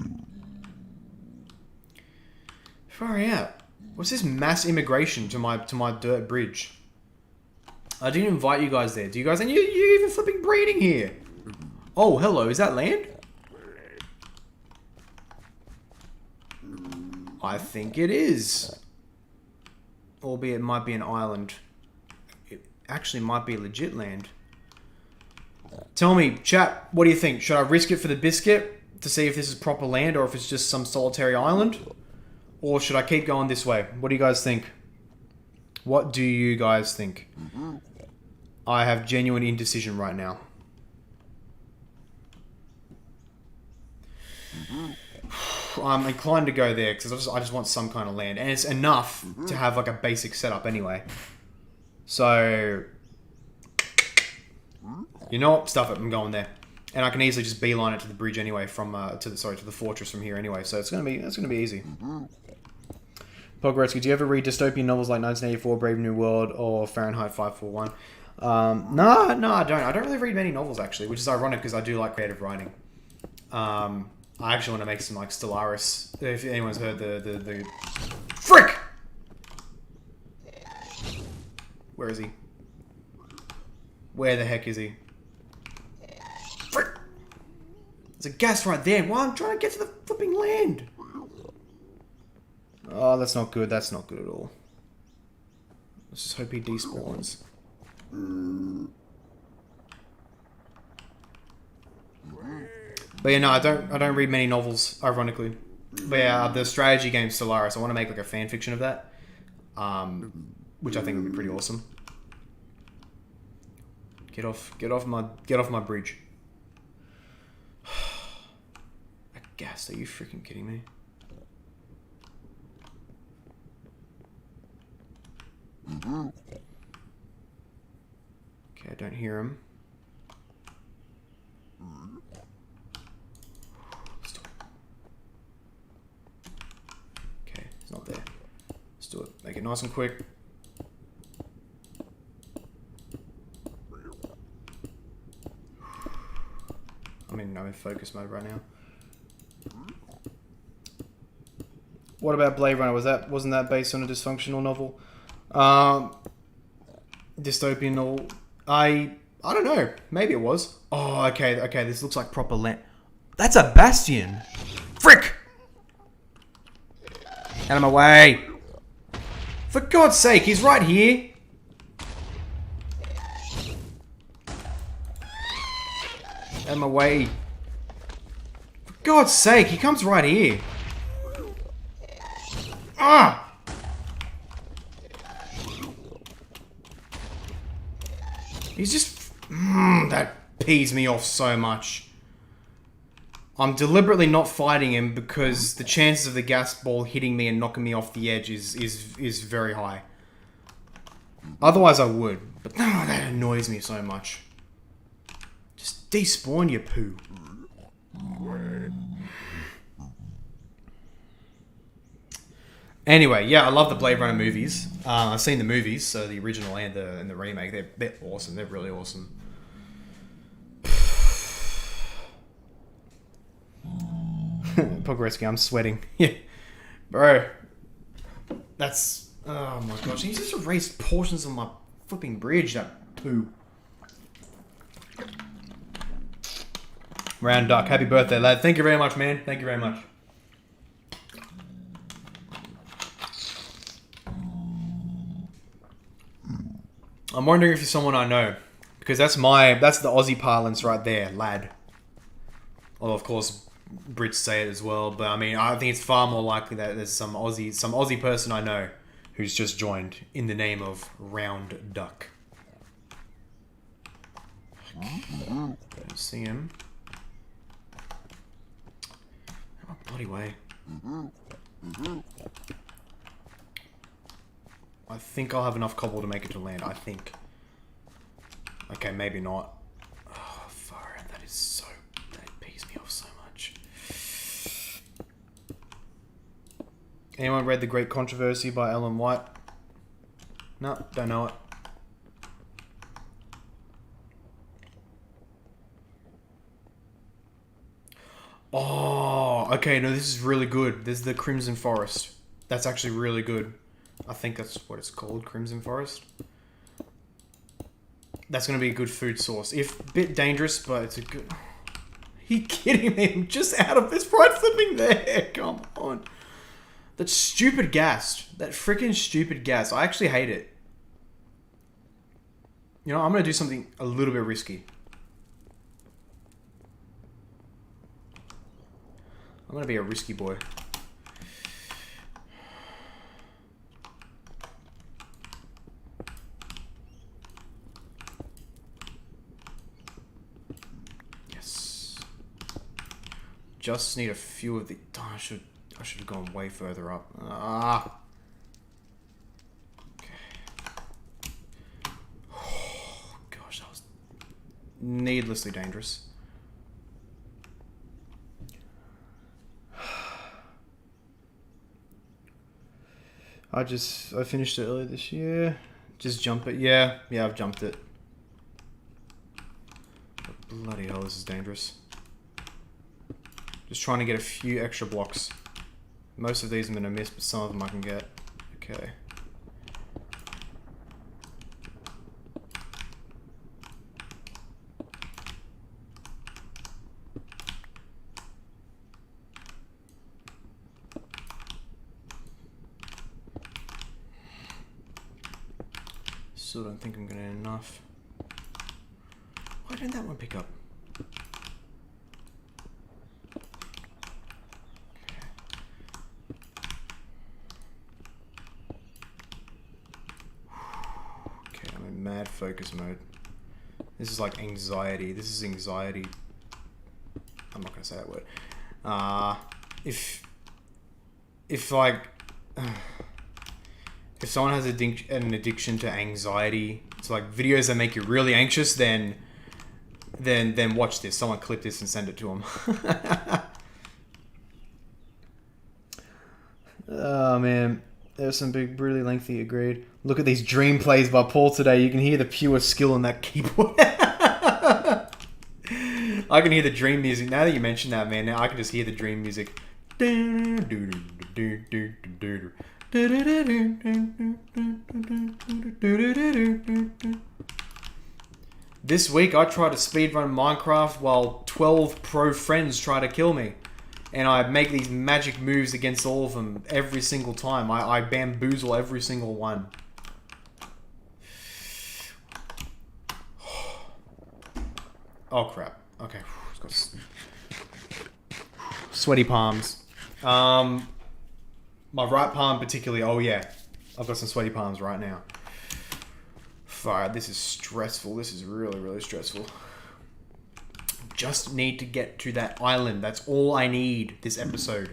S1: Far out. What's this mass immigration to my dirt bridge? I didn't invite you guys there. Do you guys? And you even flipping breeding here. Oh, hello. Is that land? I think it is. Albeit it might be an island. It actually might be legit land. Tell me, chat, what do you think? Should I risk it for the biscuit to see if this is proper land or if it's just some solitary island? Or should I keep going this way? What do you guys think? What do you guys think? I have genuine indecision right now. I'm inclined to go there because I just want some kind of land. And it's enough to have like a basic setup anyway. So, you know what? Stuff it. I'm going there. And I can easily just beeline it to the bridge anyway from to the fortress from here anyway. So it's gonna be easy. Pogoretsky, do you ever read dystopian novels like 1984, Brave New World, or Fahrenheit 541? No, I don't. I don't really read many novels actually, which is ironic because I do like creative writing. I actually want to make some like Stellaris. If anyone's heard the frick, where is he? Where the heck is he? Frick! There's a gas right there. Well, I'm trying to get to the flipping land. Oh, that's not good. That's not good at all. Let's just hope he despawns. But yeah, no, I don't read many novels, ironically. But yeah, the strategy game Stellaris, I want to make like a fan fiction of that, which I think would be pretty awesome. Get off my bridge. A gas? Are you freaking kidding me? Okay, I don't hear him. there. Let's do it. Make it nice and quick. I'm in focus mode right now. What about Blade Runner? Wasn't that based on a dysfunctional novel? Dystopian novel? I don't know. Maybe it was. Oh, okay. This looks like proper land. That's a bastion. Frick! Out of my way. For God's sake, he's right here. Out of my way. For God's sake, he comes right here. Ah! He's just... that pees me off so much. I'm deliberately not fighting him because the chances of the gas ball hitting me and knocking me off the edge is very high. Otherwise I would, but that annoys me so much. Just despawn your poo. Anyway, yeah, I love the Blade Runner movies. I've seen the movies, so the original and the remake. They're awesome. They're really awesome. Pogreski, I'm sweating. Yeah, bro. That's... oh my gosh. He just erased portions of my flipping bridge, that poo. Round Duck, happy birthday, lad. Thank you very much, man. Thank you very much. I'm wondering if you're someone I know. Because that's the Aussie parlance right there, lad. Well, of course, Brits say it as well, but I mean, I think it's far more likely that there's some Aussie person I know who's just joined in the name of Round Duck. Okay. Don't see him. Oh, bloody way. I think I'll have enough cobble to make it to land. I think. Okay, maybe not. Oh, far out. That pees me off so much. Anyone read The Great Controversy by Ellen White? No, don't know it. Oh, okay. No, this is really good. There's the Crimson Forest. That's actually really good. I think that's what it's called, Crimson Forest. That's going to be a good food source. If a bit dangerous, but it's a good... Are you kidding me? I'm just out of this right flipping there. Come on. That stupid gas. That freaking stupid gas. I actually hate it. You know, I'm going to do something a little bit risky. I'm going to be a risky boy. Just need a few of the... Oh, I should have gone way further up. Ah. Okay. Oh, gosh, that was needlessly dangerous. I finished it earlier this year. Just jump it. Yeah, I've jumped it. But bloody hell, this is dangerous. Just trying to get a few extra blocks. Most of these I'm going to miss, but some of them I can get. Okay. Still don't think I'm going to get enough. Why didn't that one pick up? Focus mode. This is like anxiety. This is anxiety. I'm not gonna say that word. If like if someone has an addiction to anxiety, it's like videos that make you really anxious, then watch this. Someone clip this and send it to them. Oh man, there's some big, really lengthy. Agreed. Look at these dream plays by Paul today. You can hear the pure skill in that keyboard. I can hear the dream music now that you mention that, man. Now I can just hear the dream music. This week I tried to speedrun Minecraft while 12 pro friends try to kill me. And I make these magic moves against all of them every single time. I bamboozle every single one. Oh crap. Okay. Sweaty palms. My right palm particularly. Oh yeah. I've got some sweaty palms right now. Fire. This is stressful. This is really, really stressful. Just need to get to that island. That's all I need this episode.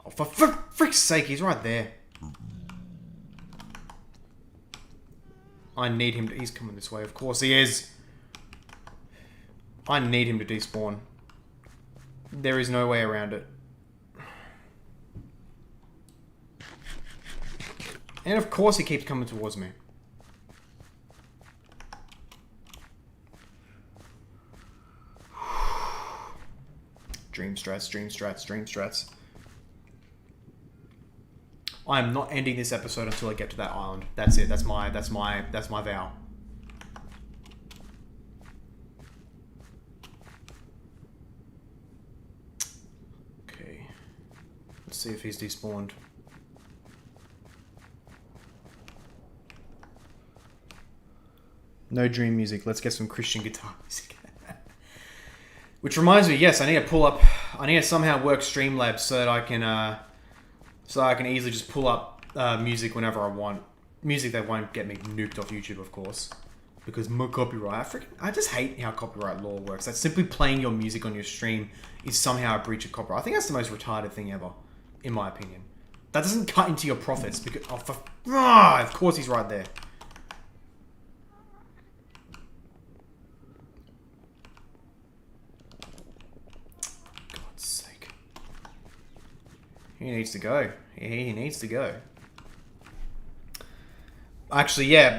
S1: Oh, for frick's sake, he's right there. I need him to... He's coming this way. Of course he is. I need him to despawn. There is no way around it. And of course he keeps coming towards me. Dream strats, dream strats, dream strats. I am not ending this episode until I get to that island. That's it. That's my vow. Okay. Let's see if he's despawned. No dream music. Let's get some Christian guitar music. Which reminds me, yes, I need to somehow work Streamlabs so that I can easily just pull up music whenever I want. Music that won't get me nuked off YouTube, of course, because more copyright. I just hate how copyright law works. That simply playing your music on your stream is somehow a breach of copyright. I think that's the most retarded thing ever, in my opinion. That doesn't cut into your profits because of course he's right there. He needs to go. He needs to go. Actually, yeah.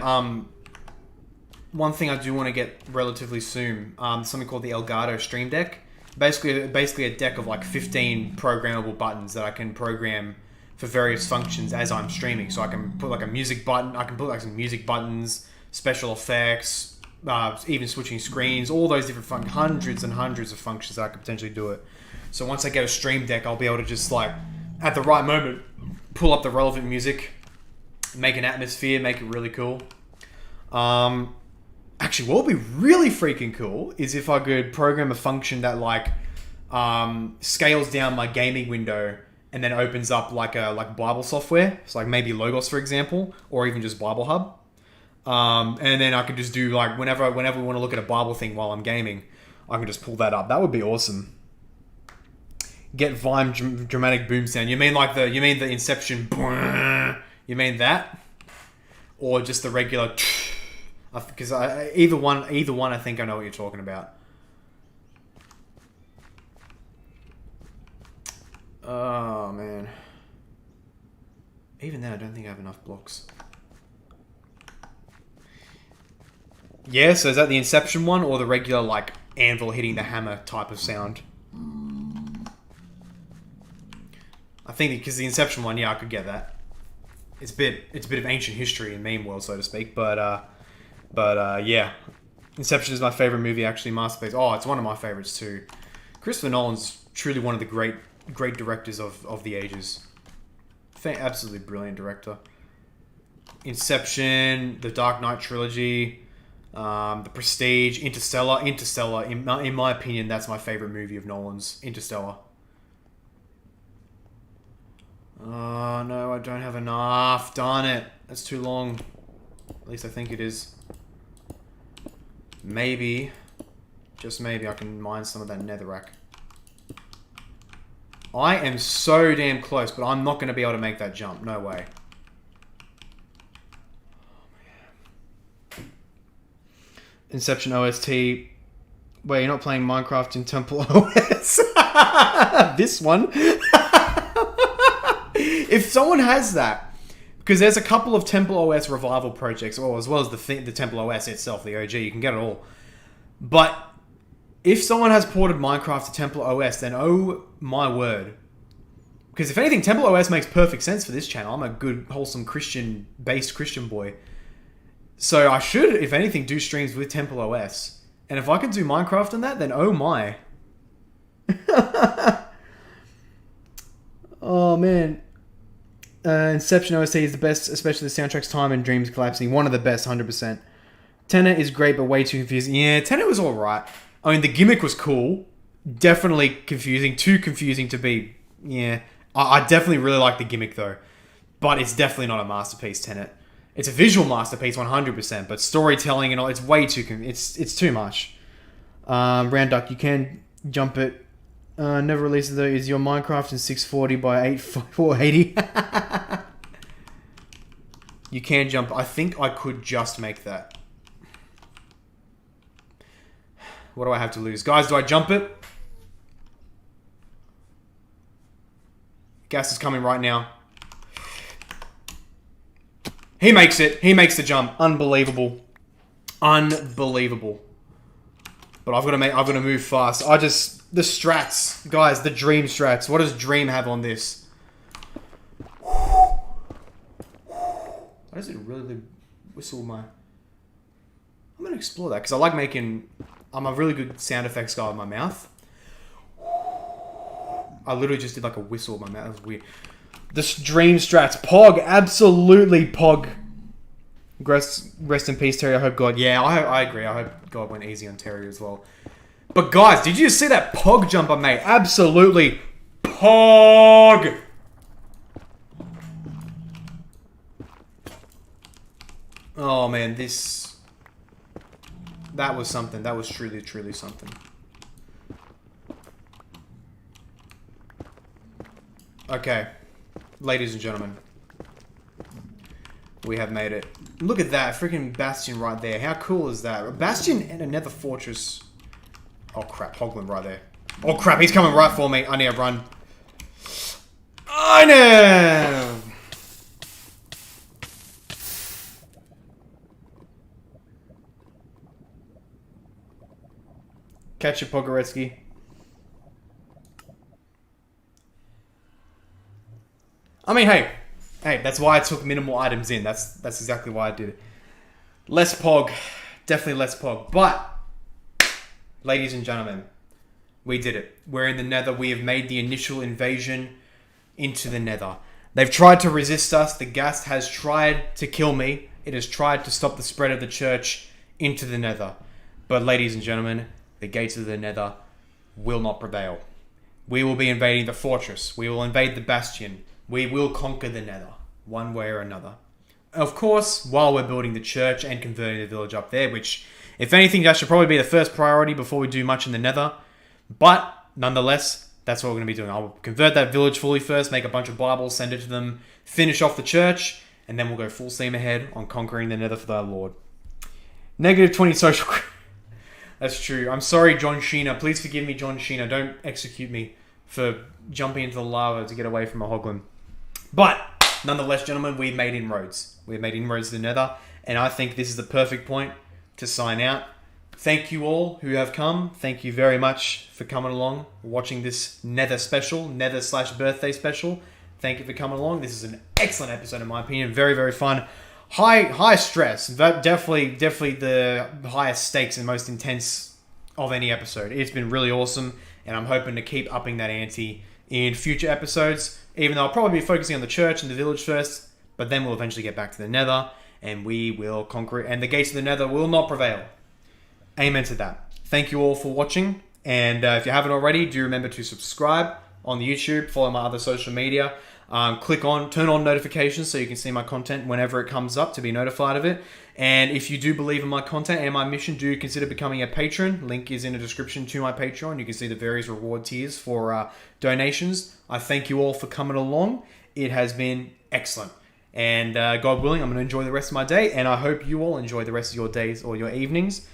S1: One thing I do want to get relatively soon. Something called the Elgato Stream Deck. Basically a deck of like 15 programmable buttons that I can program for various functions as I'm streaming. So I can put like a music button. I can put like some music buttons, special effects, even switching screens. All those different hundreds and hundreds of functions that I could potentially do it. So once I get a Stream Deck, I'll be able to just like, at the right moment, pull up the relevant music, make an atmosphere, make it really cool. Actually, what would be really freaking cool is if I could program a function that like scales down my gaming window and then opens up like Bible software. So like maybe Logos, for example, or even just Bible Hub. And then I can just do like whenever we want to look at a Bible thing while I'm gaming, I can just pull that up. That would be awesome. Get Vime dramatic boom sound. You mean the Inception? You mean that, or just the regular? Because either one, I think I know what you're talking about. Oh man. Even then, I don't think I have enough blocks. Yeah. So is that the Inception one, or the regular like anvil hitting the hammer type of sound? I think because the Inception one, yeah, I could get that. It's a bit of ancient history in meme world, so to speak. But yeah, Inception is my favorite movie, actually. Masterpiece. Oh, it's one of my favorites too. Christopher Nolan's truly one of the great directors of the ages. Absolutely brilliant director. Inception, the Dark Knight trilogy, The Prestige, Interstellar. In my opinion, that's my favorite movie of Nolan's. Interstellar. Oh, no, I don't have enough. Darn it. That's too long. At least I think it is. Maybe, just maybe, I can mine some of that netherrack. I am so damn close, but I'm not going to be able to make that jump. No way. Oh, man. Inception OST. Wait, you're not playing Minecraft in Temple OS? This one? If someone has that, because there's a couple of Temple OS revival projects, or as well as the Temple OS itself, the OG, you can get it all. But if someone has ported Minecraft to Temple OS, then oh my word. Because if anything, Temple OS makes perfect sense for this channel. I'm a good, wholesome Christian-based Christian boy. So I should, if anything, do streams with Temple OS. And if I can do Minecraft on that, then oh my. Oh man. Inception OST is the best, especially the soundtrack's time and dreams collapsing. One of the best, 100%. Tenet is great, but way too confusing. Yeah, Tenet was alright. I mean, the gimmick was cool. Definitely confusing. Too confusing to be... Yeah. I definitely really like the gimmick, though. But it's definitely not a masterpiece, Tenet. It's a visual masterpiece, 100%. But storytelling and all... It's way too... It's too much. Round Duck, you can jump it. Never released, though. Is your Minecraft in 640 by 480? You can jump... I think I could just make that. What do I have to lose? Guys, do I jump it? Gas is coming right now. He makes it. He makes the jump. Unbelievable. Unbelievable. But I've got to move fast. The strats. Guys, the dream strats. What does Dream have on this? Why does it really whistle my... I'm going to explore that because I like making... I'm a really good sound effects guy with my mouth. I literally just did like a whistle with my mouth. That was weird. The Dream strats. Pog. Absolutely Pog. Rest in peace, Terry. I hope God... Yeah, I agree. I hope God went easy on Terry as well. But guys, did you see that Pog jump I made? Absolutely Pog. Oh man, that was something. That was truly, truly something. Okay. Ladies and gentlemen. We have made it. Look at that. Freaking Bastion right there. How cool is that? A Bastion and a Nether Fortress. Oh crap. Hoglin right there. Oh crap. He's coming right for me. I need to run. I know. Catch you, Pogoretsky. I mean, hey, that's why I took minimal items in. That's exactly why I did it. Less Pog. Definitely less Pog. But, ladies and gentlemen, we did it. We're in the Nether. We have made the initial invasion into the Nether. They've tried to resist us. The Ghast has tried to kill me. It has tried to stop the spread of the church into the Nether. But, ladies and gentlemen, the gates of the Nether will not prevail. We will be invading the fortress. We will invade the Bastion. We will conquer the Nether, one way or another. Of course, while we're building the church and converting the village up there, which, if anything, that should probably be the first priority before we do much in the Nether. But, nonetheless, that's what we're going to be doing. I'll convert that village fully first, make a bunch of Bibles, send it to them, finish off the church, and then we'll go full steam ahead on conquering the Nether for thy Lord. Negative 20 social... That's true. I'm sorry, John Sheena. Please forgive me, John Sheena. Don't execute me for jumping into the lava to get away from a Hoglin. But, nonetheless, gentlemen, we've made inroads. We've made inroads to the Nether, and I think this is the perfect point to sign out. Thank you all who have come. Thank you very much for coming along, watching this Nether special, Nether/birthday special. Thank you for coming along. This is an excellent episode, in my opinion. Very, very fun. High stress. Definitely the highest stakes and most intense of any episode. It's been really awesome, and I'm hoping to keep upping that ante in future episodes, even though I'll probably be focusing on the church and the village first, but then we'll eventually get back to the Nether, and we will conquer it, and the gates of the Nether will not prevail. Amen to that. Thank you all for watching, and if you haven't already, do remember to subscribe on the YouTube, follow my other social media. Turn on notifications so you can see my content whenever it comes up to be notified of it. And if you do believe in my content and my mission, do consider becoming a patron. Link is in the description to my Patreon. You can see the various reward tiers for donations. I thank you all for coming along. It has been excellent. And God willing, I'm going to enjoy the rest of my day. And I hope you all enjoy the rest of your days or your evenings.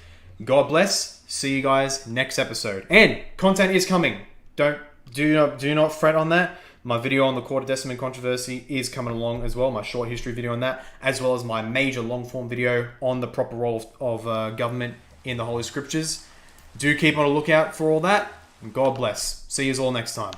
S1: God bless. See you guys next episode. And content is coming. Do not fret on that. My video on the quarter decimal controversy is coming along as well. My short history video on that, as well as my major long form video on the proper role of government in the Holy Scriptures. Do keep on a lookout for all that. And God bless. See you all next time.